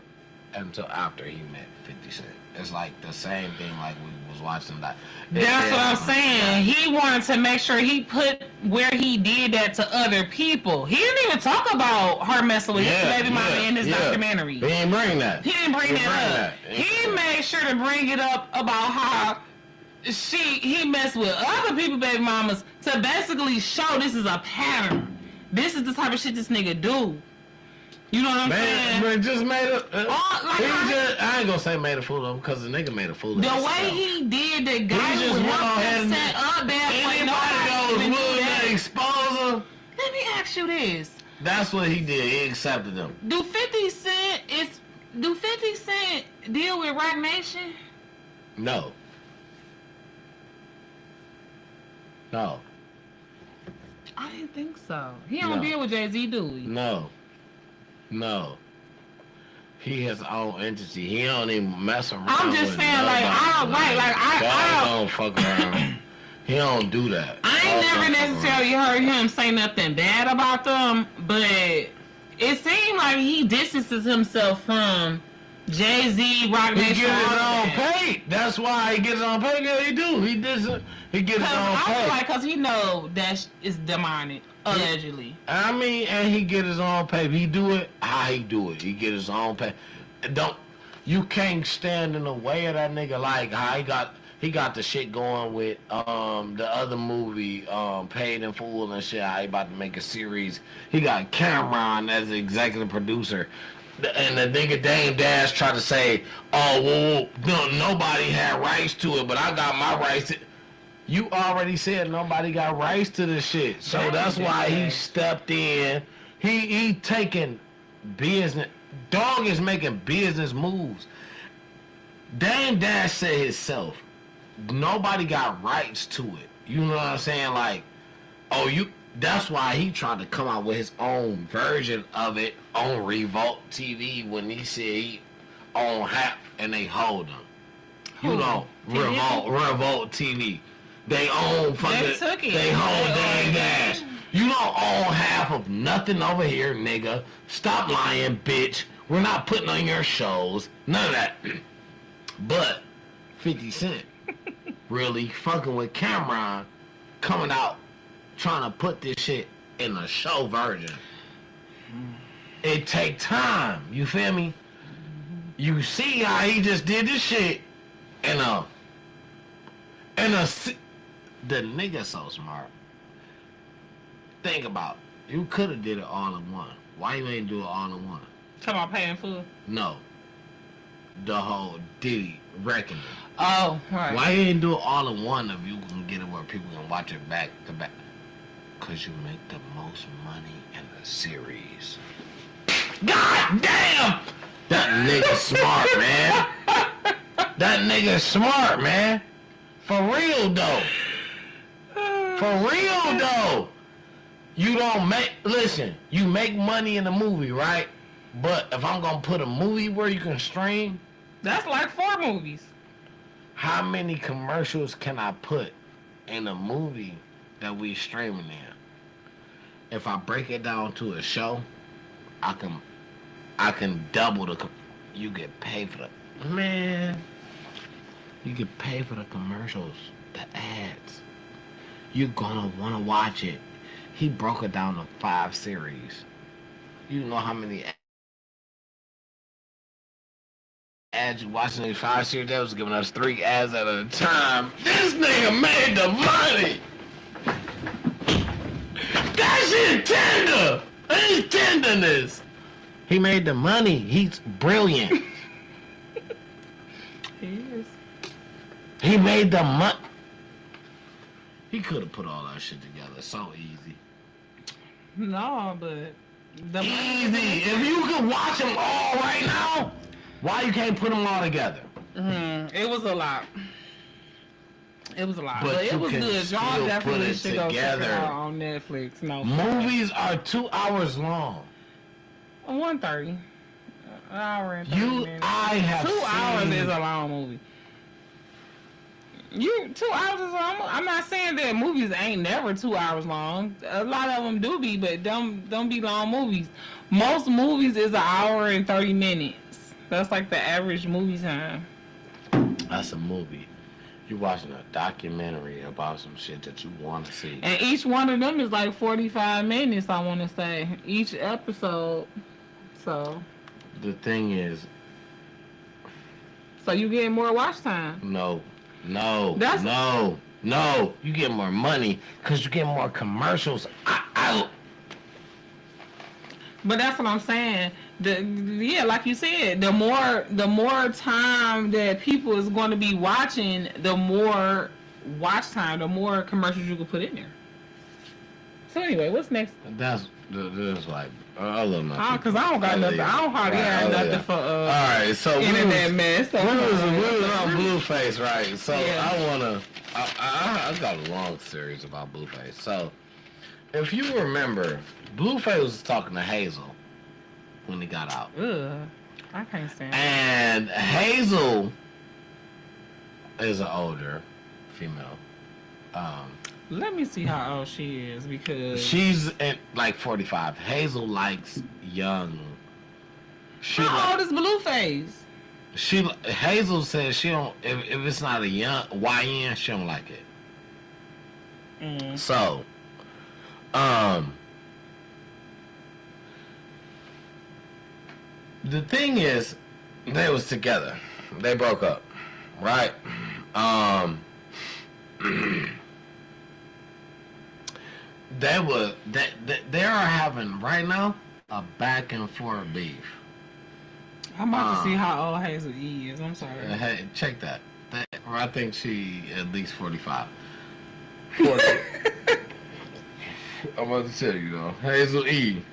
until after he met 50 Cent. It's like the same thing like we was watching that. That's what I'm saying. He wanted to make sure he put where he did that to other people. He didn't even talk about her messing with his baby mama in this documentary. He didn't bring that. He didn't bring that up. He made sure to bring it up about how he messed with other people, baby mamas, to basically show this is a pattern. This is the type of shit this nigga do. You know what I'm saying? Man, just made a. I ain't gonna say made a fool of him because the nigga made a fool of the himself. way he did, the guy just was went on ahead and- set up there. Anybody goes willing to expose him, Let me ask you this: that's what he did. He accepted them. Do 50 Cent deal with Roc Nation? No. No. I didn't think so. He don't No. deal with Jay-Z, do he? No. No. He has his own entity. He don't even mess around. I'm just with saying, like, nobody. I don't like, Dog don't fuck around. He don't do that. I ain't Dog never don't fuck necessarily heard him say nothing bad about them, but it seemed like he distances himself from Jay-Z, Roc around. He Nation. get his all own that. pay. That's why he gets his own pay. Yeah, he do. He get his own I feel pay. like, cause he know that is demonic, allegedly. I mean, and he get his own pay. He do it how he do it. He get his own pay. You can't stand in the way of that nigga like how he got the shit going with the other movie, Paid in Full and shit. How he about to make a series. He got Cameron as the executive producer. And the nigga Dame Dash tried to say, oh, well, no, nobody had rights to it, but I got my rights to. You already said nobody got rights to this shit. So that's why he stepped in. He taking business. Dog is making business moves. Dame Dash said himself, nobody got rights to it. You know what I'm saying? Like, that's why he tried to come out with his own version of it on Revolt TV when he said he own half and they hold him. You know, Revolt TV. They own fucking. They hold Dame Dash. You don't own half of nothing over here, nigga. Stop lying, bitch. We're not putting on your shows. None of that. But 50 Cent really fucking with Cameron coming out trying to put this shit in a show version. It take time. You feel me? You see how he just did this shit the nigga so smart. Think about it. You could have did it all in one. Why you ain't do it all in one? Talking about paying food. No. The whole Diddy reckoning. Oh, right. Why you ain't do it all in one if you can get it where people can watch it back to back? Cause you make the most money in the series. God damn! That nigga smart, man. That nigga smart, man. For real though. For real though. You don't make, listen, you make money in a movie, right? But if I'm gonna put a movie where you can stream, That's like 4 movies. how many commercials can I put in a movie that we streaming in? If I break it down to a show, I can double you get paid for the man. You get paid for the commercials, the ads. You're gonna wanna watch it. He broke it down to 5 series. You know how many ads you watching these 5 series? That was giving us 3 ads at a time. This nigga made the money. That shit tender. It's tenderness. He made the money. He's brilliant. He is. He made the money. He could have put all that shit together so easy. No, but the Easy. If you could watch them all right now, why you can't put them all together? it was a lot. It was a lot, But but you it was can good. still Y'all put definitely it should go check it together. out on Netflix. No, Movies are 2 hours long. 1:30, an hour and 30 minutes. I have 2 hours seen- is a long movie. 2 hours is long. I'm not saying that movies ain't never 2 hours long. A lot of them do be, but don't be long movies. Most movies is an hour and 30 minutes. That's like the average movie time. That's a movie. You're watching a documentary about some shit that you want to see. And each one of them is like 45 minutes, I want to say. Each episode. So The thing is, you get more watch time. no. That's- You get more money because you get more commercials. But that's what I'm saying. Yeah, like you said, the more time that people is going to be watching, the more watch time, the more commercials you can put in there. So anyway, what's next? That's like I love my. Because I don't got nothing. I don't hardly have nothing for All right, so internet mess. So we was on Blueface, right? So Yeah. I got a long series about Blueface. So if you remember, Blueface was talking to Hazel when he got out, Ugh, I can't stand it. and Hazel is an older female. Let me see how old she is because She's at like 45. Hazel likes young. She how like, old is Blueface? Hazel says she don't if it's not a young YN, she don't like it. Mm. So, the thing is, they was together. They broke up, right? They are having right now a back and forth beef. I'm about to see how old Hazel E is. I'm sorry. Hey, check that. I think she at least 45. 40. I'm about to tell you though. Hazel E.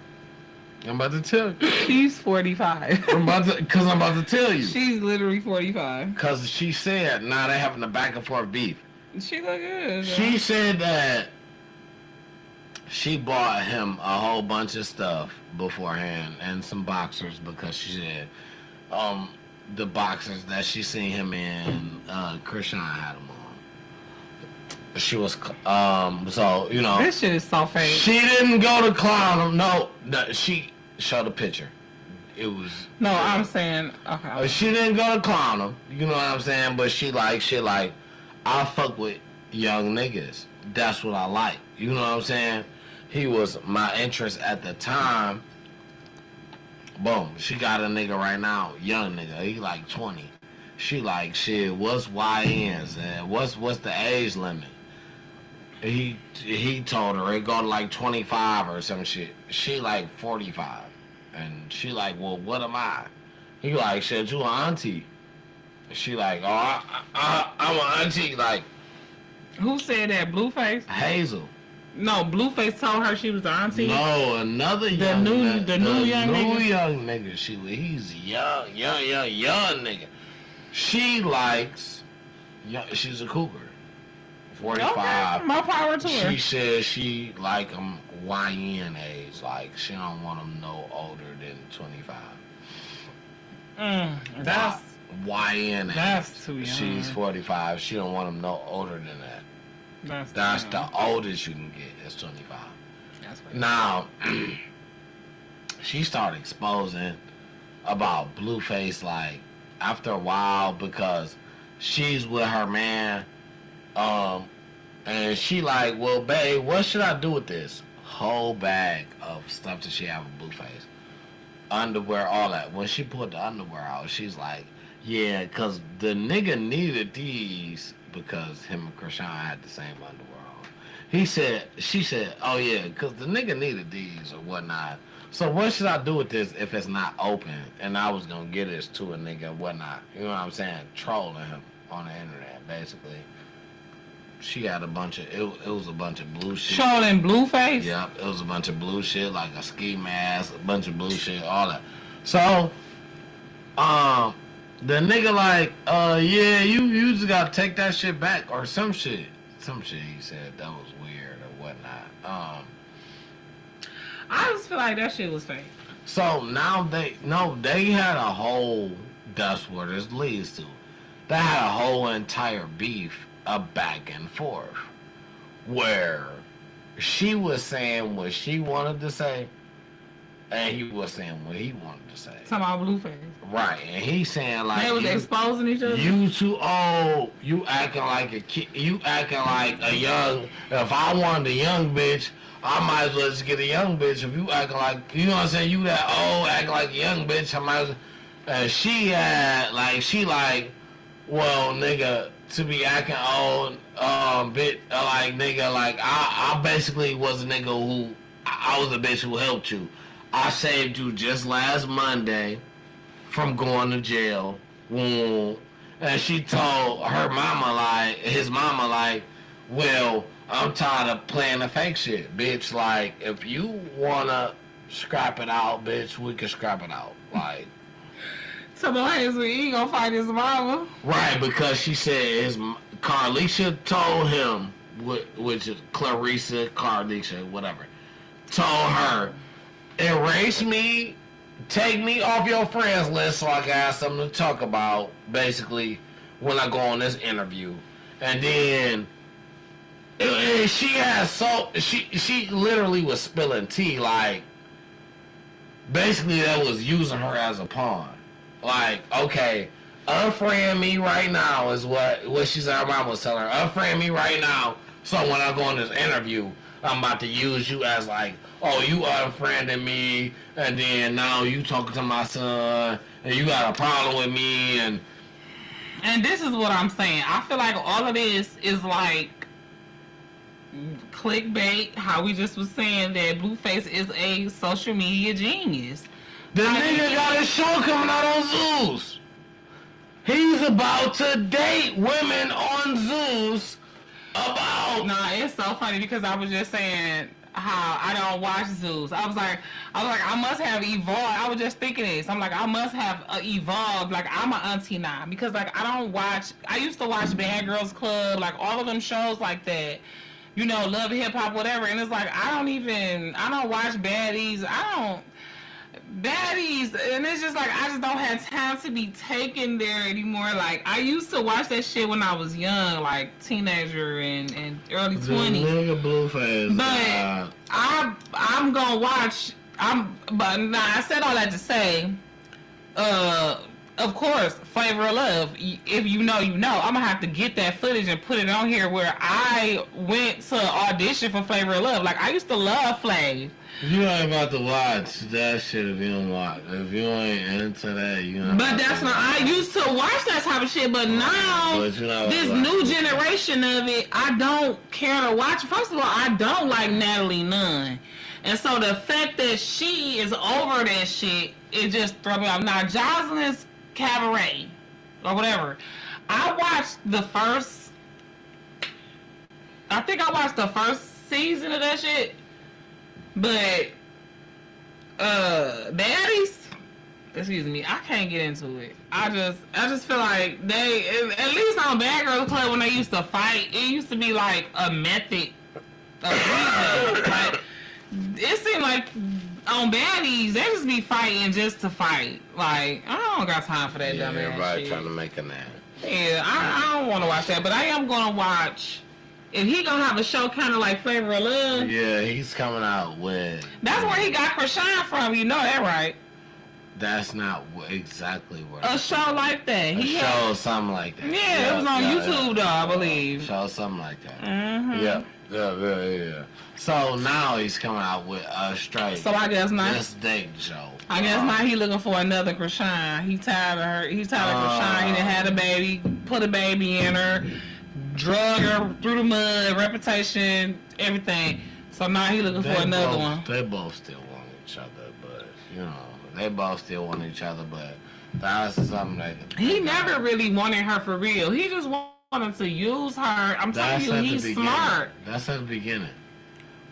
I'm about to tell you. She's 45. I'm about to tell you. She's literally 45. Cause she said now they having a back and forth beef. She look good. She said that she bought him a whole bunch of stuff beforehand and some boxers because she said the boxers that she seen him in, Krishan had them on. She was so you know This shit is so fake. she didn't go to clown him. No, she showed a picture. It was No, I'm saying okay. she didn't go to clown him. You know what I'm saying? But she like I fuck with young niggas. That's what I like. You know what I'm saying? He was my interest at the time. Boom. She got a nigga right now, young nigga. He like 20. She like, shit, what's YNs? And what's the age limit? He told her it go to like 25 or some shit. She like 45. And she like, well, what am I? He like, shit, you an auntie. She like, oh, I'm an auntie. Like, Who said that? Blueface? Hazel. No, Blueface told her she was the auntie. No, another young new young nigga? young nigga. He's young nigga. She likes, she's a cougar. 45. Okay, more power to her. She says she like him YN age. Like, she don't want him no older than 25. YN. That's too young. She's 45. She don't want him no older than that. That's That's the oldest you can get is 25. That's Now, she started exposing about Blueface like after a while because she's with her man, and she like, well, babe, what should I do with this whole bag of stuff that she have with Blueface? Underwear, all that. When she put the underwear out, she's like, yeah, because the nigga needed these because him and Krishan had the same underwear on. She said, oh yeah, because the nigga needed these or whatnot. So what should I do with this if it's not open? And I was going to get this to a nigga and whatnot. You know what I'm saying? Trolling him on the internet, basically. She had a bunch of, it was a bunch of blue shit. Trolling Blueface? Yep, it was a bunch of blue shit, like a ski mask, a bunch of blue shit, all that. So, the nigga like, yeah, you just gotta take that shit back or some shit. Some shit he said that was weird or whatnot. I just feel like that shit was fake. So now they had a whole, that's where this leads to. They had a whole entire beef, a back and forth, where she was saying what she wanted to say, and he was saying what he wanted to say. Talking about Blueface. Right, and he's saying like They was exposing each other? you too old, you acting like a kid, you acting like a young. If I wanted a young bitch, I might as well just get a young bitch. If you acting like, you know what I'm saying, you that old, acting like a young bitch, I might as well. And she had like, she like, well, nigga, to be acting old, bit like nigga, like I basically was a nigga who, I was a bitch who helped you. I saved you just last Monday from going to jail. And she told her mama like, his mama like, well, I'm tired of playing the fake shit, bitch. Like, if you wanna scrap it out, bitch, we can scrap it out. Like, So the last week he gonna fight his mama? right, because she said Carlisha told him, which is Carlisha, whatever, told her, erase me, take me off your friends list so I can have something to talk about, basically, when I go on this interview. And then she literally was spilling tea, like, basically that was using her as a pawn. Like, okay, unfriend me right now is what she said her mom was telling her. Unfriend me right now, so when I go on this interview, I'm about to use you as like, oh, you unfriended me, and then now you talking to my son, and you got a problem with me, and this is what I'm saying. I feel like all of this is like clickbait, how we just was saying that Blueface is a social media genius. the nigga got a show coming out on Zeus. He's about to date women on Zeus about... Nah, it's so funny because I was just saying how I don't watch Zeus. I was like, I must have evolved. I was just thinking this. I'm like, I must have evolved. Like, I'm an auntie now because like I used to watch Bad Girls Club, like all of them shows like that. You know, Love Hip Hop, whatever. And it's like I don't watch baddies. And it's just like I just don't have time to be taken there anymore. Like I used to watch that shit when I was young, like teenager and early 20s. Nigga Blueface. But I'm gonna watch. I said all that to say, of course, Flavor of Love. If you know, you know. I'm gonna have to get that footage and put it on here where I went to audition for Flavor of Love. Like I used to love Flav. You ain't about to watch that shit if you don't watch. If you ain't into that, you know. But that's not. I used to watch that type of shit, but now But you know, this like- new generation of it, I don't care to watch. First of all, I don't like Natalie Nunn, and so the fact that she is over that shit, it just throw me off. Now Jocelyn's Cabaret or whatever, I watched the first. I think I watched the first season of that shit. But baddies, excuse me, I can't get into it. I just feel like they, at least on Bad Girls Club when they used to fight, it used to be like a method of reason. Like it seemed like on baddies, they just be fighting just to fight. Like, I don't got time for that Yeah, dumb ass everybody shit. trying to make a name. Yeah, I don't want to watch that, but I am going to watch. If he gonna have a show kind of like Flavor of Love, Yeah, he's coming out with. that's where he got Krishan from. You know that, right? That's not exactly what. A show like that. A He show had, or something like that. yeah, it was on YouTube though, I believe. Show something like that. Mm-hmm. Yeah. So now he's coming out with a straight. So I guess not. Just date show. I guess now he looking for another Krishan. He tired of her. He tired of Krishan. He done had a baby, put a baby in her, drug her through the mud, reputation, everything. So now he looking for another one. They both still want each other, but you know, they both still want each other, but that's something that He never really wanted her for real. He just wanted to use her. I'm telling you, he's smart. That's at the beginning.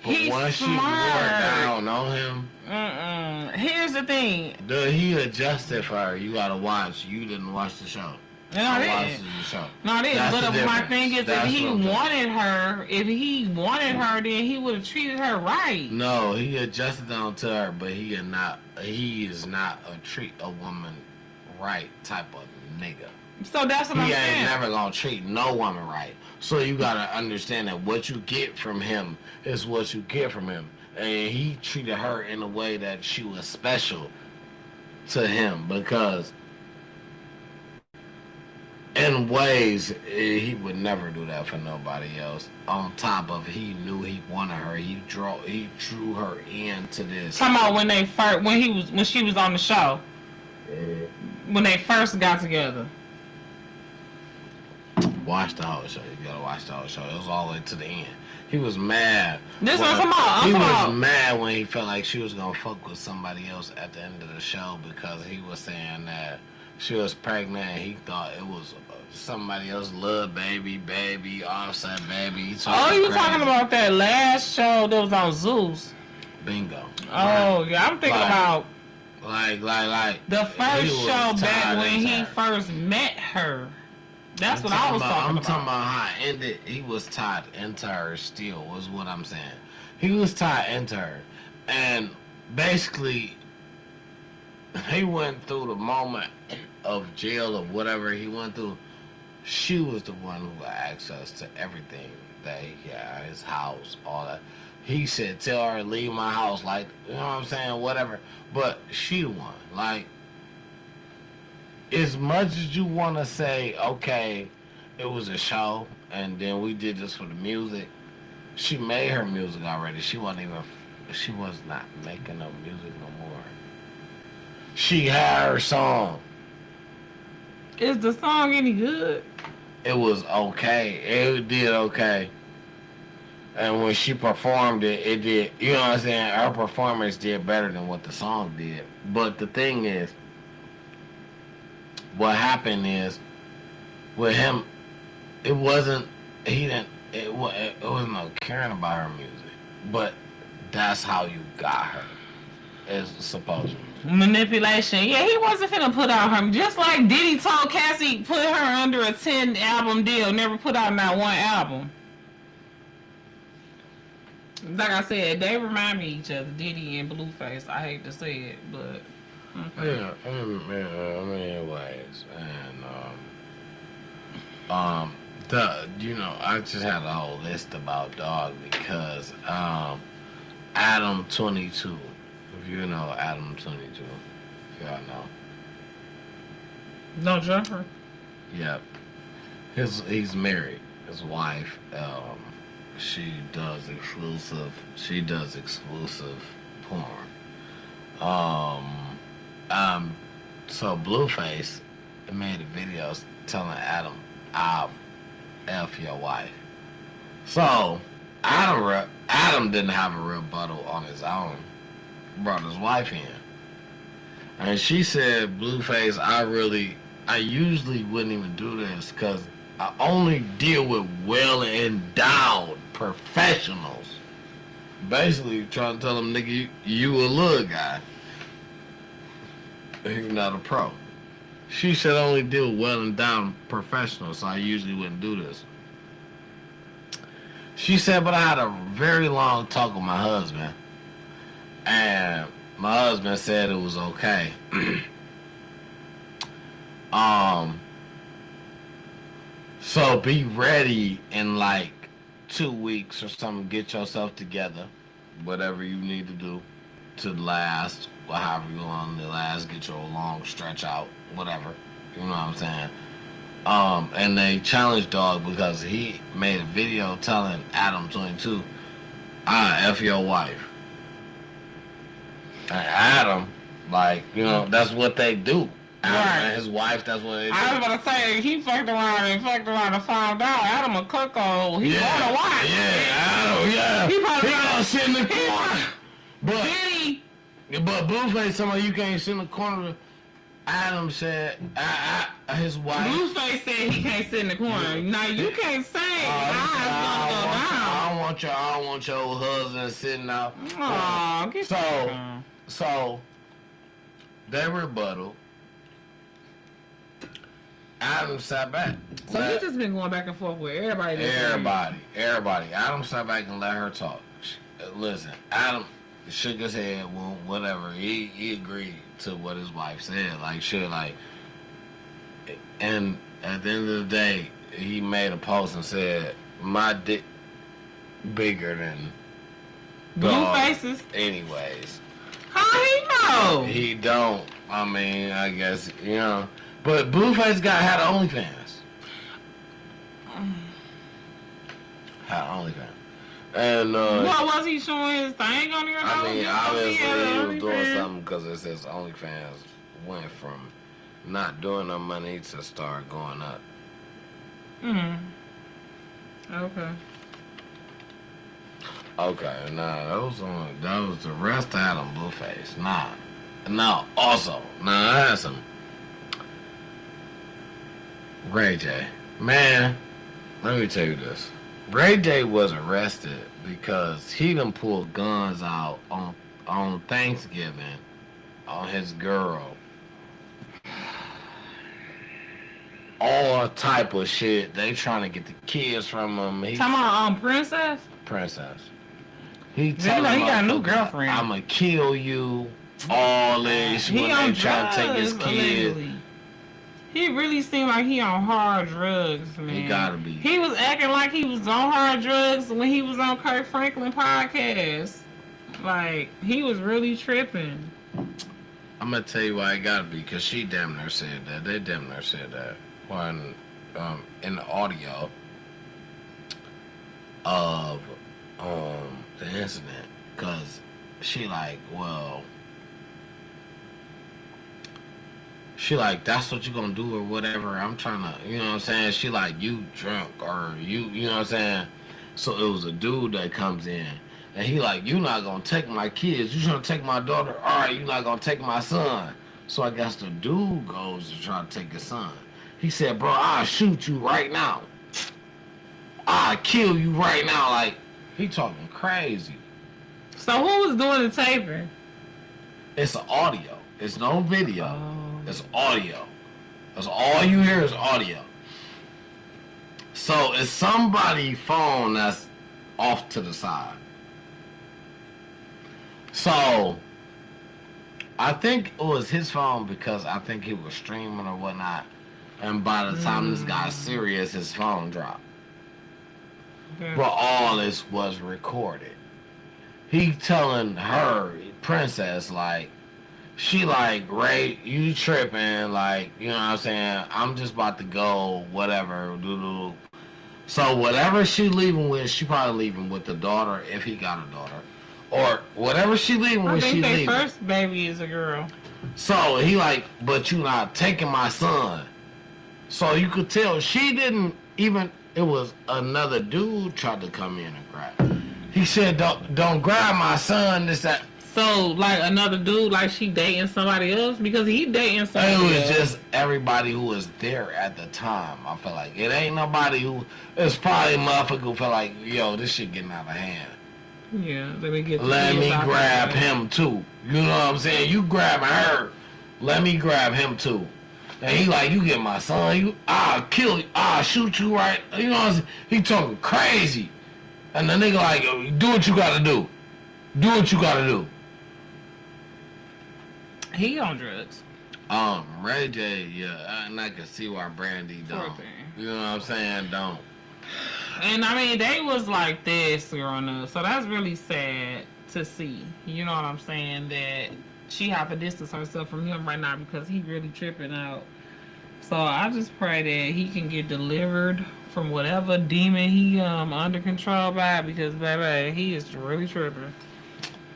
But He's once she wore smart. down on him, Here's the thing. he adjusted for her. You gotta watch. You didn't watch the show. No, I I watched didn't. the show. No, I didn't. That's But the my difference. thing is, That's if he what I'm saying. wanted her, then he would have treated her right. No, he adjusted on to her, but he is not a treat a woman right type of nigga. So that's what He I'm ain't saying. never gonna treat no woman right. So you gotta understand that what you get from him is what you get from him. And he treated her in a way that she was special to him because in ways he would never do that for nobody else. On top of he knew he wanted her, he drew her into this. Talking about when she was on the show, when they first got together. Watch the whole show. You gotta watch the whole show. It was all the way to the end. He was mad. This when- what I'm talking about. He I'm talking was about. mad when he felt like she was gonna fuck with somebody else at the end of the show because he was saying that she was pregnant and he thought it was somebody else's little baby, Offset baby. He Oh, you crazy. talking about that last show that was on Zeus? Bingo. Oh, yeah, I'm thinking Like, about Like the first he was show back tied when into he her. first met her. That's what I was I'm talking talking about. about how it ended. He was tied into her still, was what I'm saying. He was tied into her. And basically, he went through the moment of jail or whatever he went through. She was the one who had access to everything that he had, his house, all that. He said, tell her to leave my house, like, you know what I'm saying, whatever. But she the one, like, as much as you want to say, okay, it was a show, and then we did this for the music, she made her music already. She was not making no music no more. She had her song. Is the song any good? It was okay. It did okay. And when she performed it, it did, you know what I'm saying? Her performance did better than what the song did. But the thing is, what happened is, with him, it wasn't no caring about her music. But that's how you got her, is supposedly. Manipulation. Yeah, he wasn't finna put out her. Just like Diddy told Cassie, put her under a 10-album deal, never put out not one album. Like I said, they remind me of each other, Diddy and Blueface. I hate to say it, but okay. Yeah, anyways, and I just had a whole list about Dog because Adam 22, if you know Adam 22, if y'all know. No jumper. Yep. He's married. His wife, she does exclusive porn. So Blueface made a video telling Adam, I'll F your wife. So Adam didn't have a rebuttal on his own. Brought his wife in. And she said, Blueface, I usually wouldn't even do this because I only deal with well-endowed professionals. Basically trying to tell him, nigga, you a little guy. He's not a pro. She said I only deal with well-endowed professionals, so I usually wouldn't do this. She said, but I had a very long talk with my husband. And my husband said it was okay. So be ready in like 2 weeks or something. Get yourself together, whatever you need to do to last, or however you want to last. Get your long stretch out, whatever. You know what I'm saying? And they challenged Dog because he made a video telling Adam 22, "I F your wife." And Adam, like, you know, that's what they do. Adam Right. and his wife, that's what they do. I was about to say, he fucked around and found out Adam a cuckold. He bought a wife. Yeah, Adam, yeah. He probably gonna sit in the corner. But Did he? Blueface, somebody you can't sit in the corner. Adam said, his wife. Blueface said he can't sit in the corner. Now you can't say I don't want your old husband sitting out. Aw, get So they rebuttal. Adam sat back. So he just been going back and forth with everybody. Everybody. Adam sat back and let her talk. Listen, Adam shook his head. Well, whatever. He agreed to what his wife said. Like, shit, like. And at the end of the day, he made a post and said, "My dick bigger than Blue dog." faces. Anyways, How he know? he don't. I mean, I guess, you know. But Blueface had OnlyFans. Had OnlyFans. And, What was he showing his thing on there? I mean, though? obviously he was doing OnlyFans? something because it says OnlyFans went from not doing no money to start going up. Okay. Okay, nah, that was the rest of Adam Blueface. Nah. Now, also, I had some Ray J. Man, let me tell you this. Ray J was arrested because he done pulled guns out on Thanksgiving on his girl. All type of shit. They trying to get the kids from him. He Talking about Princess? Princess. He Seems like he got a new girlfriend. I'ma kill you. All this He when on they trying to take his drugs, kid. allegedly. He really seemed like he on hard drugs, man. He gotta be. He was acting like he was on hard drugs when he was on Kirk Franklin podcast. Like, he was really tripping. I'm gonna tell you why it gotta be, because she damn near said that. They damn near said that when in the audio of the incident, because she like, well, she like, that's what you gonna do or whatever. I'm trying to, you know what I'm saying? She like, you drunk or you know what I'm saying? So it was a dude that comes in and he like, you not gonna take my kids. You trying to take my daughter. All right, you not gonna take my son. So I guess the dude goes to try to take his son. He said, bro, I'll shoot you right now. I'll kill you right now. Like, he talking crazy. So who was doing the taping? It's audio. It's no video. Oh. It's audio. That's all you hear is audio. So it's somebody's phone that's off to the side. So I think it was his phone because I think he was streaming or whatnot. And by the time this got serious, his phone dropped. Okay. But all this was recorded. He telling her, Princess, like, she like, Ray, you tripping, like, you know what I'm saying? I'm just about to go, whatever, doo-doo. So whatever she leaving with, she probably leaving with the daughter if he got a daughter. Or whatever she leaving I with, she think their leaving. first baby is a girl. So he like, but you not taking my son. So you could tell she didn't even, it was another dude tried to come in and grab. He said, don't grab my son, this, that. So, like, another dude, like, she dating somebody else? Because he dating somebody else. It was just everybody who was there at the time. I feel like it ain't nobody who, it's probably a motherfucker who feel like, yo, this shit getting out of hand. Yeah, let me get the Let kids me out grab there. him too. You know what I'm saying? You grabbing her, let me grab him too. And he like, you get my son, I'll kill you, I'll shoot you right. You know what I'm saying? He talking crazy. And the nigga like, yo, do what you gotta do. Do what you gotta do. He on drugs. Ray J, yeah, and I can see why Brandy Poor don't. thing. You know what I'm saying? Don't. And I mean, they was like this growing up, so that's really sad to see. You know what I'm saying? That she have to distance herself from him right now because he really tripping out. So I just pray that he can get delivered from whatever demon he under control by, because baby, he is really tripping.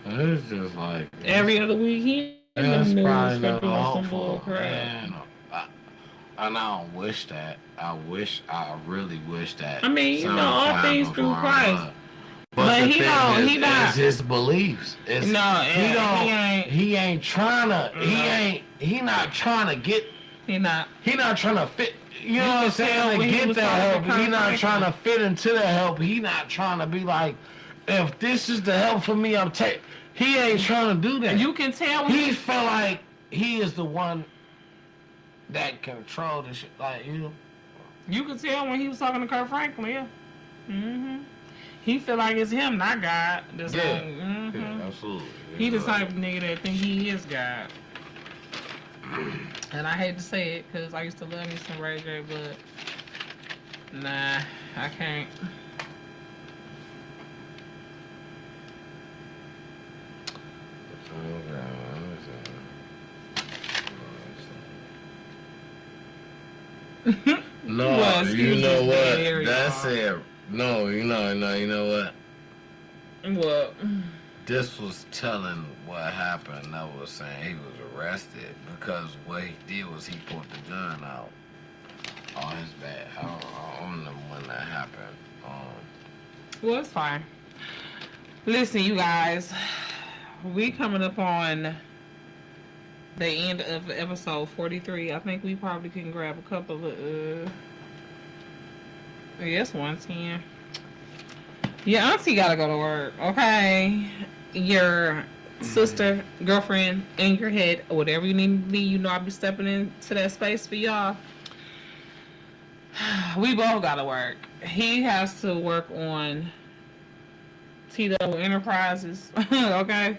It's just like Every other week he in the that's news probably for not doing some awful. bull crap. And I don't wish that. I really wish that. I mean, you know, all sometime things through before him, Christ. But But the he thing don't- is, he not- it's his beliefs. It's, No, yeah, he ain't trying to. No. He not trying to get. he not. He not trying to fit. You know You what I'm can tell saying? To when he get was that talking help. to He not Kurt trying to Franklin. fit into the help. He not trying to be like, if this is the help for me, I'm taking. He ain't trying to do that. You can tell when He felt like he is the one that control the shit. Like, you can tell when he was talking to Kurt Franklin. Yeah. He feel like it's him, not God. That's Yeah. like, Yeah, absolutely. He the type of nigga that think he is God. And I hate to say it, because I used to love me some Ray J, but nah, I can't. No, Well, you excuse know this what? behavior, That's y'all. it. No, you know what? What? This was telling what happened. I was saying he was arrested because what he did was he pulled the gun out on his back. I don't know when that happened. Well, it's fine. Listen, you guys, we coming up on the end of episode 43. I think we probably can grab a couple of, yes, 110. Your auntie gotta go to work, okay? Your sister, girlfriend, in your head, whatever you need to be, you know I'll be stepping into that space for y'all. We both gotta work. He has to work on TW Enterprises, okay?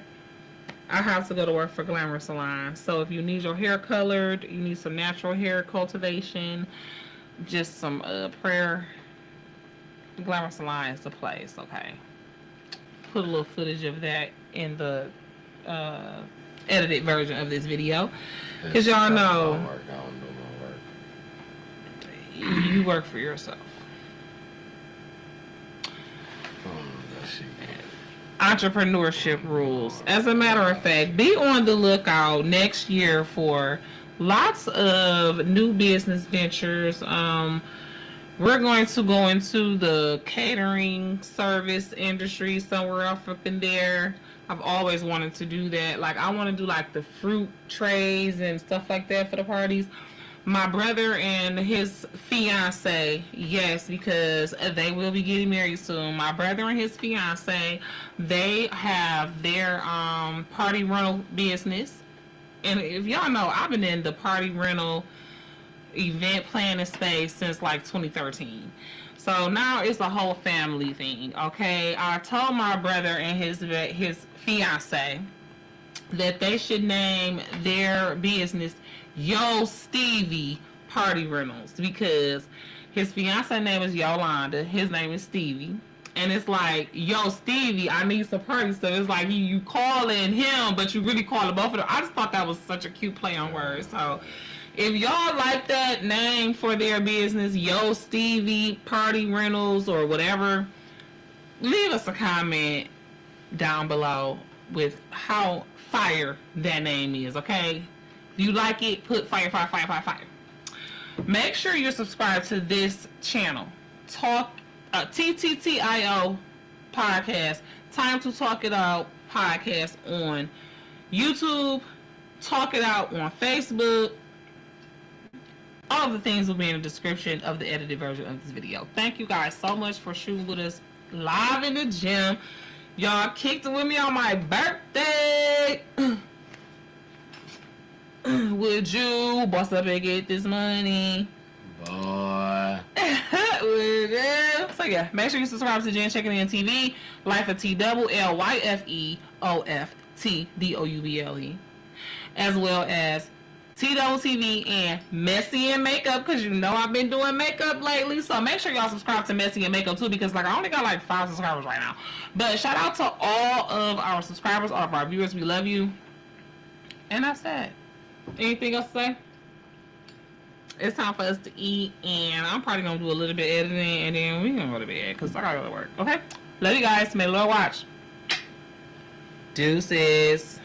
I have to go to work for Glamour Salon. So if you need your hair colored, you need some natural hair cultivation, just some prayer, Glamour Salon is the place, okay? Put a little footage of that in the edited version of this video. Because y'all know you work for yourself. Entrepreneurship rules. As a matter of fact, be on the lookout next year for lots of new business ventures. We're going to go into the catering service industry somewhere up in there. I've always wanted to do that. Like, I want to do like the fruit trays and stuff like that for the parties. My brother and his fiance, yes, because they will be getting married soon. My brother and his fiance, they have their party rental business. And if y'all know, I've been in the party rental event planning space since like 2013. So now it's a whole family thing, okay? I told my brother and his fiance that they should name their business Yo Stevie Party Rentals, because his fiance name is Yolanda, his name is Stevie, and it's like, yo Stevie, I need some party stuff. It's like you calling him, but you really calling both of them. I just thought that was such a cute play on words. So if y'all like that name for their business, Yo Stevie Party Rentals or whatever, leave us a comment down below with how fire that name is, okay? If you like it, put fire, fire, fire, fire, fire. Make sure you're subscribed to this channel. TTTIO podcast. Time to Talk It Out podcast on YouTube. Talk It Out on Facebook. All of the things will be in the description of the edited version of this video. Thank you guys so much for shooting with us live in the gym. Y'all kicked it with me on my birthday. Would you bust up and get this money? Boy. Would you? So yeah, make sure you subscribe to Jen Checking In TV, Life of TWLYFEOFTDOUBLE. as well as Tito TV and Messy and Makeup, because you know I've been doing makeup lately. So make sure y'all subscribe to Messy and Makeup too, because like I only got like 5 subscribers right now. But shout out to all of our subscribers, all of our viewers. We love you. And that's it. Anything else to say? It's time for us to eat, and I'm probably gonna do a little bit editing, and then we gonna go to bed because I gotta go to work. Okay? Love you guys. May the Lord watch. Deuces.